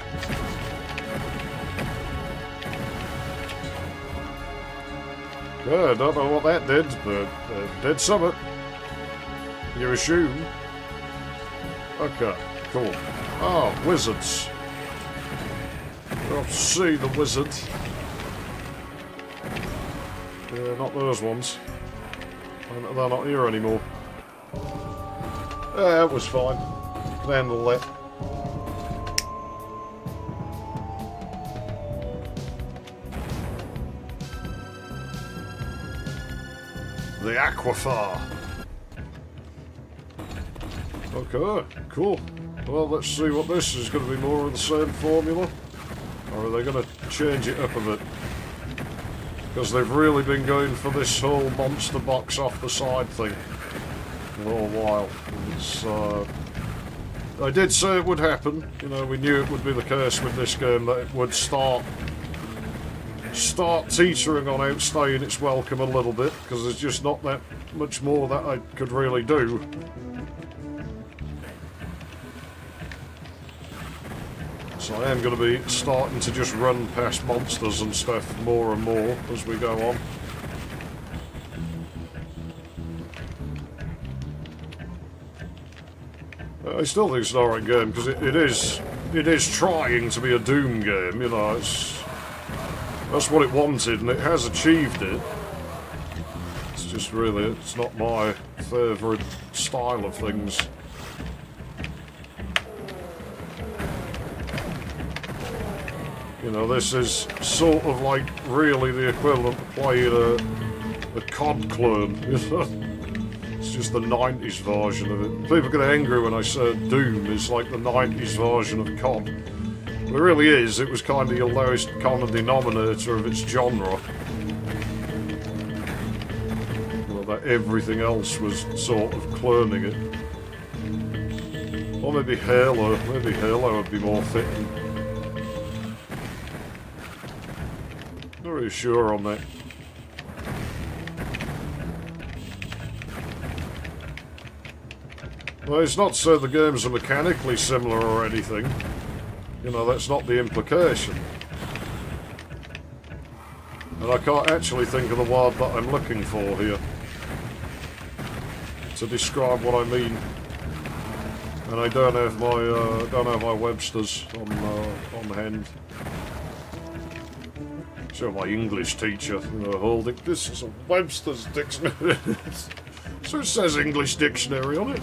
Yeah, I don't know what that did, but it did something. You assume. Okay, cool. Oh, wizards. I'll see the wizard. Yeah, not those ones. They're not here anymore. Yeah, it was fine. Can handle that. The aquifer. Okay, cool. Well, let's see what this is going to be. More of the same formula, or are they going to change it up a bit? Because they've really been going for this whole monster box off the side thing for a while. I did say it would happen. You know, we knew it would be the case with this game, that it would start teetering on outstaying its welcome a little bit, because there's just not that much more that I could really do. So I am going to be starting to just run past monsters and stuff more and more as we go on. I still think it's an alright game, because it is trying to be a Doom game, you know, that's what it wanted, and it has achieved it. It's just really, it's not my favourite style of things. You know, this is sort of like really the equivalent of playing a COD clone. It's just the 90s version of it. People get angry when I say Doom is like the 90s version of COD. It really is. It was kind of your lowest common denominator of its genre. Well, that everything else was sort of cloning it. Or maybe Halo. Maybe Halo would be more fitting. Not really sure on that. Well, it's not so the games are mechanically similar or anything. You know, that's not the implication. And I can't actually think of the word that I'm looking for here to describe what I mean. And I don't have my Webster's on hand. So my English teacher, you know, holding this is a Webster's dictionary. So it says English dictionary on it.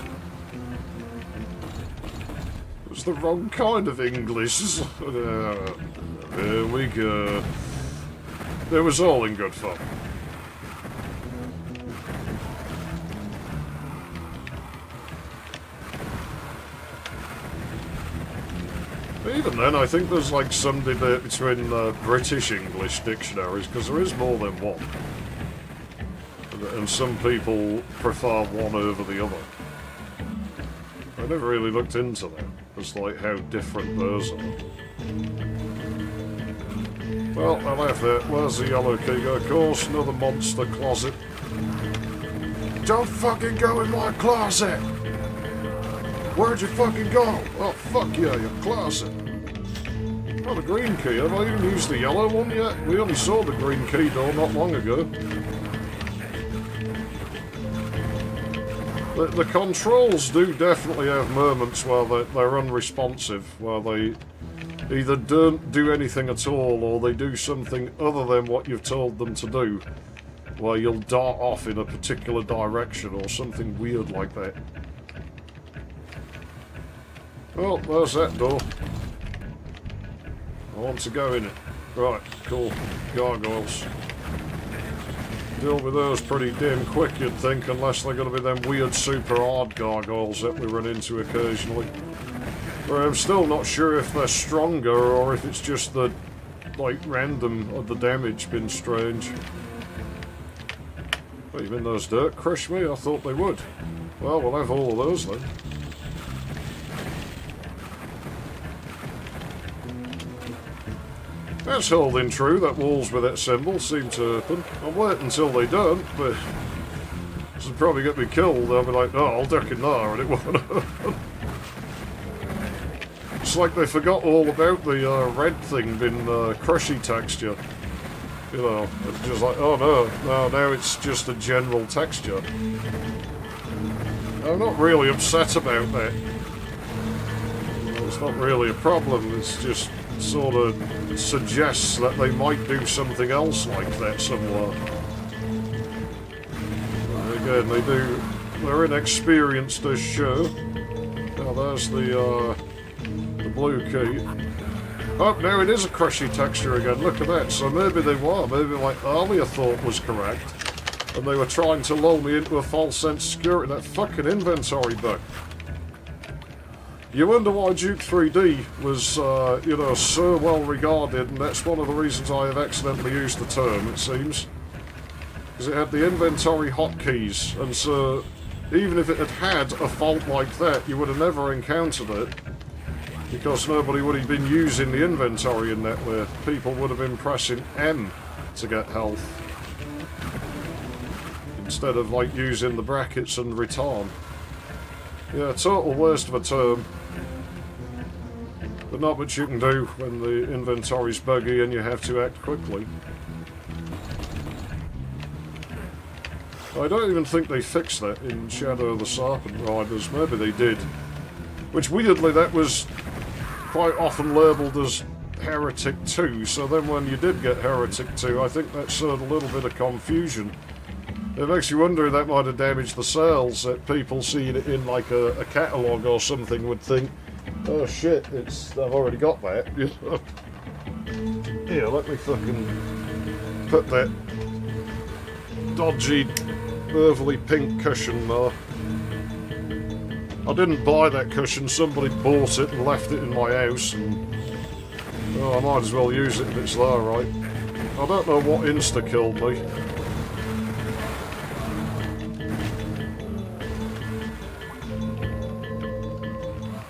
It was the wrong kind of English. There we go. It was all in good fun. Even then, I think there's like some debate between British English dictionaries, because there is more than one. And some people prefer one over the other. I never really looked into that, as like how different those are. Well, I left that. Where's the yellow key? Of course, another monster closet. Don't fucking go in my closet! Where'd you fucking go? Oh, fuck yeah, your closet. Oh, the green key. Have I even used the yellow one yet? We only saw the green key door not long ago. The controls do definitely have moments where they're unresponsive, where they either don't do anything at all or they do something other than what you've told them to do, where you'll dart off in a particular direction or something weird like that. Well, there's that door. I want to go in it. Right, cool. Gargoyles. Deal with those pretty damn quick, you'd think, unless they're going to be them weird super hard gargoyles that we run into occasionally. But I'm still not sure if they're stronger or if it's just the, like, random of the damage been strange. What, you mean those dirt crush me? I thought they would. Well, we'll have all of those then. That's holding true, that walls with that symbol seem to open. I'll wait until they don't, but this will probably get me killed. They'll be like, no, I'll duck in there, and it won't open. It's like they forgot all about the red thing being crushy texture. You know, it's just like, oh no, now it's just a general texture. I'm not really upset about that. It's not really a problem, it's just sort of suggests that they might do something else like that somewhere. Again, they're inexperienced as show. Now there's the blue key. Oh, now it is a crushy texture again, look at that. So maybe they were, maybe my earlier thought was correct, and they were trying to lull me into a false sense of security. That fucking inventory bug. You wonder why Duke 3D was, you know, so well regarded, and that's one of the reasons I have accidentally used the term, it seems. Because it had the inventory hotkeys, and so even if it had a fault like that, you would have never encountered it, because nobody would have been using the inventory in that way. People would have been pressing M to get health, instead of, like, using the brackets and return. Yeah, total waste of a term. But not much you can do when the inventory's buggy and you have to act quickly. I don't even think they fixed that in Shadow of the Serpent Riders. Maybe they did. Which, weirdly, that was quite often labelled as Heretic 2, so then when you did get Heretic 2, I think that showed a little bit of confusion. It makes you wonder if that might have damaged the sales, that people seeing it in like a catalogue or something would think, oh shit, I've already got that. Here, let me fucking put that dodgy, overly pink cushion there. I didn't buy that cushion, somebody bought it and left it in my house, and I might as well use it if it's there, right? I don't know what insta-killed me.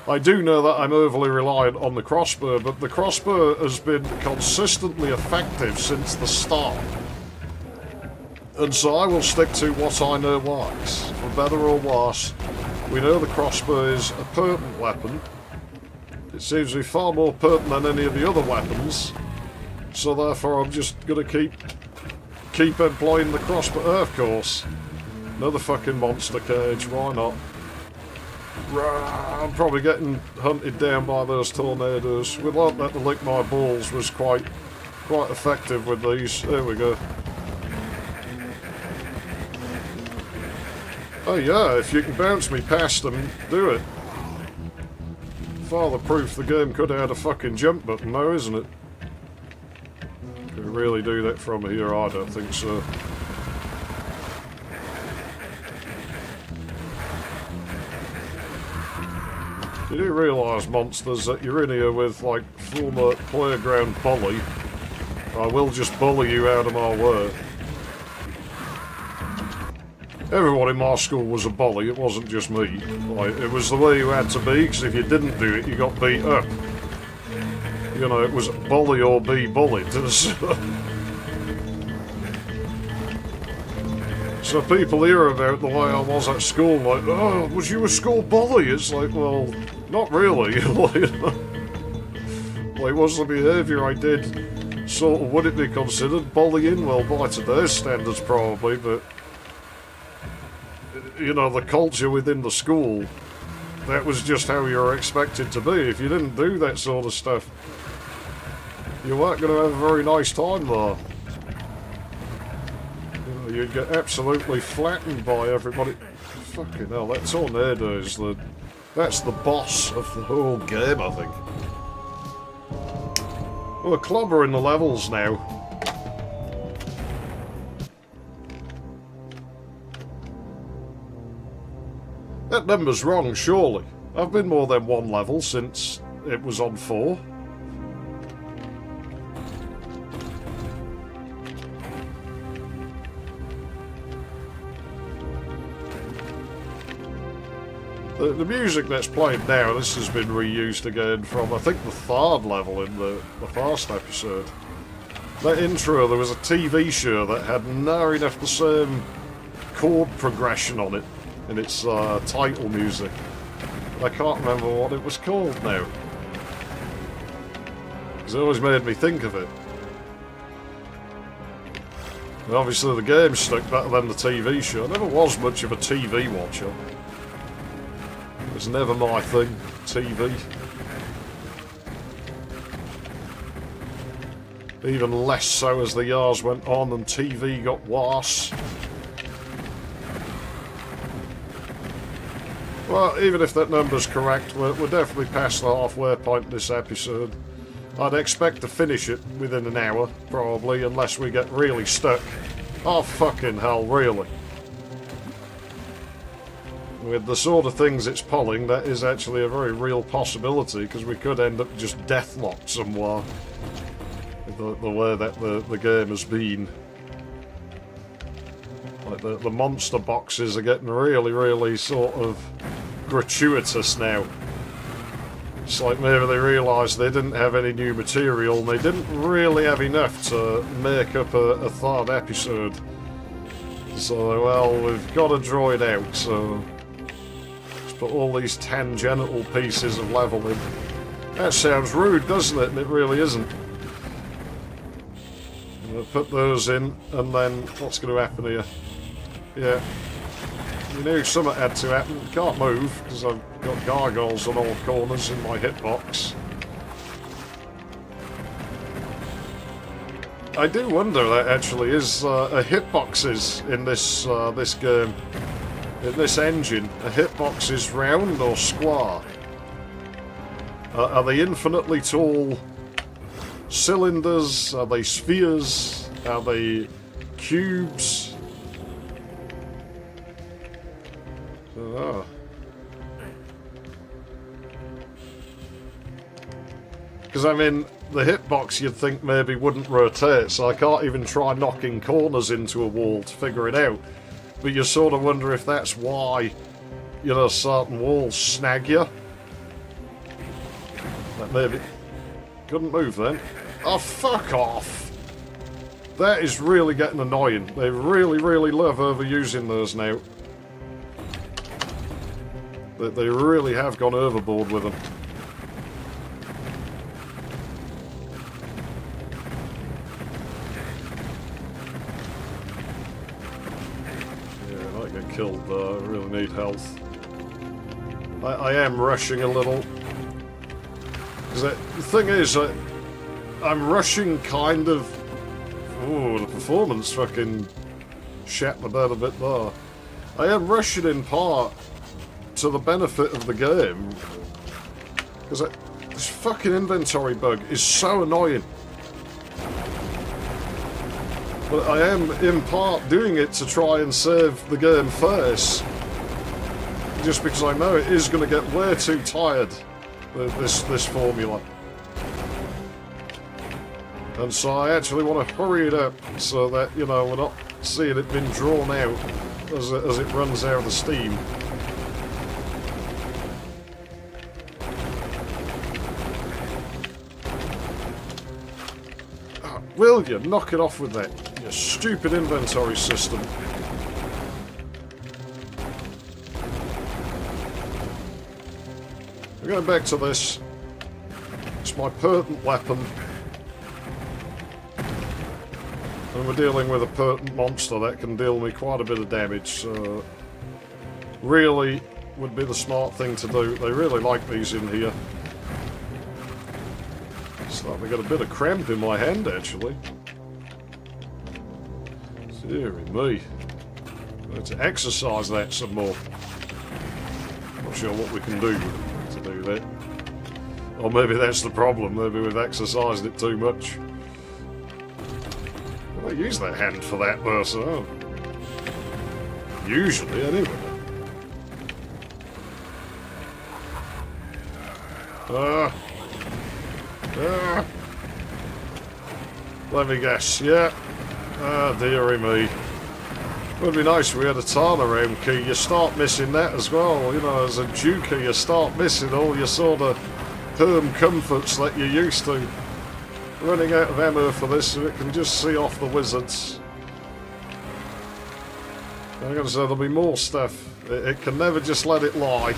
I do know that I'm overly reliant on the crossbow, but the crossbow has been consistently effective since the start. And so I will stick to what I know works. For better or worse, we know the crossbow is a potent weapon. It seems to be far more potent than any of the other weapons. So therefore I'm just going to keep employing the crossbow. Of course. Another fucking monster cage, why not? I'm probably getting hunted down by those tornadoes. We learnt that the lick my balls was quite effective with these. There we go. Oh yeah, if you can bounce me past them, do it. Further proof the game could have had a fucking jump button though, isn't it? Can we really do that from here? I don't think so. You do realise, monsters, that you're in here with, like, former playground bully. I will just bully you out of my way. Everyone in my school was a bully, it wasn't just me. Like, it was the way you had to be, because if you didn't do it, you got beat up. You know, it was bully or be bullied. So people hear about the way I was at school, like, oh, was you a school bully? It's like, well, not really. Like, what's the behaviour I did? Sort of, would it be considered bullying? Well, by today's standards, probably, but, you know, the culture within the school, that was just how you were expected to be. If you didn't do that sort of stuff, you weren't going to have a very nice time there. You'd get absolutely flattened by everybody. Fucking hell, that tornado is that's the boss of the whole game, I think. We're clobbering the levels now. That number's wrong, surely. I've been more than one level since it was on 4. The music that's playing now, this has been reused again from, I think, the 3rd level in the first episode. That intro, there was a TV show that had near enough the same chord progression on it in its title music. I can't remember what it was called now. Because it always made me think of it. And obviously the game stuck better than the TV show. I never was much of a TV watcher. It was never my thing, TV. Even less so as the years went on and TV got worse. Well, even if that number's correct, we're definitely past the halfway point this episode. I'd expect to finish it within an hour, probably, unless we get really stuck. Oh, fucking hell, really? With the sort of things it's pulling, that is actually a very real possibility, because we could end up just deathlocked somewhere. The way that the game has been. Like, the monster boxes are getting really, really sort of gratuitous now. It's like maybe they realised they didn't have any new material, and they didn't really have enough to make up a 3rd episode. So, well, we've got to draw it out, so let's put all these tangential pieces of level in. That sounds rude, doesn't it? And it really isn't. We'll put those in, and then what's going to happen here? Yeah. You knew something had to happen. Can't move, because I've got gargoyles on all corners in my hitbox. I do wonder that actually is hitboxes in this this game, in this engine. A hitbox is round or square? Are they infinitely tall cylinders? Are they spheres? Are they cubes? I don't know. Because I mean, the hitbox you'd think maybe wouldn't rotate, so I can't even try knocking corners into a wall to figure it out. But you sort of wonder if that's why, you know, certain walls snag you. That maybe... Couldn't move then. Oh, fuck off! That is really getting annoying. They really love overusing those now. They really have gone overboard with them. Killed there. I really need health. I am rushing a little. The thing is, I'm rushing kind of... Ooh, the performance fucking shat the bed a bit there. I am rushing in part to the benefit of the game. Because this fucking inventory bug is so annoying. But I am, in part, doing it to try and save the game first. Just because I know it is going to get way too tired, this formula. And so I actually want to hurry it up so that, you know, we're not seeing it being drawn out as it runs out of the steam. Oh, will you knock it off with that? Your stupid inventory system. We're going back to this. It's my potent weapon. And we're dealing with a potent monster that can deal me quite a bit of damage, so... Really would be the smart thing to do. They really like these in here. Starting to get a bit of cramp in my hand, actually. Deary me. Let's exercise that some more. Not sure what we can do to do that. Or maybe that's the problem. Maybe we've exercised it too much. Well, I use that hand for that though, so... Usually, anyway. Let me guess, yeah. Ah, dearie me. It would be nice if we had a turnaround key. You start missing that as well. You know, as a Juker, you start missing all your sort of home comforts that you're used to. Running out of ammo for this, so it can just see off the wizards. I'm going to say there'll be more stuff. It can never just let it lie.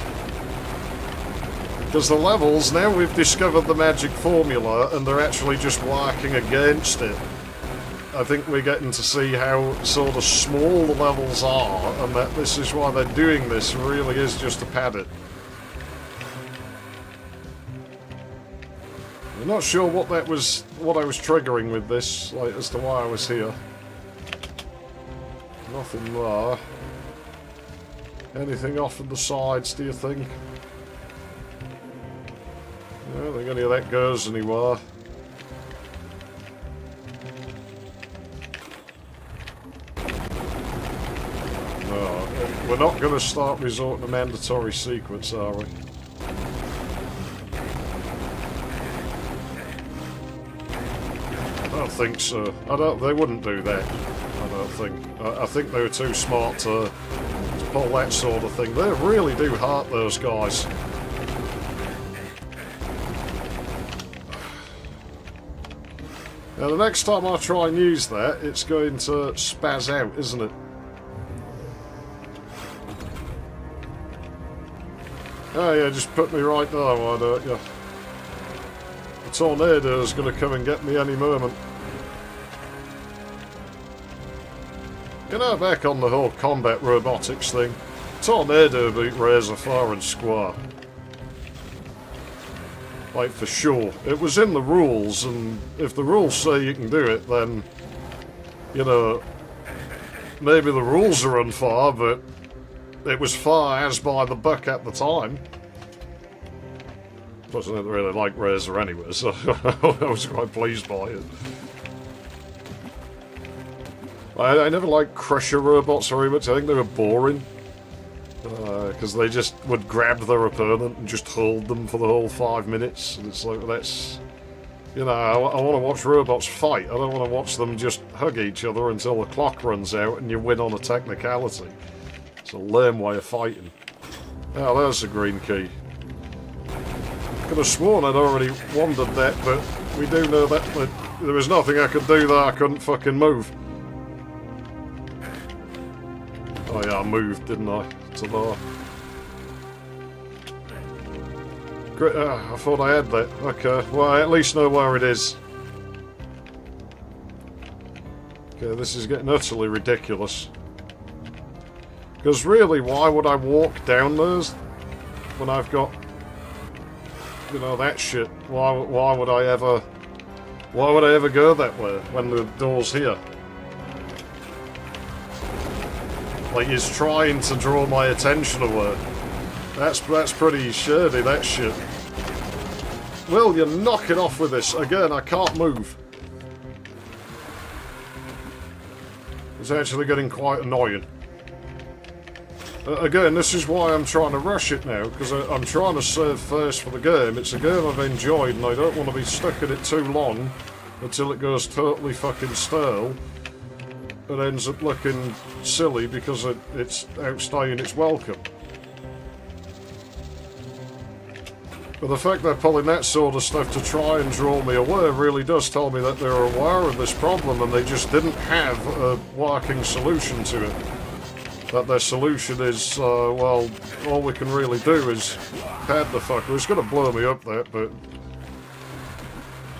Because the levels, now we've discovered the magic formula, and they're actually just working against it. I think we're getting to see how sort of small the levels are, and that this is why they're doing this, really is just to pad it. I'm not sure what I was triggering with this, like, as to why I was here. Nothing there. Anything off in the sides, do you think? I don't think any of that goes anywhere. We're not going to start resorting to mandatory sequence, are we? I don't think so. They wouldn't do that. I don't think. I think they were too smart to pull that sort of thing. They really do hurt those guys. Now, the next time I try and use that, it's going to spaz out, isn't it? Oh yeah, just put me right there, why don't you? The tornado's going to come and get me any moment. You know, back on the whole combat robotics thing, tornado beat Razor far and square. Like, for sure. It was in the rules, and if the rules say you can do it, then, you know, maybe the rules are unfair, but it was fair as by the book at the time. Plus, I didn't really like Razor anyway, so I was quite pleased by it. I never liked Crusher robots very much. I think they were boring. Because they just would grab their opponent and just hold them for the whole 5 minutes. And it's like, well, that's... You know, I want to watch robots fight. I don't want to watch them just hug each other until the clock runs out and you win on a technicality. It's a lame way of fighting. Oh, there's the green key. Could have sworn I'd already wanted that, but we do know that there was nothing I could do there. I couldn't fucking move. Oh yeah, I moved, didn't I? To there. Great, I thought I had that. Okay, well, I at least know where it is. Okay, this is getting utterly ridiculous. Because really, why would I walk down those when I've got, you know, that shit? Why would I ever go that way when the door's here? Like, he's trying to draw my attention away. That's pretty shady, that shit. Will you knock it off with this? Again, I can't move. It's actually getting quite annoying. Again, this is why I'm trying to rush it now, because I'm trying to save first for the game. It's a game I've enjoyed, and I don't want to be stuck in it too long until it goes totally fucking stale. It ends up looking silly because it's outstaying its welcome. But the fact they're pulling that sort of stuff to try and draw me away really does tell me that they're aware of this problem and they just didn't have a working solution to it. That their solution is, well, all we can really do is pad the fucker. It's going to blow me up, that, but...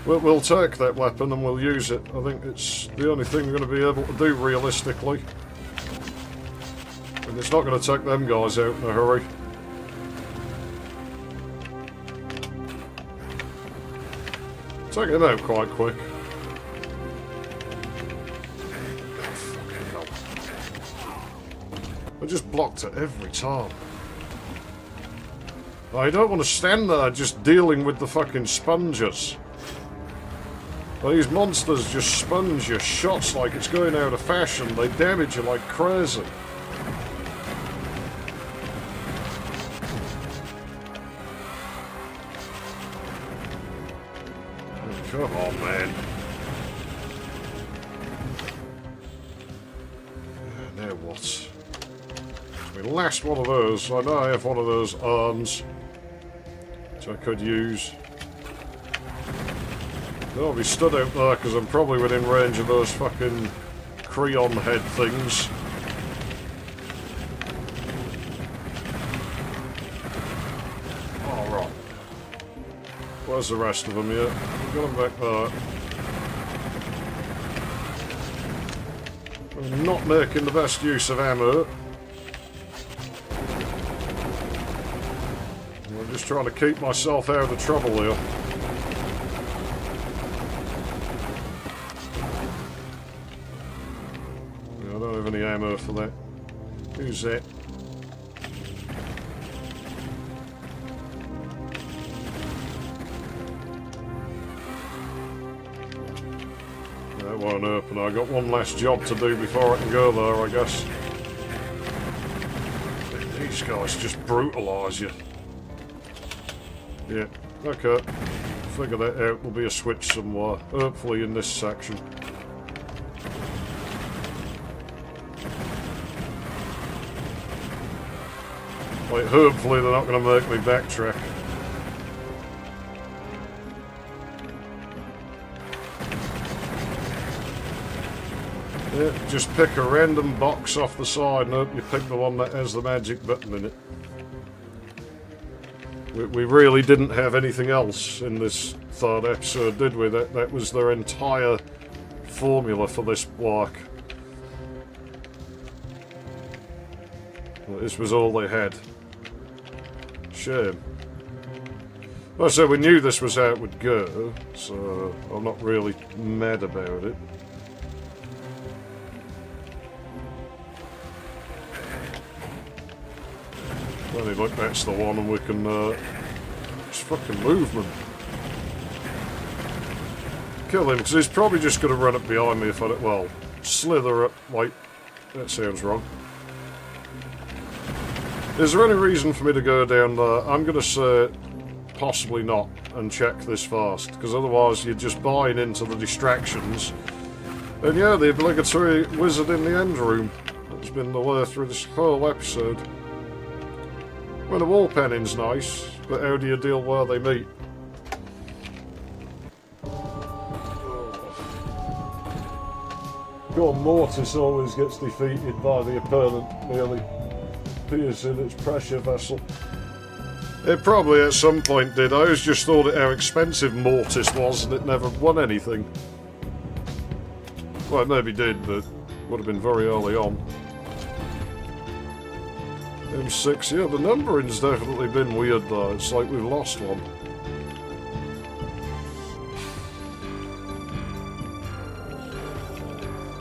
We'll take that weapon and we'll use it. I think it's the only thing we're going to be able to do realistically. And it's not going to take them guys out in a hurry. Take him out quite quick. Oh, fucking hell. I just blocked it every time. I don't want to stand there just dealing with the fucking sponges. These monsters just sponge your shots like it's going out of fashion. They damage you like crazy. Oh, come on, man. Now what? My last one of those. I know I have one of those arms, which I could use. I'll be stood out there because I'm probably within range of those fucking Creon head things. Alright. Where's the rest of them yet? We've got them back there. I'm not making the best use of ammo. I'm just trying to keep myself out of the trouble here. Any ammo for that. Who's that? That won't open. I got one last job to do before I can go there, I guess. These guys just brutalise you. Yeah, okay. Figure that out. There'll be a switch somewhere. Hopefully in this section. Like, hopefully they're not going to make me backtrack. Yeah, just pick a random box off the side and hope you pick the one that has the magic button in it. We really didn't have anything else in this third episode, did we? That was their entire formula for this block. Well, this was all they had. Shame. Like I said, we knew this was how it would go, so I'm not really mad about it. Only look, that's the one, and we can just fucking move them. Kill him, because he's probably just going to run up behind me if I don't, well, slither up, wait, that sounds wrong. Is there any reason for me to go down there? I'm going to say possibly not, and check this fast, because otherwise you're just buying into the distractions. And yeah, the obligatory wizard in the end room that's been the way through this whole episode. Well, the wall penning's nice, but how do you deal where they meet? God, Mortis always gets defeated by the opponent merely piercing its pressure vessel. It probably at some point did. I always just thought it how expensive Mortis was and it never won anything. Well, it maybe did, but would have been very early on. M6, yeah, the numbering's definitely been weird though. It's like we've lost one.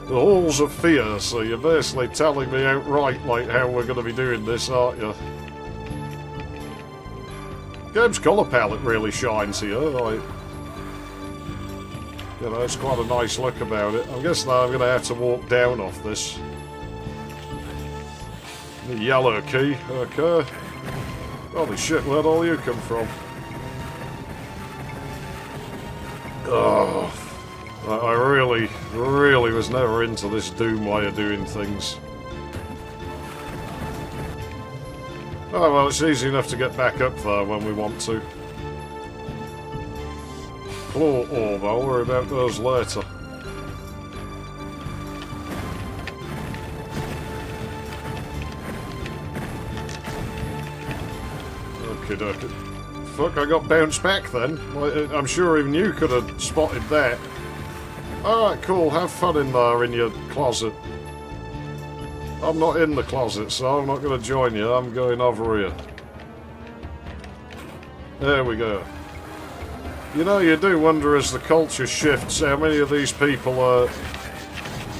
The Halls of Fear, so you're basically telling me outright like how we're going to be doing this, aren't you? Game's colour palette really shines here, like, you know, it's quite a nice look about it. I guess now I'm going to have to walk down off this. The yellow key, okay. Holy shit, where'd all you come from? Oh, I really was never into this Doom way of doing things. Oh well, it's easy enough to get back up there when we want to. Claw orb, I'll worry about those later. Okay. Fuck, I got bounced back then. I'm sure even you could have spotted that. Alright, cool, have fun in there in your closet. I'm not in the closet, so I'm not going to join you. I'm going over here. There we go. You know, you do wonder as the culture shifts how many of these people are...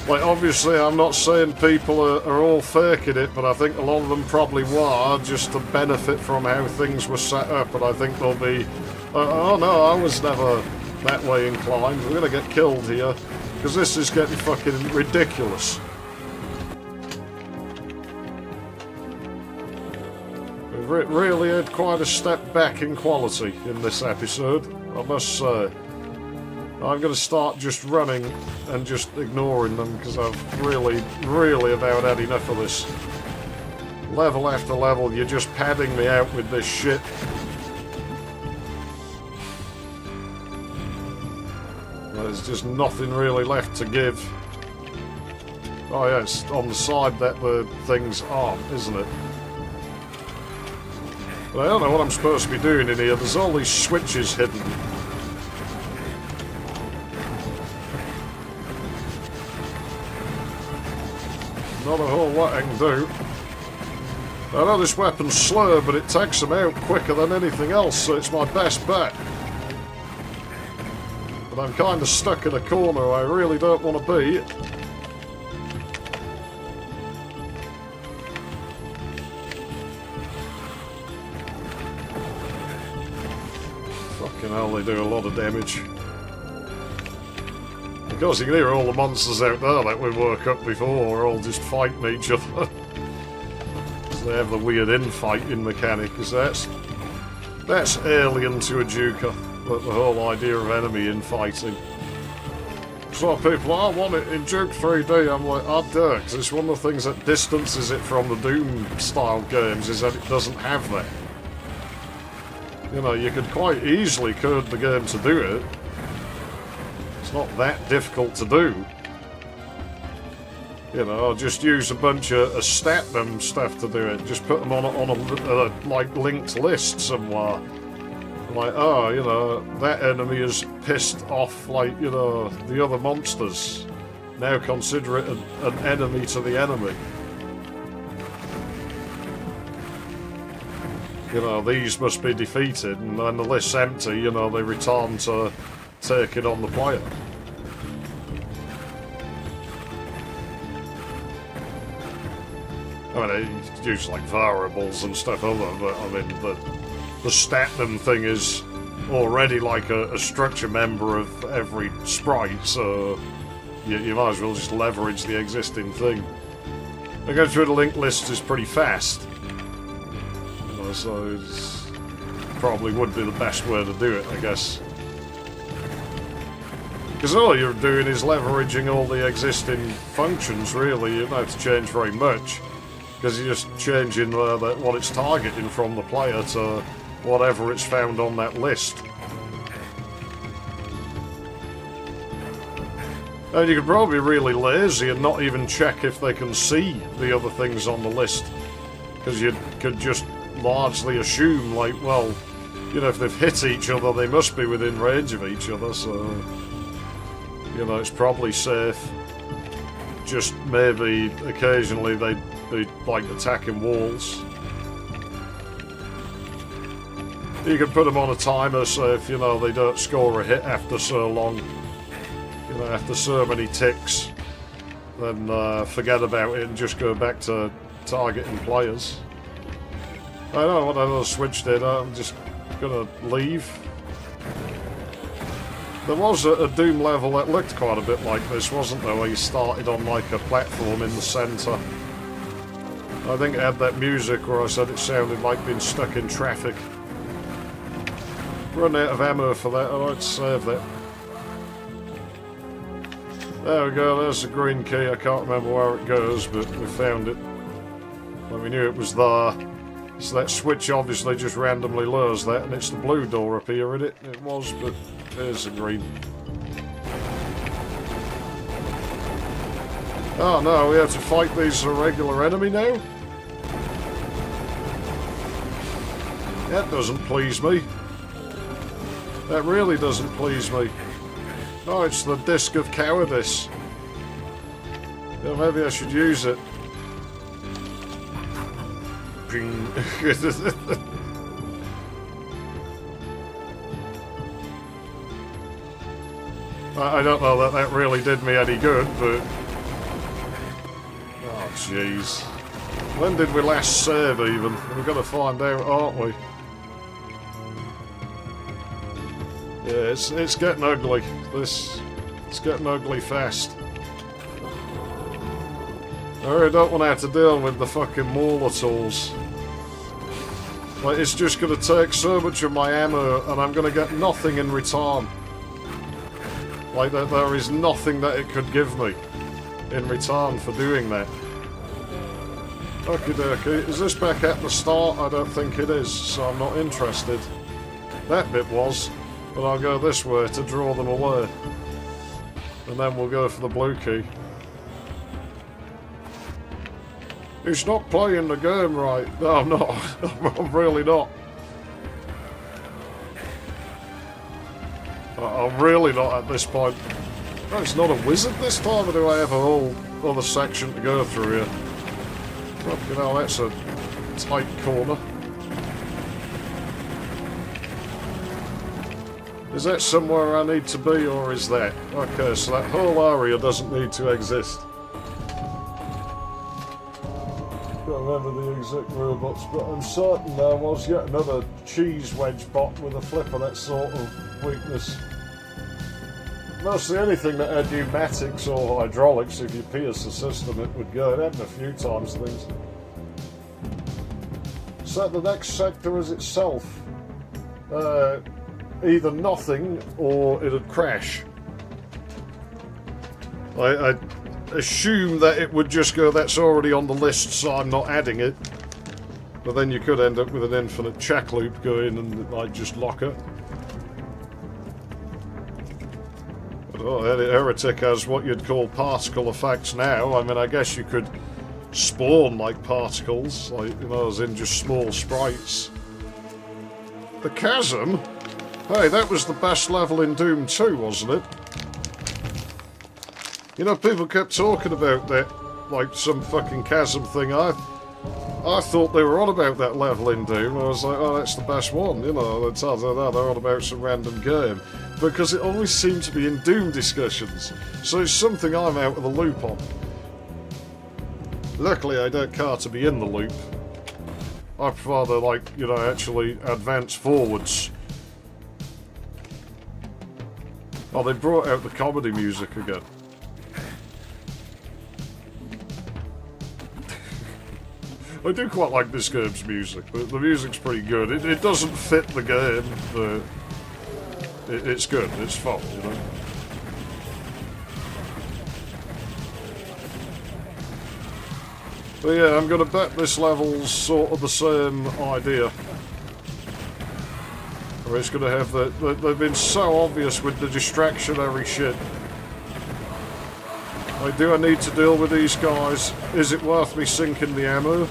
Like, obviously, I'm not saying people are all faking it, but I think a lot of them probably were, just to benefit from how things were set up, and I think they'll be... oh no, I was never that way inclined. We're going to get killed here, because this is getting fucking ridiculous. We've really had quite a step back in quality in this episode, I must say. I'm going to start just running and just ignoring them because I've really about had enough of this. Level after level, you're just padding me out with this shit. There's just nothing really left to give. Oh yeah, it's on the side that the things aren't, isn't it? But I don't know what I'm supposed to be doing in here. There's all these switches hidden. Not a whole lot I can do. I know this weapon's slow, but it takes them out quicker than anything else, so it's my best bet. But I'm kind of stuck in a corner I really don't want to be. Fucking hell, they do a lot of damage. Of course, you can hear all the monsters out there that we woke up before are all just fighting each other. They have the weird infighting mechanic, because that's alien to a Juker, but the whole idea of enemy infighting. So people, I want it in Juke 3D. I'm like, I do, because it's one of the things that distances it from the Doom-style games, is that it doesn't have that. You know, you could quite easily code the game to do it. It's not that difficult to do. You know, I'll just use a bunch of stat them stuff to do it. Just put them on a like linked list somewhere. Like, oh, you know, that enemy is pissed off, like, you know, the other monsters. Now consider it an enemy to the enemy. you know, these must be defeated, and when the list's empty, you know, they return to take it on the player. I mean, it's used like variables and stuff other, but I mean, the statin thing is already like a structure member of every sprite, so you might as well just leverage the existing thing. Going through the linked list is pretty fast, you know, so it's probably would be the best way to do it, I guess. Because all you're doing is leveraging all the existing functions, really. You don't have to change very much, because you're just changing what it's targeting from the player to whatever it's found on that list. And you could probably be really lazy and not even check if they can see the other things on the list, because you could just largely assume, like, well, you know, if they've hit each other, they must be within range of each other, so, you know, it's probably safe. Just maybe occasionally they'd be, like, attacking walls. You can put them on a timer, so if, you know, they don't score a hit after so long, you know, after so many ticks, then forget about it and just go back to targeting players. I don't know what I switched it. I'm just gonna leave. There was a Doom level that looked quite a bit like this, wasn't there, where you started on like a platform in the centre. I think it had that music where I said it sounded like being stuck in traffic. Run out of ammo for that, I'd save that. There we go, there's the green key. I can't remember where it goes, but we found it. Well, we knew it was there. So that switch obviously just randomly lowers that, and it's the blue door up here, isn't it? It was, but there's the green. Oh no, we have to fight these as a regular enemy now? That doesn't please me. That really doesn't please me. Oh, it's the Disc of Cowardice. Yeah, maybe I should use it. I don't know that really did me any good, but... Oh, jeez. When did we last save, even? We've got to find out, aren't we? Yeah, it's getting ugly. It's getting ugly fast. I really don't want to have to deal with the fucking mauler tools. Like, it's just going to take so much of my ammo, and I'm going to get nothing in return. Like, there is nothing that it could give me in return for doing that. Okie dokie. Is this back at the start? I don't think it is, so I'm not interested. That bit was. But I'll go this way to draw them away. And then we'll go for the blue key. It's not playing the game right. No, I'm not. I'm really not. I'm really not at this point. Oh, it's not a wizard this time, or do I have a whole other section to go through here? Fucking hell, that's a tight corner. Is that somewhere I need to be, or is that? Okay, so that whole area doesn't need to exist. Can't remember the exact robots, but I'm certain there was yet another cheese wedge bot with a flip of that sort of weakness. Mostly anything that had pneumatics or hydraulics, if you pierce the system, it would go. It happened a few times, things. Set the next sector as itself. Either nothing or it'd crash. I assume that it would just go, that's already on the list, so I'm not adding it. But then you could end up with an infinite check loop going and like just lock it. But, oh, Heretic has what you'd call particle effects now. I mean, I guess you could spawn like particles, like, you know, as in just small sprites. The chasm? Hey, that was the best level in Doom 2, wasn't it? You know, people kept talking about that, like some fucking chasm thing. I I thought they were on about that level in Doom. I was like, oh, that's the best one, you know. It turns out they're on about some random game. Because it always seems to be in Doom discussions. So it's something I'm out of the loop on. Luckily, I don't care to be in the loop. I prefer to, like, you know, actually advance forwards. Oh, they brought out the comedy music again. I do quite like this game's music. The music's pretty good. It doesn't fit the game, but it's good. It's fun, you know. But yeah, I'm gonna bet this level's sort of the same idea. Or it's gonna have they've been so obvious with the distractionary shit. Like, do I need to deal with these guys? Is it worth me sinking the ammo?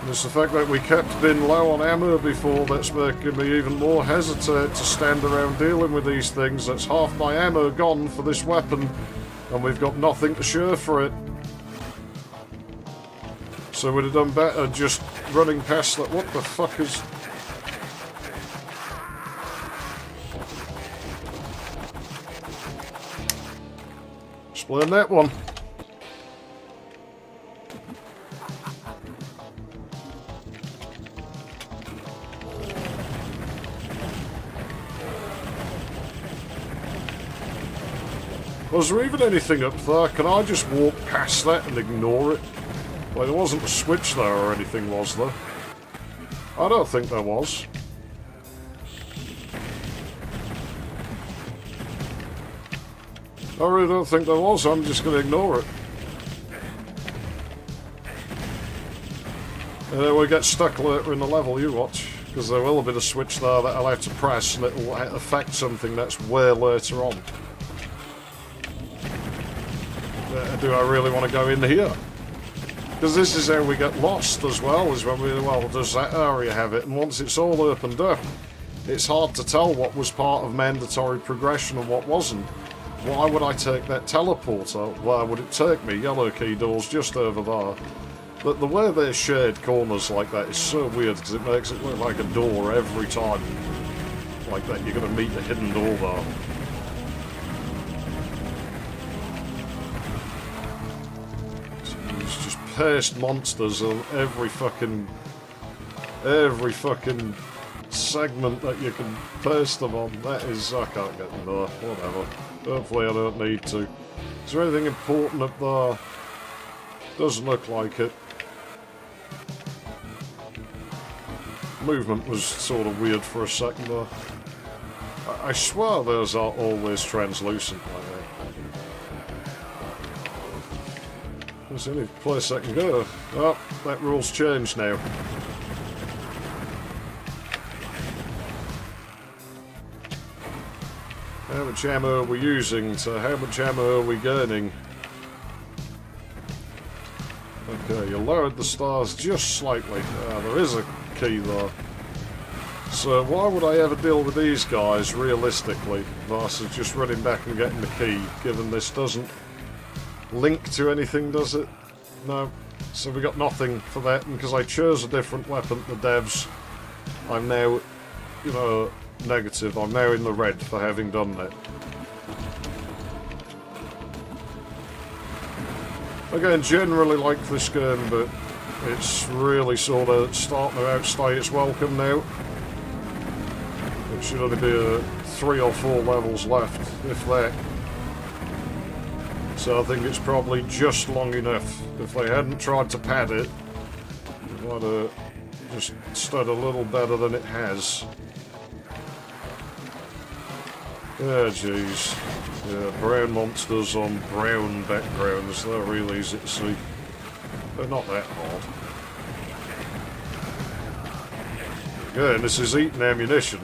And it's the fact that we kept being low on ammo before that's making me even more hesitant to stand around dealing with these things. That's half my ammo gone for this weapon, and we've got nothing to show for it. So we'd have done better just running past that. What the fuck is... Explain that one. Was there even anything up there? Can I just walk past that and ignore it? Like, there wasn't a switch there or anything, was there? I don't think there was. I really don't think there was. I'm just going to ignore it. And then we'll get stuck later in the level, you watch. Because there will have been a switch there that I'll have to press and it'll affect something that's way later on. Do I really want to go in here? Because this is how we get lost as well, is when we, well, does that area have it? And once it's all opened up, it's hard to tell what was part of mandatory progression and what wasn't. Why would I take that teleporter? Where would it take me? Yellow key door's just over there. But the way they're shared corners like that is so weird, because it makes it look like a door every time. Like that, you're going to meet a hidden door there. It's just past monsters on every fucking segment that you can paste them on. That is, I can't get them there. Whatever. Hopefully I don't need to. Is there anything important up there? Doesn't look like it. Movement was sort of weird for a second there. I swear those are always translucent like that. There's the only place I can go. Oh, that rule's changed now. How much ammo are we using, so how much ammo are we gaining? Okay, you lowered the stars just slightly. There is a key there. So why would I ever deal with these guys, realistically, versus just running back and getting the key, given this doesn't link to anything, does it? No. So we got nothing for that, and because I chose a different weapon, the devs, I'm now, you know, negative. I'm now in the red for having done that. Again, generally like this game, but it's really sort of starting to outstay its welcome now. It should only be 3 or 4 levels left, if that. So I think it's probably just long enough. If they hadn't tried to pad it, it might have just stood a little better than it has. Yeah, jeez. Yeah, brown monsters on brown backgrounds, they're really easy to see. They're not that hard. Again, this is eating ammunition.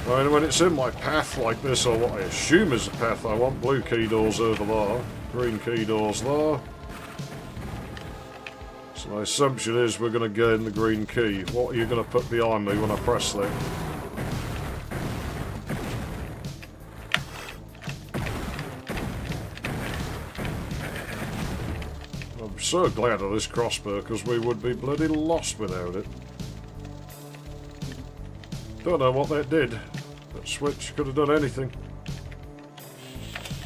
I mean, when it's in my path like this, or what I assume is a path, I want blue key doors over there, green key doors there. So my assumption is we're going to gain the green key. What are you going to put behind me when I press that? so glad of this crossbow, because we would be bloody lost without it. Don't know what that did. That switch could have done anything.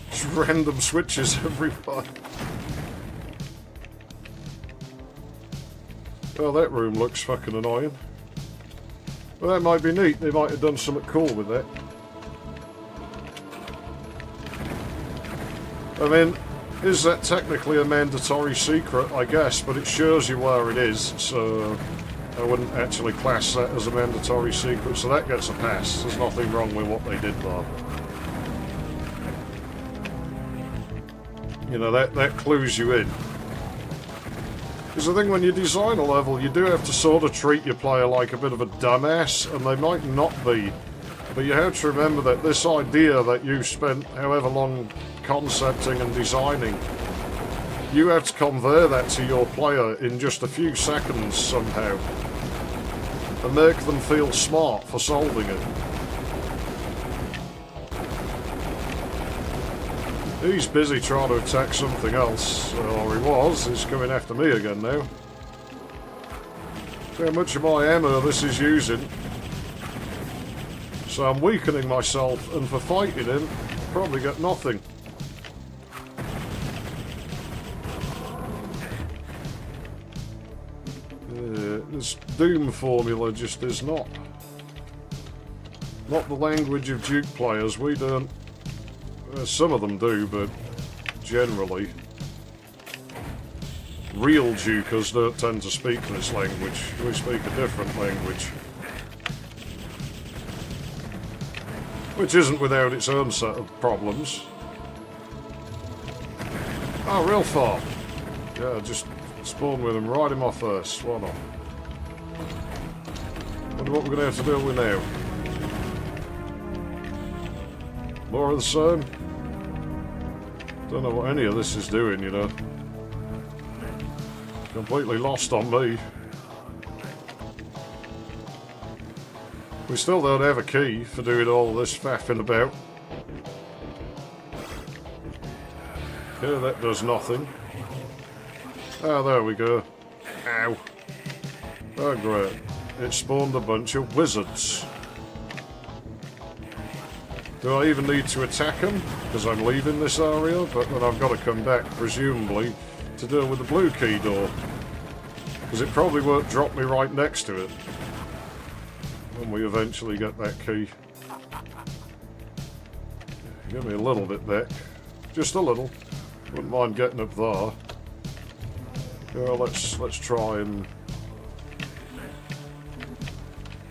Just random switches everywhere. Oh, that room looks fucking annoying. Well, that might be neat. They might have done something cool with that. I mean, is that technically a mandatory secret? I guess, but it shows you where it is, so I wouldn't actually class that as a mandatory secret, so that gets a pass. There's nothing wrong with what they did there. You know, that clues you in. Because I think when you design a level, you do have to sort of treat your player like a bit of a dumbass, and they might not be. But you have to remember that this idea that you spent however long concepting and designing, you have to convey that to your player in just a few seconds somehow. And make them feel smart for solving it. He's busy trying to attack something else, or he was. He's coming after me again now. See how much of my ammo this is using. So I'm weakening myself, and for fighting him, probably get nothing. This Doom formula just is not the language of Duke players. We don't. Some of them do, but generally, real Dukers don't tend to speak this language. We speak a different language, which isn't without its own set of problems. Oh, real far. Yeah, just spawn with him, ride him off first. Why not? Wonder what we're going to have to deal with now. More of the same. Don't know what any of this is doing, you know. Completely lost on me. We still don't have a key for doing all this faffing about. Okay, that does nothing. Oh, there we go. Ow. Oh, great. It spawned a bunch of wizards. Do I even need to attack them? Because I'm leaving this area, but then I've got to come back, presumably, to deal with the blue key door. Because it probably won't drop me right next to it when we eventually get that key. Give me a little bit back. Just a little. Wouldn't mind getting up there. Well, let's try and...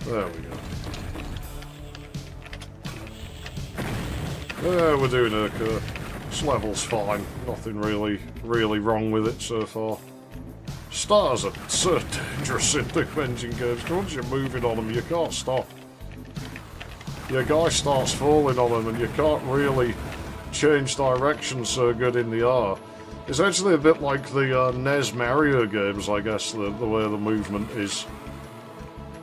There we go. Yeah, we're doing okay. This level's fine. Nothing really wrong with it so far. Stars are so dangerous in dimension games. Once you're moving on them, you can't stop. Your guy starts falling on them and you can't really change direction so good in the air. It's actually a bit like the NES Mario games, I guess, the way the movement is.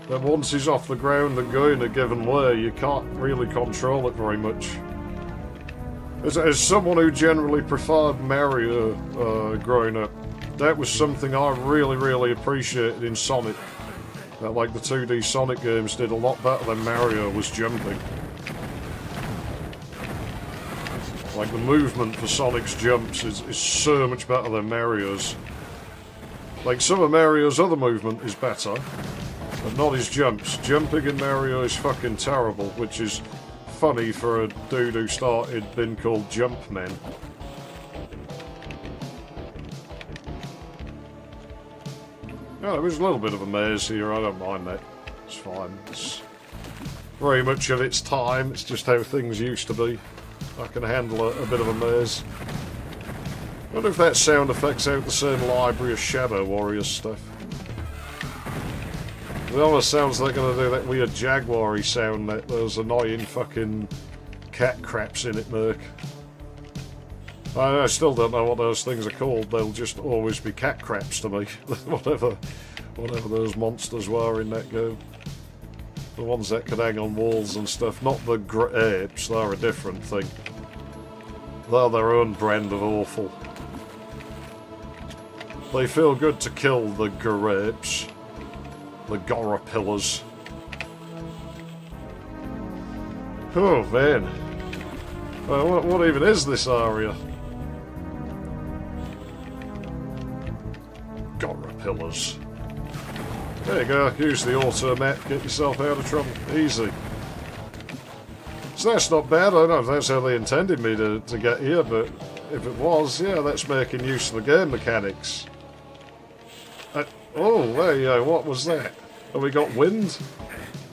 That once he's off the ground and going a given way, you can't really control it very much. As someone who generally preferred Mario growing up, that was something I really appreciated in Sonic. That, like, the 2D Sonic games did a lot better than Mario was jumping. Like, the movement for Sonic's jumps is so much better than Mario's. Like, some of Mario's other movement is better, but not his jumps. Jumping in Mario is fucking terrible, which is funny for a dude who started being called Jumpman. Oh, there was a little bit of a maze here, I don't mind that. It's fine. It's very much of its time, it's just how things used to be. I can handle a bit of a maze. I wonder if that sound effect's out the same library as Shadow Warriors stuff. It almost sounds like they're going to do that weird Jaguar-y sound that those annoying fucking cat craps in it make. I still don't know what those things are called. They'll just always be cat craps to me. whatever those monsters were in that game. The ones that could hang on walls and stuff. Not the apes, they're a different thing. They're their own brand of awful. They feel good to kill the grapes. The gorapillas. Oh, man. What even is this area? Gorapillas. There you go. Use the auto map. Get yourself out of trouble. Easy. So that's not bad. I don't know if that's how they intended me to get here, but if it was, yeah, that's making use of the game mechanics. Oh, there you go. What was that? Have we got wind?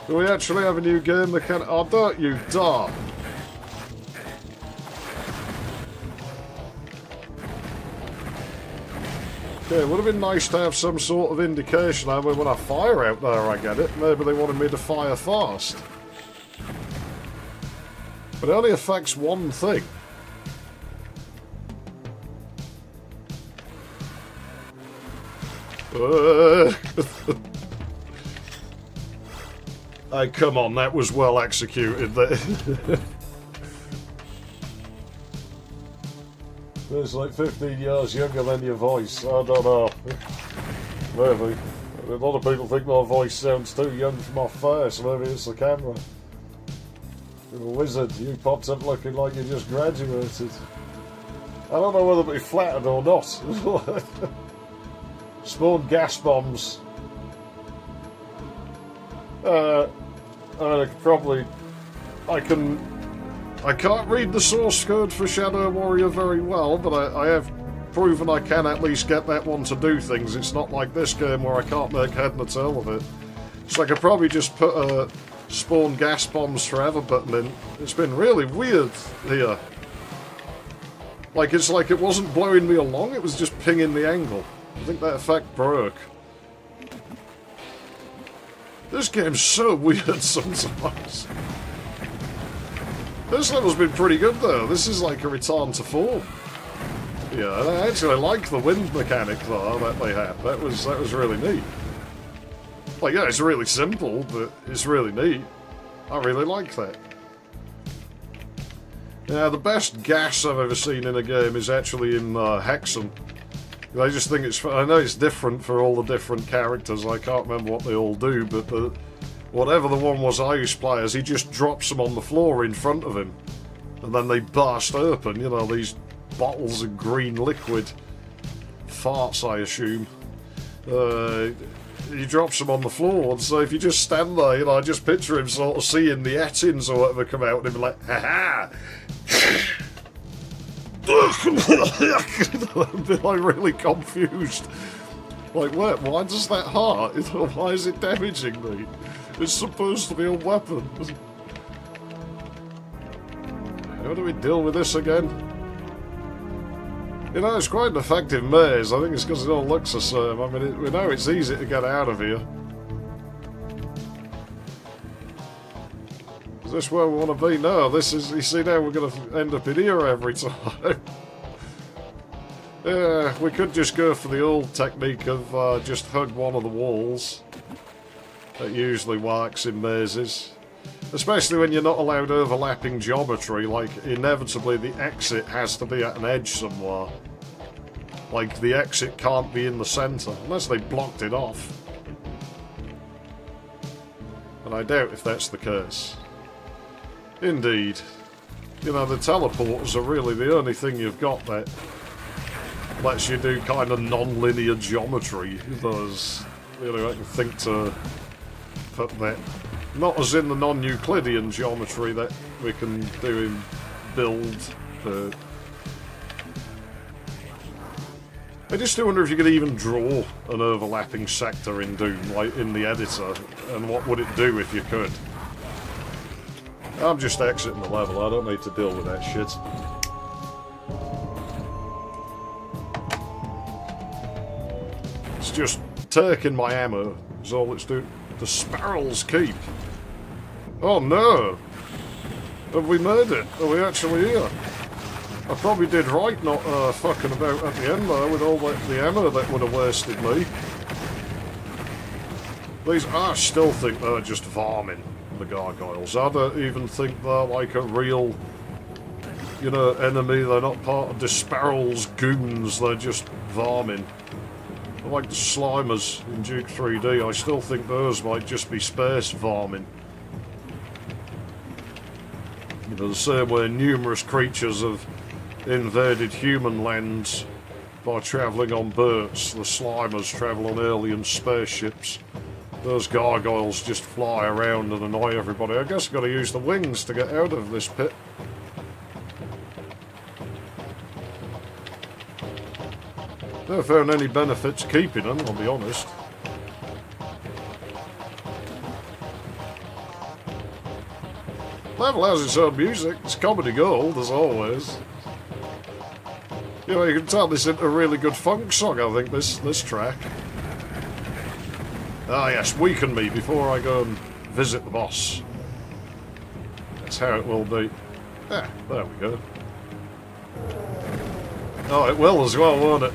Do we actually have a new game mechanic? Oh, don't you dare! Okay, it would have been nice to have some sort of indication. I mean, when I fire out there, I get it. Maybe they wanted me to fire fast. But it only affects one thing. Hey, come on, that was well executed. It's like 15 years younger than your voice. I don't know. Maybe. A lot of people think my voice sounds too young for my face. Maybe it's the camera. You're a wizard. You popped up looking like you just graduated. I don't know whether to be flattered or not. Spawn gas bombs. I can't read the source code for Shadow Warrior very well, but I have proven I can at least get that one to do things. It's not like this game where I can't make head nor tail of it. So I could probably just put a spawn gas bombs forever button in. It's been really weird here. Like, it's like it wasn't blowing me along, it was just pinging the angle. I think that effect broke. This game's so weird sometimes. This level's been pretty good though. This is like a return to form. Yeah, I actually like the wind mechanic though that they had. That was really neat. Like, yeah, it's really simple, but it's really neat. I really like that. Yeah, the best gas I've ever seen in a game is actually in Hexen. I just think it's... I know it's different for all the different characters. I can't remember what they all do, but whatever the one was I used to play as, he just drops them on the floor in front of him. And then they burst open, you know, these bottles of green liquid. Farts, I assume. He drops them on the floor, and so if you just stand there, you know, I just picture him sort of seeing the ettins or whatever come out, and he'd be like, ha-ha! I'd be like really confused. Like, why does that hurt? Why is it damaging me? It's supposed to be a weapon. How do we deal with this again? You know, it's quite an effective maze. I think it's because it all looks the same. I mean, we know it's easy to get out of here. Is this where we want to be? No, this is... You see now we're going to end up in here every time. Yeah, we could just go for the old technique of just hug one of the walls. That usually works in mazes. Especially when you're not allowed overlapping geometry, like inevitably the exit has to be at an edge somewhere. Like the exit can't be in the centre, unless they blocked it off. And I doubt if that's the case. Indeed. You know, the teleporters are really the only thing you've got that lets you do kind of non-linear geometry. There's, you know, I can think to put that, not as in the non-Euclidean geometry that we can do in build, but I just do wonder if you could even draw an overlapping sector in Doom, like in the editor, and what would it do if you could? I'm just exiting the level, I don't need to deal with that shit. It's just taking my ammo, is all it's doing. The Sparrow's Keep. Oh no! Have we made it? Are we actually here? I probably did right not fucking about at the end there with all the ammo that would have wasted me. These, I still think they're just varmint, the gargoyles. I don't even think they're like a real, you know, enemy. They're not part of the Sparrow's goons, they're just varmint. Like the Slimers in Duke 3D, I still think those might just be space farming. You know, the same way numerous creatures have invaded human lands by travelling on boats. The Slimers travel on alien spaceships. Those gargoyles just fly around and annoy everybody. I guess I've got to use the wings to get out of this pit. Never found any benefit to keeping them, I'll be honest. Level has its own music. It's comedy gold, as always. You know, you can tell this into a really good funk song, I think, this track. Ah yes, weaken me before I go and visit the boss. That's how it will be. Ah, there we go. Oh, it will as well, won't it?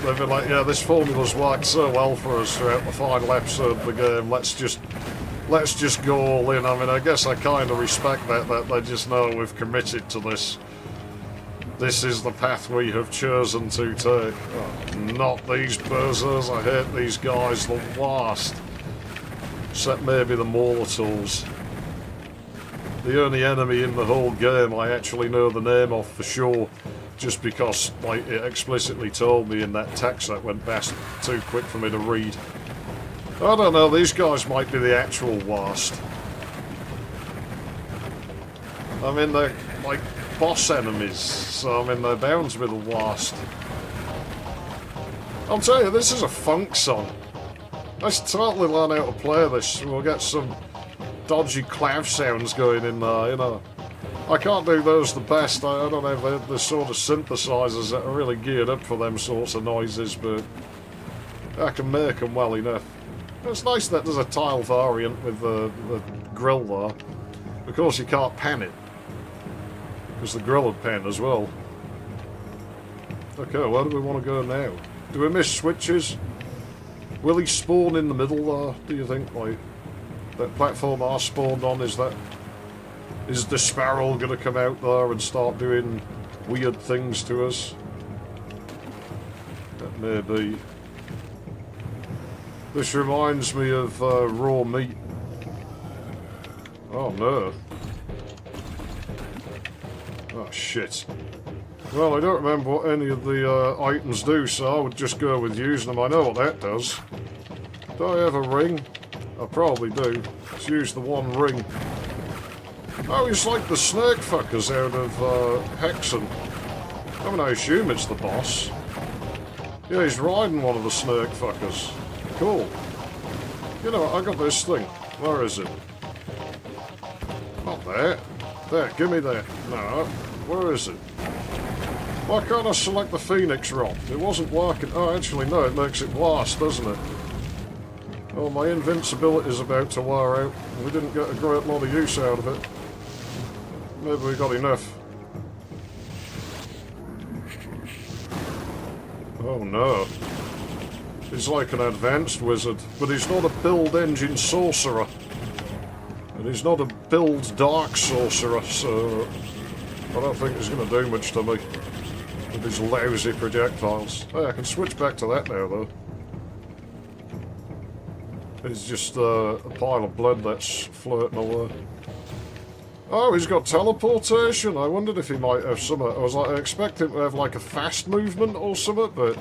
They'll be like, yeah, this formula's worked so well for us throughout the final episode of the game, let's just go all in. I mean, I guess I kind of respect that they just know we've committed to this. This is the path we have chosen to take. Oh, not these bozos, I hate these guys the worst. Except maybe the mortals. The only enemy in the whole game I actually know the name of for sure, just because like it explicitly told me in that text that went past too quick for me to read. I don't know, these guys might be the actual worst. I mean, they're like boss enemies, so I mean, they're bound to be the worst. I'll tell you, this is a funk song. I should totally learn how to play this. We'll get some dodgy clav sounds going in there, you know. I can't do those the best. I don't have the sort of synthesizers that are really geared up for them sorts of noises, but I can make them well enough. It's nice that there's a tile variant with the grill there. Of course, you can't pan it, because the grill would pan as well. Okay, where do we want to go now? Do we miss switches? Will he spawn in the middle there, do you think? Like, that platform I spawned on, is the sparrow going to come out there and start doing weird things to us? That may be. This reminds me of raw meat. Oh no. Oh shit. Well, I don't remember what any of the items do, so I would just go with using them. I know what that does. Do I have a ring? I probably do. Let's use the one ring. Oh, he's like the snake fuckers out of Hexen. I mean, I assume it's the boss. Yeah, he's riding one of the snake fuckers. Cool. You know, I got this thing. Where is it? Not there. There, give me that. No. Where is it? Why can't I select the Phoenix Rod? It wasn't working. Oh, actually, no, it makes it worse, doesn't it? Oh, my invincibility is about to wear out. We didn't get a great lot of use out of it. Maybe we got enough. Oh no. He's like an advanced wizard, but he's not a build engine sorcerer. And he's not a build dark sorcerer, so I don't think he's going to do much to me with his lousy projectiles. Hey, I can switch back to that now, though. It's just a pile of blood that's floating away. Oh, he's got teleportation. I wondered if he might have something. I was like, I expect him to have like a fast movement or something, but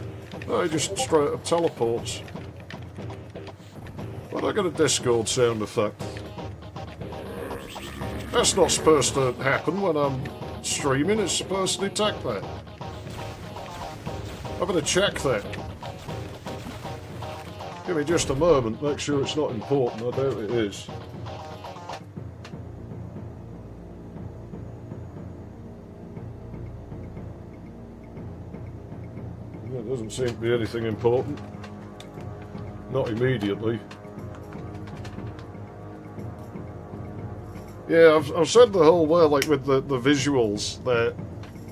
no, he just straight up teleports. But I got a Discord sound effect. That's not supposed to happen when I'm streaming. It's supposed to detect that. I better check that. Give me just a moment. Make sure it's not important. I doubt it is. There doesn't seem to be anything important. Not immediately. Yeah, I've said the whole way, like with the visuals, that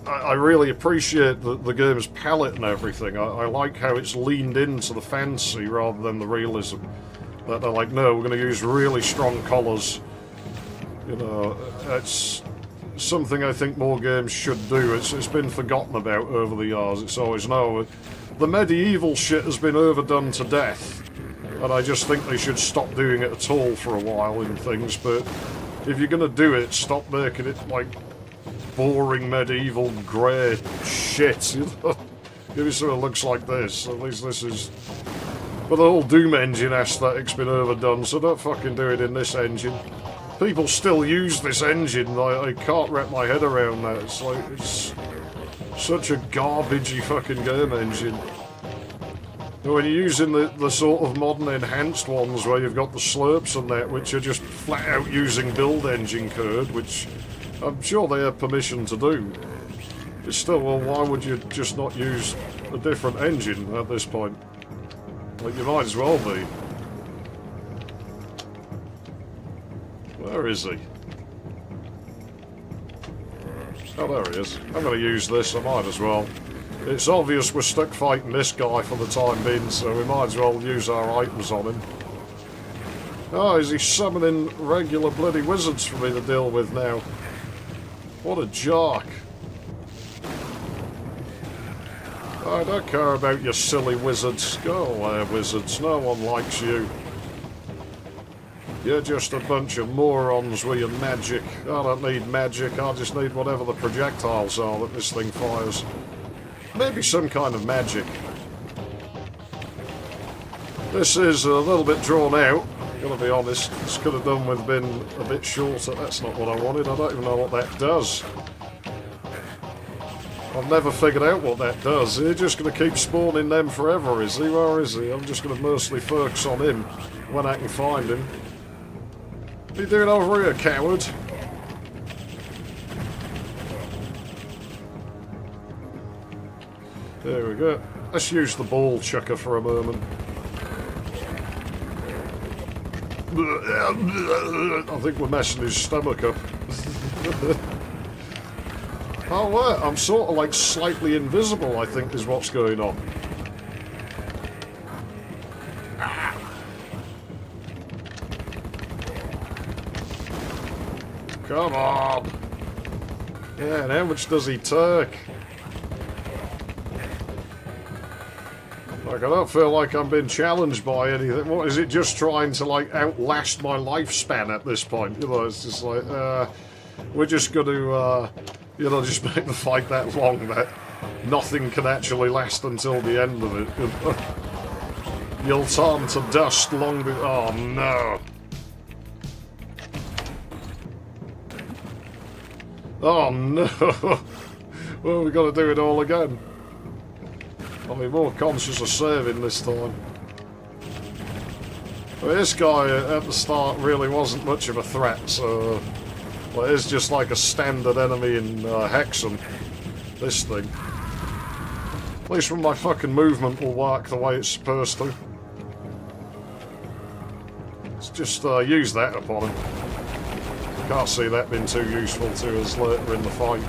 I really appreciate the game's palette and everything. I like how it's leaned into the fantasy rather than the realism. That they're like, no, we're going to use really strong colours. You know, it's something I think more games should do. It's been forgotten about over the years. It's always, no, the medieval shit has been overdone to death, and I just think they should stop doing it at all for a while in things. But if you're gonna do it, stop making it like boring medieval grey shit. You know? Give me something that looks like this. At least this is. But the whole Doom engine aesthetic's been overdone, so don't fucking do it in this engine. People still use this engine. I can't wrap my head around that. It's like, it's such a garbagey fucking game engine. And when you're using the sort of modern enhanced ones where you've got the slurps and that, which are just flat out using build engine code, which I'm sure they have permission to do. It's still, well, why would you just not use a different engine at this point? Like, you might as well be. Where is he? Oh, there he is. I'm going to use this, I might as well. It's obvious we're stuck fighting this guy for the time being, so we might as well use our items on him. Oh, is he summoning regular bloody wizards for me to deal with now? What a jerk. I don't care about your silly wizards. Go away, wizards. No one likes you. You're just a bunch of morons with your magic. I don't need magic. I just need whatever the projectiles are that this thing fires. Maybe some kind of magic. This is a little bit drawn out. I'm gonna be honest. This could have done with being a bit shorter. That's not what I wanted. I don't even know what that does. I've never figured out what that does. Is he just going to keep spawning them forever, is he? Where is he? I'm just going to mostly focus on him when I can find him. What are you doing over here, coward? There we go. Let's use the ball chucker for a moment. I think we're messing his stomach up. Oh, what? I'm sort of like slightly invisible, I think, is what's going on. Come on! Yeah, and how much does he take? Like, I don't feel like I'm being challenged by anything. What, is it just trying to, like, outlast my lifespan at this point? You know, it's just like, we're just going to, you know, just make the fight that long that nothing can actually last until the end of it. You'll turn to dust long before. Oh no! Oh no! Well, we've got to do it all again. I'll be more conscious of saving this time. Well, this guy at the start really wasn't much of a threat, so. Well, it's just like a standard enemy in Hexen, this thing. At least when my fucking movement will work the way it's supposed to. Let's just use that upon him. I can't see that being too useful to us later in the fight.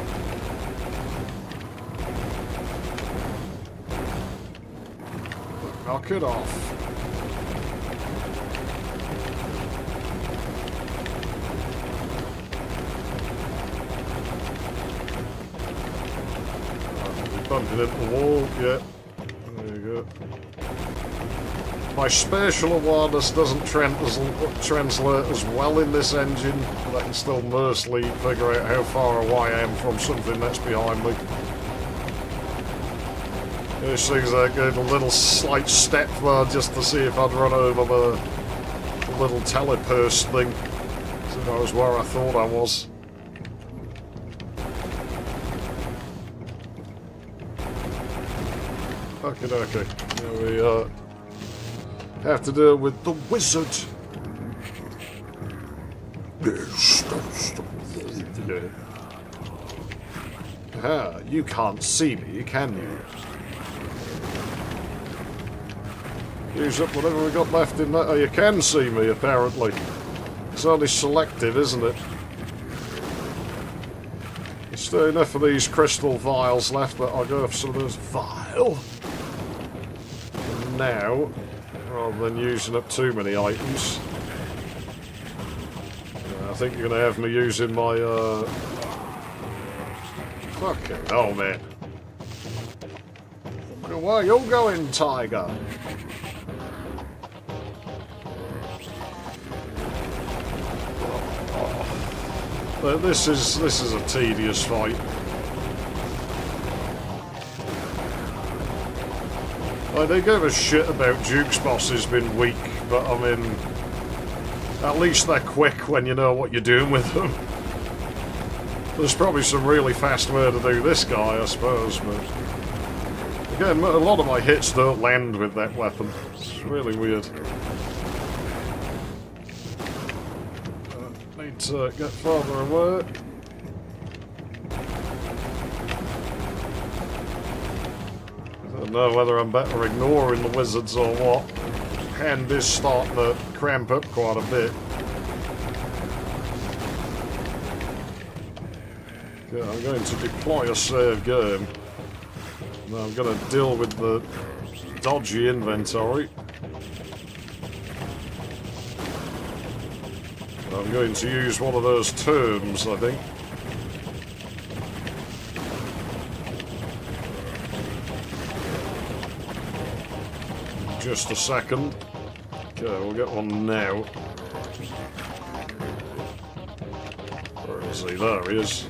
Knock it off. Bumping into the wall, yeah. There you go. My spatial awareness doesn't translate as well in this engine, but I can still mostly figure out how far away I am from something that's behind me. These things are going a little slight step there just to see if I'd run over the little telepost thing. So that was where I thought I was. Okay. Now we have to deal with the wizard. Yeah. Ah, you can't see me, can you? Use up whatever we got left in that. Oh, you can see me, apparently. It's only selective, isn't it? There's still enough of these crystal vials left that I'll go for some of those vial. Now, rather than using up too many items, I think you're going to have me using my Fucking hell, man. Where you going, Tiger? But this is a tedious fight. Like, they give a shit about Duke's bosses being weak, but I mean, at least they're quick when you know what you're doing with them. There's probably some really fast way to do this guy, I suppose, but again, a lot of my hits don't land with that weapon. It's really weird. Need to get farther away. I don't know whether I'm better ignoring the wizards or what. Hand is starting to cramp up quite a bit. Okay, I'm going to deploy a save game. Now I'm going to deal with the dodgy inventory. I'm going to use one of those terms, I think. Just a second. Okay, we'll get one now. Where is he? There he is.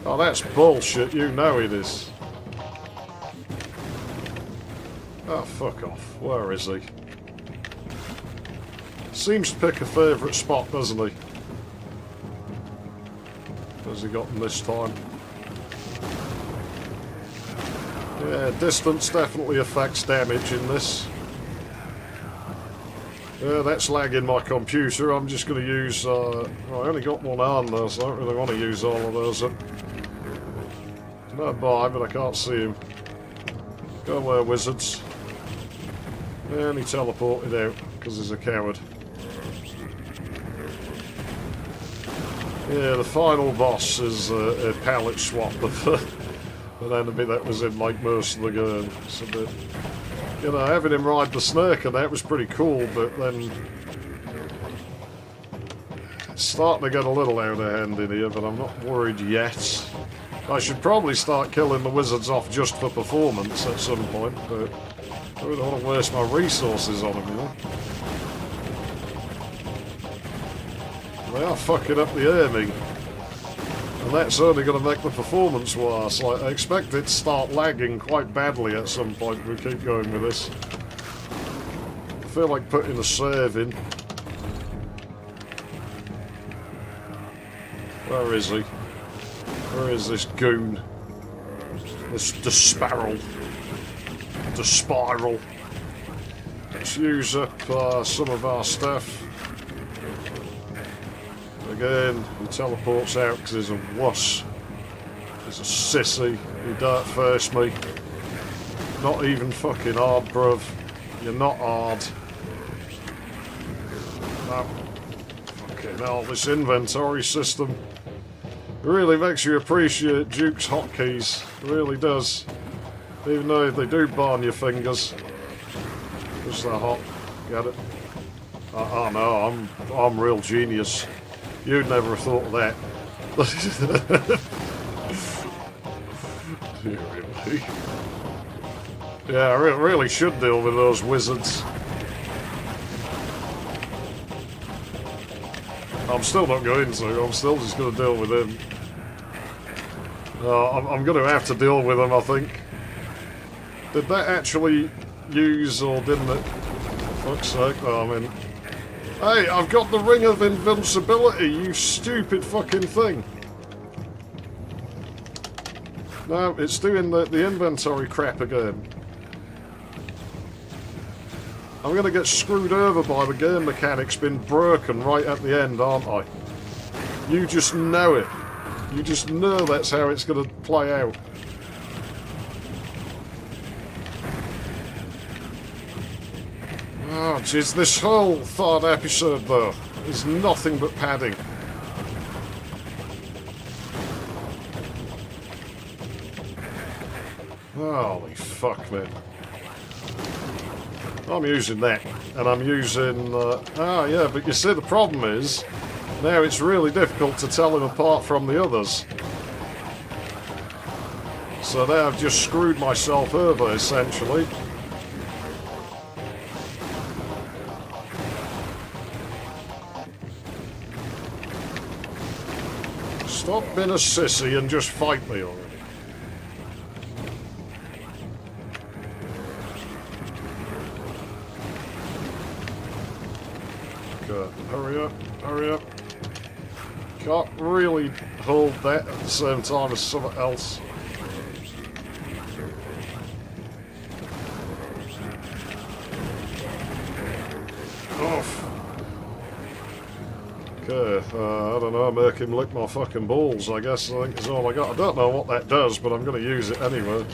Oh, that's bullshit. You know it is. Oh, fuck off. Where is he? Seems to pick a favourite spot, doesn't he? Where's he got him this time? Yeah, distance definitely affects damage in this. Yeah, that's lagging my computer. I'm just going to use... I only got one arm though, so I don't really want to use all of those up. No buy, but I can't see him. Go away, wizards. And he teleported out, because he's a coward. Yeah, the final boss is a palette swap of an enemy that was in like most of the game. It's a bit, you know, having him ride the snake and that was pretty cool, but then it's starting to get a little out of hand in here, but I'm not worried yet. I should probably start killing the wizards off just for performance at some point, but I don't want to waste my resources on them, you know. They are fucking up the aiming. And that's only going to make the performance worse. Like, I expect it to start lagging quite badly at some point if we keep going with this. I feel like putting a save in. Where is he? Where is this goon? This Despiral. Let's use up some of our stuff. Again, he teleports out because he's a wuss. He's a sissy. He don't face me. Not even fucking hard, bruv. You're not hard. No. Fucking hell, this inventory system really makes you appreciate Duke's hotkeys. It really does. Even though they do burn your fingers. Because they're hot. Get it? Oh no, I'm real genius. You'd never have thought of that. Really? Yeah, I really should deal with those wizards. I'm still not going to. I'm still just going to deal with him. I'm going to have to deal with him, I think. Did that actually use, or didn't it? For fuck's sake. Oh, I mean... Hey, I've got the Ring of Invincibility, you stupid fucking thing. No, it's doing the inventory crap again. I'm going to get screwed over by the game mechanics being broken right at the end, aren't I? You just know it. You just know that's how it's going to play out. Oh, jeez, this whole third episode, though, is nothing but padding. Holy fuck, man. I'm using that, and I'm using... yeah, but you see, the problem is, now it's really difficult to tell him apart from the others. So there I've just screwed myself over, essentially. Stop being a sissy and just fight me already. Okay, hurry up, hurry up. Can't really hold that at the same time as something else. Off. Okay, I don't know, make him lick my fucking balls, I guess. I think is all I got. I don't know what that does, but I'm going to use it anyway.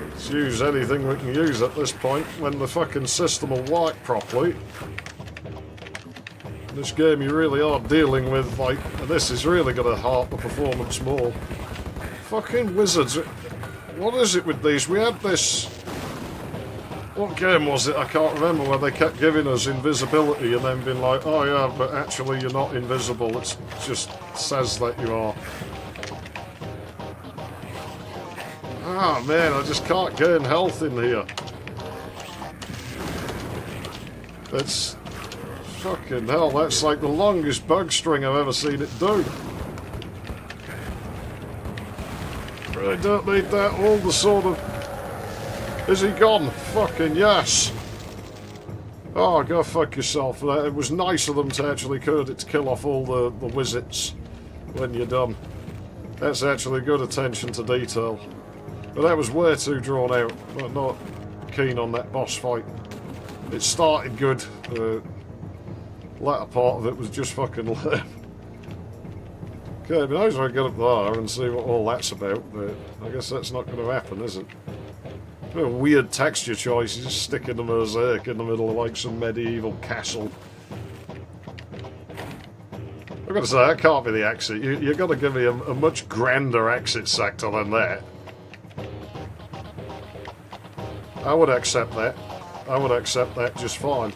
Let's use anything we can use at this point when the fucking system will work properly. In this game you really are dealing with, like, this is really going to hurt the performance more. Fucking wizards. What is it with these? We had this... What game was it? I can't remember, where they kept giving us invisibility and then being like, oh yeah, but actually you're not invisible, it just says that you are. Ah man, I just can't gain health in here. It's... fucking hell, that's like the longest bug string I've ever seen it do. I don't need that, all the sort of... Is he gone? Fucking yes! Oh, go fuck yourself. It was nice of them to actually code it to kill off all the wizards when you're done. That's actually good attention to detail. But that was way too drawn out. I'm not keen on that boss fight. It started good. The latter part of it was just fucking lame. Okay, it'd be nice if I get up there and see what all that's about, but I guess that's not going to happen, is it? A weird texture choice, you just stick in the mosaic in the middle of like some medieval castle. I've got to say, that can't be the exit. You've got to give me a much grander exit sector than that. I would accept that. I would accept that just fine.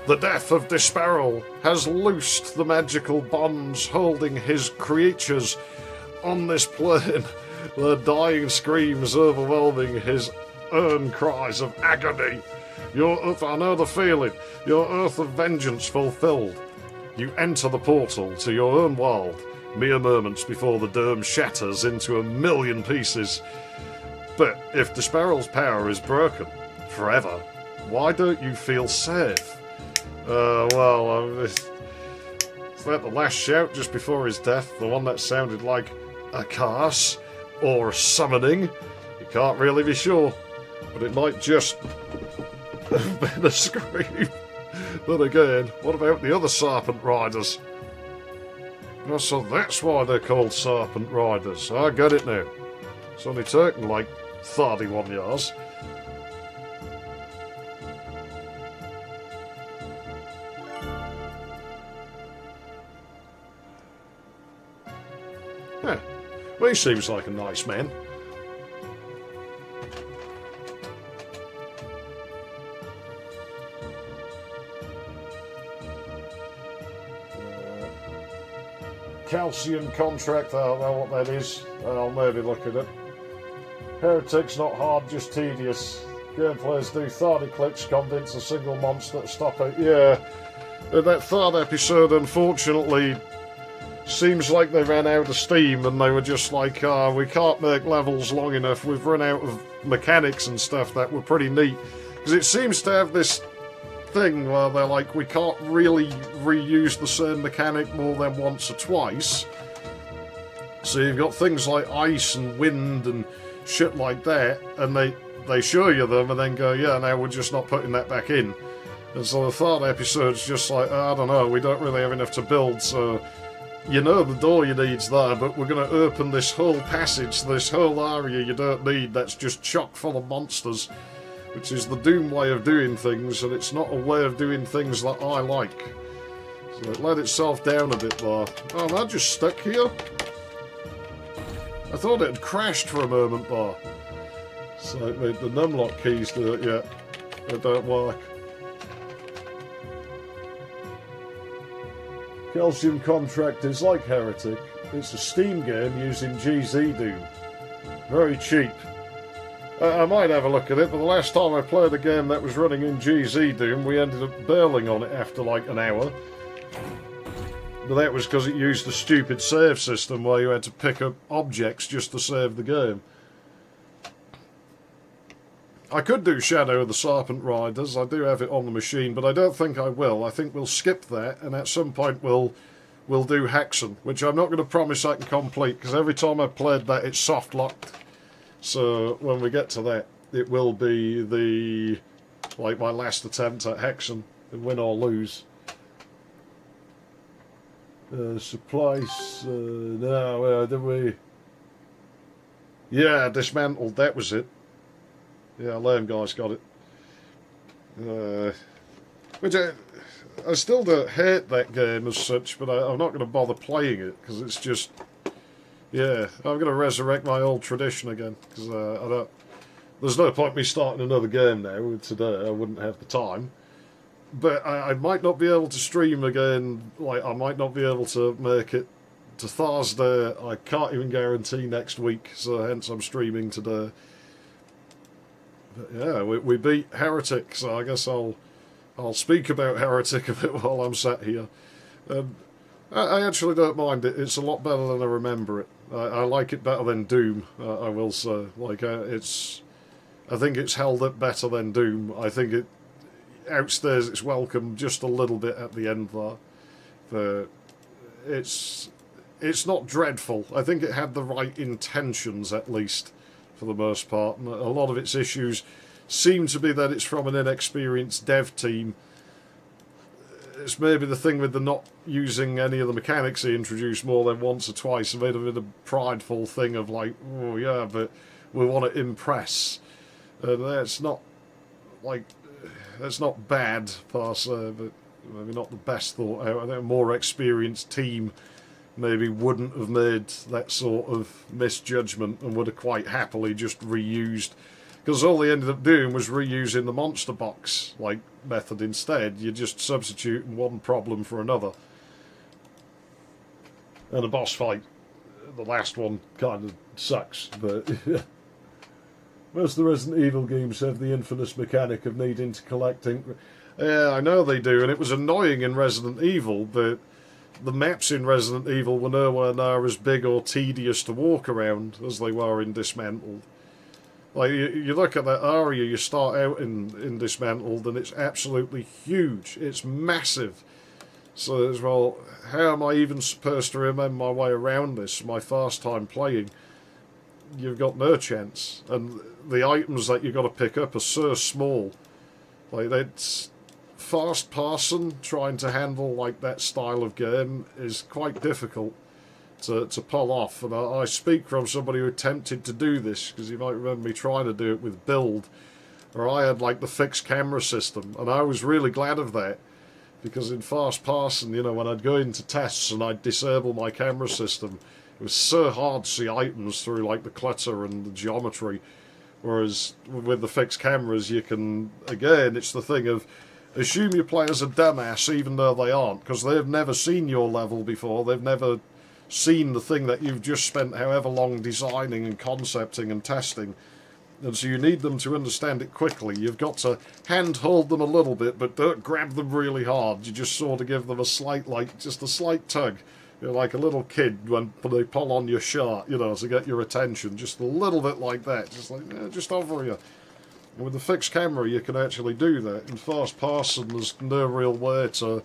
The death of Disparal has loosed the magical bonds holding his creatures on this plane. The dying screams overwhelming his earned cries of agony. Your earth, I know the feeling, your earth of vengeance fulfilled. You enter the portal to your own world, mere moments before the dome shatters into 1,000,000 pieces. But if Disparal's power is broken, forever, why don't you feel safe? Is that the last shout just before his death? The one that sounded like a curse? Or summoning? You can't really be sure, but it might just have been a scream. Then again, what about the other Serpent Riders? Oh, so that's why they're called Serpent Riders. I get it now. It's only taken like 31 years. Yeah. Well, he seems like a nice man. Calcium contract, I don't know what that is. I'll maybe look at it. Heretic's not hard, just tedious. Gameplayers do 30 clicks, convince a single monster to stop it. Yeah, that third episode, unfortunately, seems like they ran out of steam and they were just like, we can't make levels long enough, we've run out of mechanics and stuff that were pretty neat. Because it seems to have this thing where they're like, we can't really reuse the same mechanic more than once or twice. So you've got things like ice and wind and shit like that, and they show you them and then go, yeah, now we're just not putting that back in. And so the third episode's just like, I don't know, we don't really have enough to build, so you know the door you need's there, but we're going to open this whole passage, this whole area you don't need that's just chock full of monsters, which is the Doom way of doing things, and it's not a way of doing things that I like. So it let itself down a bit there. Oh, am I just stuck here? I thought it had crashed for a moment there. So the numlock keys do it, yeah. They don't work. Calcium contract is like Heretic. It's a Steam game using GZ Doom. Very cheap. I might have a look at it, but the last time I played a game that was running in GZ Doom, we ended up bailing on it after like an hour. But that was because it used the stupid save system where you had to pick up objects just to save the game. I could do Shadow of the Serpent Riders, I do have it on the machine, but I don't think I will. I think we'll skip that, and at some point we'll do Hexen, which I'm not going to promise I can complete, because every time I've played that it's soft-locked. So when we get to that, it will be like my last attempt at Hexen, win or lose. Supplies, no, where did we? Yeah, dismantled, that was it. Yeah, Lame Guy's got it. Which I still don't hate that game as such, but I'm not going to bother playing it, because it's just... Yeah, I'm going to resurrect my old tradition again, because I don't... There's no point me starting another game now. Today I wouldn't have the time. But I might not be able to stream again, like I might not be able to make it to Thursday. I can't even guarantee next week, so hence I'm streaming today. But yeah, we beat Heretic, so I guess I'll speak about Heretic a bit while I'm sat here. I actually don't mind it. It's a lot better than I remember it. I like it better than Doom, I will say. Like, I think it's held up better than Doom. I think it outstays its welcome just a little bit at the end there. But it's not dreadful. I think it had the right intentions, at least, for the most part. And a lot of its issues seem to be that it's from an inexperienced dev team. It's maybe the thing with the not using any of the mechanics he introduced more than once or twice, a bit of a prideful thing of like, oh yeah, but we want to impress. And that's not, like, that's not bad per se, but maybe not the best thought out. I think a more experienced team maybe wouldn't have made that sort of misjudgment and would have quite happily just reused, because all they ended up doing was reusing the monster box like method instead. You just substitute one problem for another. And the boss fight, the last one, kind of sucks, but most of the Resident Evil games have the infamous mechanic of needing to collect ink. Yeah, I know they do, and it was annoying in Resident Evil, but the maps in Resident Evil were nowhere near as big or tedious to walk around as they were in Dismantled. Like, you look at that area you start out in Dismantled, and it's absolutely huge. It's massive. So as well, how am I even supposed to remember my way around this? My first time playing, you've got no chance. And the items that you've got to pick up are so small. Like, that's... Fast person trying to handle like that style of game is quite difficult to pull off, and I speak from somebody who attempted to do this, because you might remember me trying to do it with Build, where I had like the fixed camera system, and I was really glad of that, because in fast person, you know, when I'd go into tests and I'd disable my camera system, it was so hard to see items through like the clutter and the geometry, whereas with the fixed cameras you can, again, it's the thing of assume your player's a dumbass even though they aren't, because they've never seen your level before, they've never seen the thing that you've just spent however long designing and concepting and testing, and so you need them to understand it quickly. You've got to handhold them a little bit, but don't grab them really hard. You just sort of give them a slight, like, just a slight tug. You're like a little kid when they pull on your shirt, you know, to get your attention, just a little bit like that, just like, just over you. And with the fixed camera you can actually do that. In fast person there's no real way to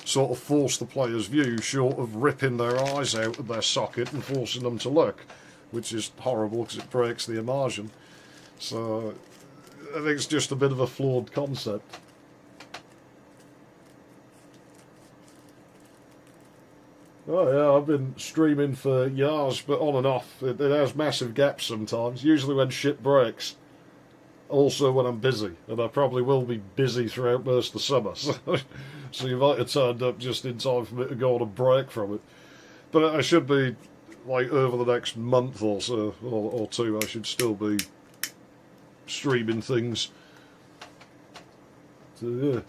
sort of force the player's view short of ripping their eyes out of their socket and forcing them to look, which is horrible because it breaks the immersion. So I think it's just a bit of a flawed concept. Oh yeah, I've been streaming for years, but on and off. It has massive gaps sometimes, usually when shit breaks. Also when I'm busy, and I probably will be busy throughout most of the summer, so you might have turned up just in time for me to go on a break from it. But I should be, like, over the next month or so, or two, I should still be streaming things. So yeah.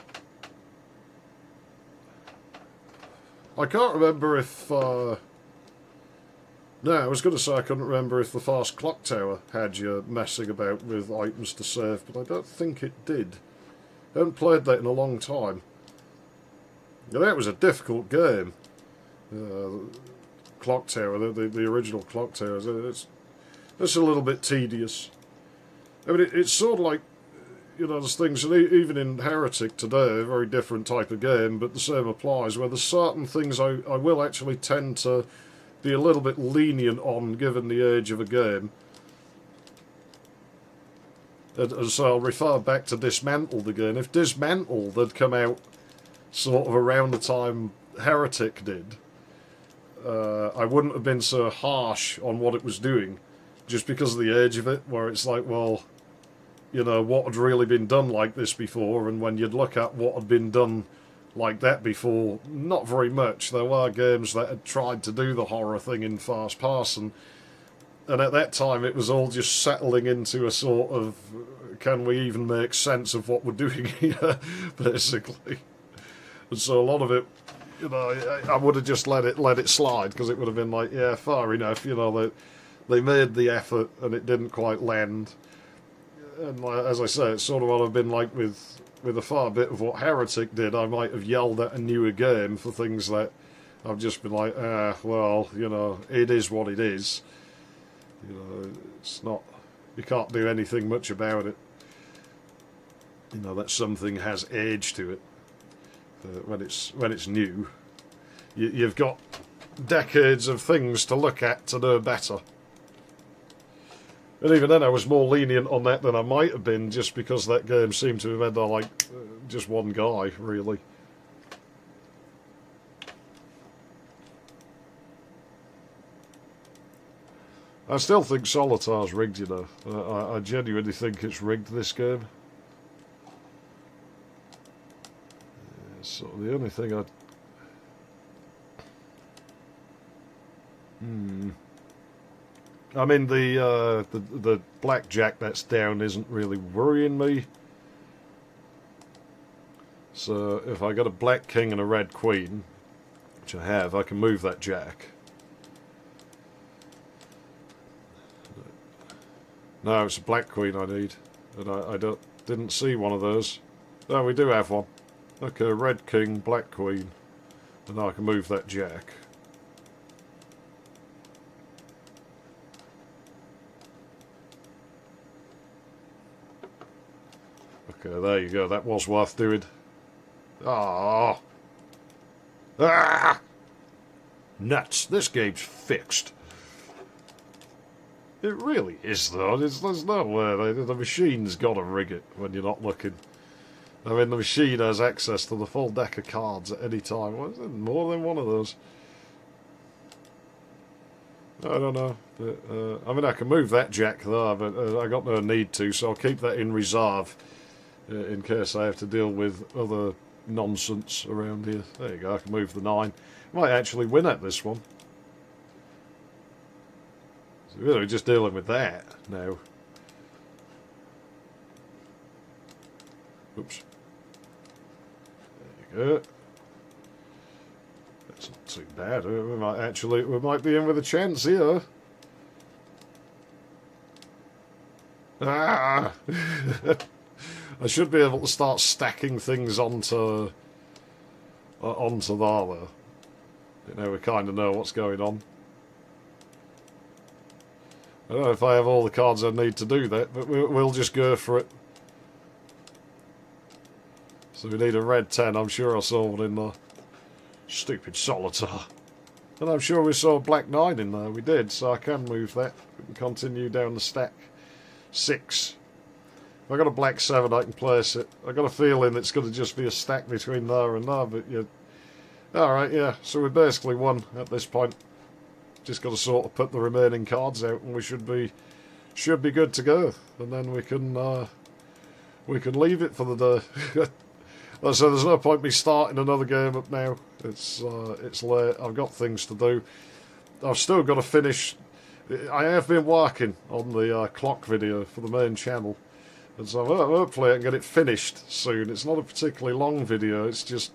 I can't remember if No, I was going to say I couldn't remember if the fast clock tower had you messing about with items to save, but I don't think it did. I haven't played that in a long time. Now, that was a difficult game. Clock tower, the original clock tower, it's a little bit tedious. I mean, it's sort of like, you know, there's things, and even in Heretic today, a very different type of game, but the same applies, where there's certain things I will actually tend to be a little bit lenient on, given the age of a game. And so I'll refer back to Dismantled again. If Dismantled had come out sort of around the time Heretic did, I wouldn't have been so harsh on what it was doing, just because of the age of it, where it's like, well, you know, what had really been done like this before, and when you'd look at what had been done like that before, not very much. There were games that had tried to do the horror thing in first person, and at that time it was all just settling into a sort of, can we even make sense of what we're doing here, basically. And so a lot of it, you know, I would have just let it slide, because it would have been like, yeah, fair enough, you know, they made the effort and it didn't quite land. And as I say, it's sort of what I've been like with a fair bit of what Heretic did. I might have yelled at a newer game for things that I've just been like, well, you know, it is what it is. You know, it's not, you can't do anything much about it. You know, that something has age to it. When it's new, you've got decades of things to look at to know better. And even then I was more lenient on that than I might have been, just because that game seemed to have had like just one guy, really. I still think Solitaire's rigged, you know. I genuinely think it's rigged, this game. So the only thing I mean, the blackjack that's down isn't really worrying me. So if I got a black king and a red queen, which I have, I can move that jack. No, it's a black queen I need, and I didn't see one of those. No, we do have one. Okay, red king, black queen, and now I can move that jack. Okay, there you go. That was worth doing. Ah, nuts! This game's fixed. It really is, though. There's no way. The machine's got to rig it when you're not looking. I mean, the machine has access to the full deck of cards at any time. What is it? More than one of those? I don't know. But, I mean, I can move that jack there, but I got no need to, so I'll keep that in reserve in case I have to deal with other nonsense around here. There you go, I can move the 9. Might actually win at this one. So we're just dealing with that now. Oops. There you go. That's not too bad. We might be in with a chance here. Ah! I should be able to start stacking things onto there, though. You know, we kind of know what's going on. I don't know if I have all the cards I need to do that, but we'll just go for it. So we need a red 10. I'm sure I saw one in there. Stupid Solitaire. And I'm sure we saw a black 9 in there. We did, so I can move that. We can continue down the stack. 6. If I got a black 7, I can place it. I got a feeling it's going to just be a stack between there and there, but yeah. Alright, yeah. So we basically won at this point. Just got to sort of put the remaining cards out, and we should be good to go. And then we can leave it for the day. So there's no point me starting another game up now. It's late. I've got things to do. I've still got to finish. I have been working on the clock video for the main channel, and so hopefully I can get it finished soon. It's not a particularly long video. It's just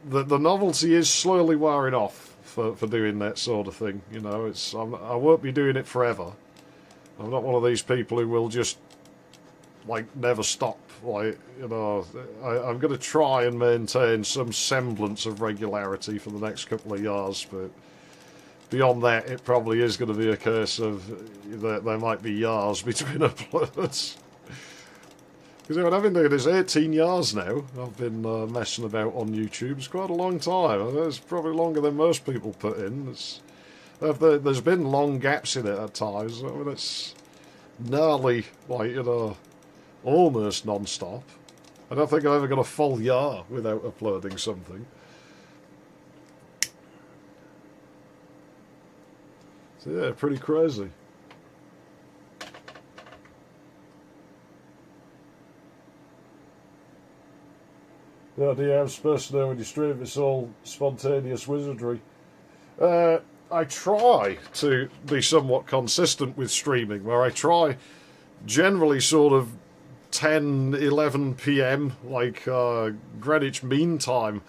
the novelty is slowly wearing off for doing that sort of thing. You know, I won't be doing it forever. I'm not one of these people who will just like never stop. Like, you know, I'm going to try and maintain some semblance of regularity for the next couple of years, but beyond that, it probably is going to be a case of there might be years between uploads. Because I've been doing this 18 years now. I've been messing about on YouTube. It's quite a long time. It's probably longer than most people put in. There's been long gaps in it at times. I mean, it's nearly, like, you know, almost non-stop. I don't think I've ever got a full year without uploading something. So yeah, pretty crazy. The idea I'm supposed to know when you stream, it's all spontaneous wizardry. I try to be somewhat consistent with streaming, where I try generally sort of 10, 11 p.m, like Greenwich Mean Time,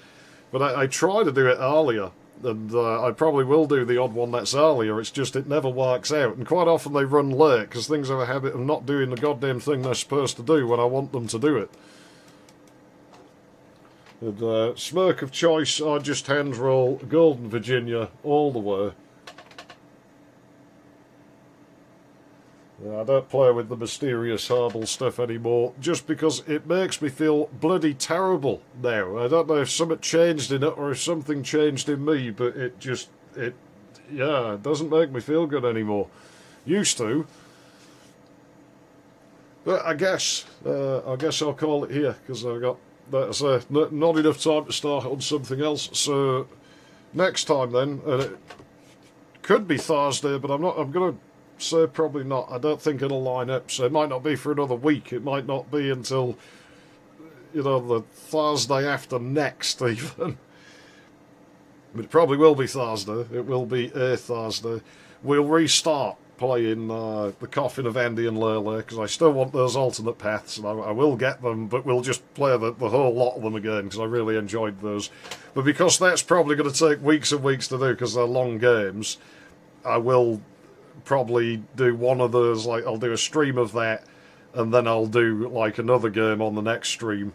but I try to do it earlier, and I probably will do the odd one that's earlier. It's just it never works out, and quite often they run late, because things have a habit of not doing the goddamn thing they're supposed to do when I want them to do it. And smoke of choice, I just hand roll Golden Virginia all the way. I don't play with the mysterious herbal stuff anymore, just because it makes me feel bloody terrible now. I don't know if something changed in it or if something changed in me, but it doesn't make me feel good anymore. Used to. But I guess I'll call it here, because I've got, that's not enough time to start on something else. So next time then, and it could be Thursday, but I'm going to say probably not. I don't think it'll line up, so it might not be for another week. It might not be until, you know, the Thursday after next even. But it probably will be Thursday. It will be a Thursday. We'll restart playing the Coffin of Andy and Lele, because I still want those alternate paths, and I will get them, but we'll just play the whole lot of them again, because I really enjoyed those. But because that's probably going to take weeks and weeks to do, because they're long games, I will probably do one of those, like, I'll do a stream of that, and then I'll do, like, another game on the next stream.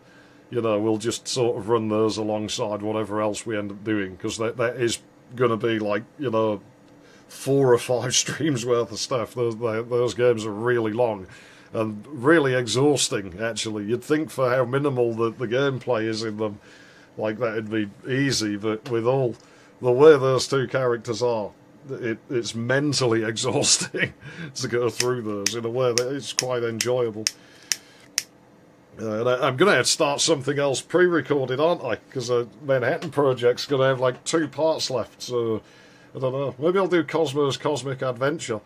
You know, we'll just sort of run those alongside whatever else we end up doing, because that is going to be, like, you know, 4 or 5 streams worth of stuff. Those games are really long and really exhausting, actually. You'd think for how minimal the gameplay is in them, like, that'd be easy, but with all the way those two characters are, it's mentally exhausting to go through those in a way that it's quite enjoyable. And I'm going to have to start something else pre-recorded, aren't I? Because the Manhattan Project's going to have like 2 parts left, so I don't know. Maybe I'll do Cosmo's Cosmic Adventure.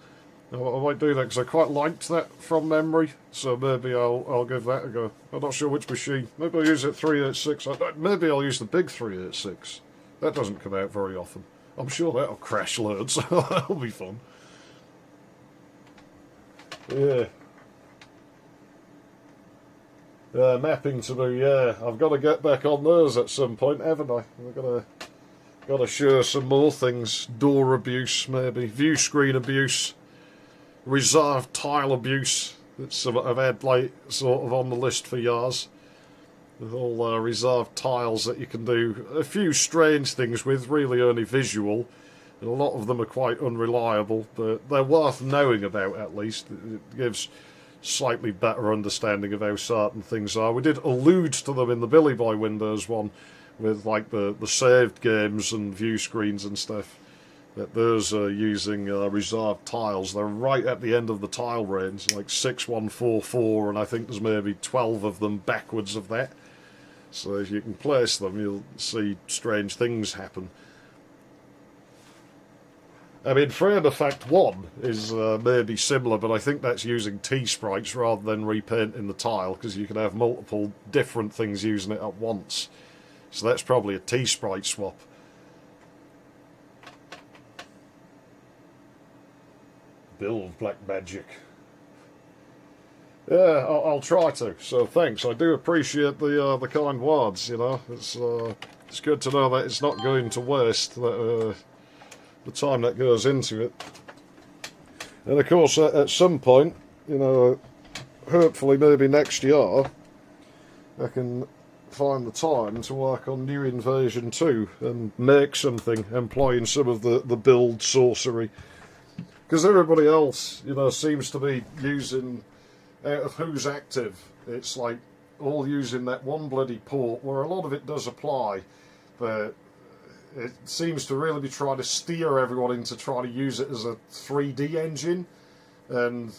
I might do that because I quite liked that from memory, so maybe I'll give that a go. I'm not sure which machine. Maybe I'll use it 386. Maybe I'll use the big 386. That doesn't come out very often. I'm sure that'll crash loads. That'll be fun. Yeah. Mapping to do, yeah. I've got to get back on those at some point, haven't I? I've got to show some more things. Door abuse, maybe. View screen abuse. Reserved tile abuse. That's what I've had, like, sort of on the list for years. With all reserved tiles that you can do a few strange things with, really only visual. And a lot of them are quite unreliable, but they're worth knowing about at least. It gives slightly better understanding of how certain things are. We did allude to them in the Billy Boy Windows one, with like the saved games and view screens and stuff. That those are using reserved tiles. They're right at the end of the tile range, like 6144, and I think there's maybe 12 of them backwards of that. So if you can place them, you'll see strange things happen. I mean, Frame Effect 1 is maybe similar, but I think that's using T-sprites rather than repainting the tile, because you can have multiple different things using it at once. So that's probably a T-sprite swap. Bill of Black Magic. Yeah, I'll try to. So thanks. I do appreciate the kind words. You know, it's good to know that it's not going to waste. That the time that goes into it. And of course, at some point, you know, hopefully maybe next year, I can find the time to work on New Invasion 2 and make something employing some of the build sorcery. Because everybody else, you know, seems to be using, out of who's active, it's like all using that one bloody port, where a lot of it does apply, but it seems to really be trying to steer everyone into trying to use it as a 3D engine, and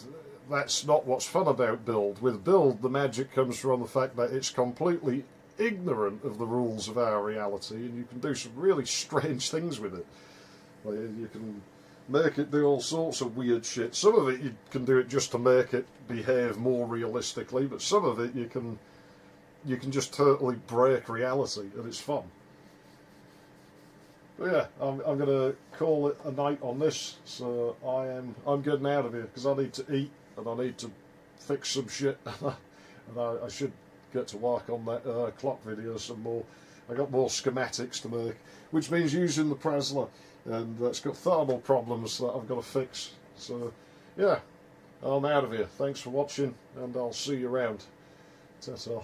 that's not what's fun about build. With build, the magic comes from the fact that it's completely ignorant of the rules of our reality, and you can do some really strange things with it. Like, you can make it do all sorts of weird shit. Some of it you can do it just to make it behave more realistically, but some of it you can just totally break reality, and it's fun. But yeah, I'm going to call it a night on this. So I'm getting out of here because I need to eat and I need to fix some shit. And I should get to work on that clock video some more. I got more schematics to make, which means using the Presler, and that's got thermal problems that I've got to fix. So yeah, I'm out of here. Thanks for watching, and I'll see you around. Ta-ta.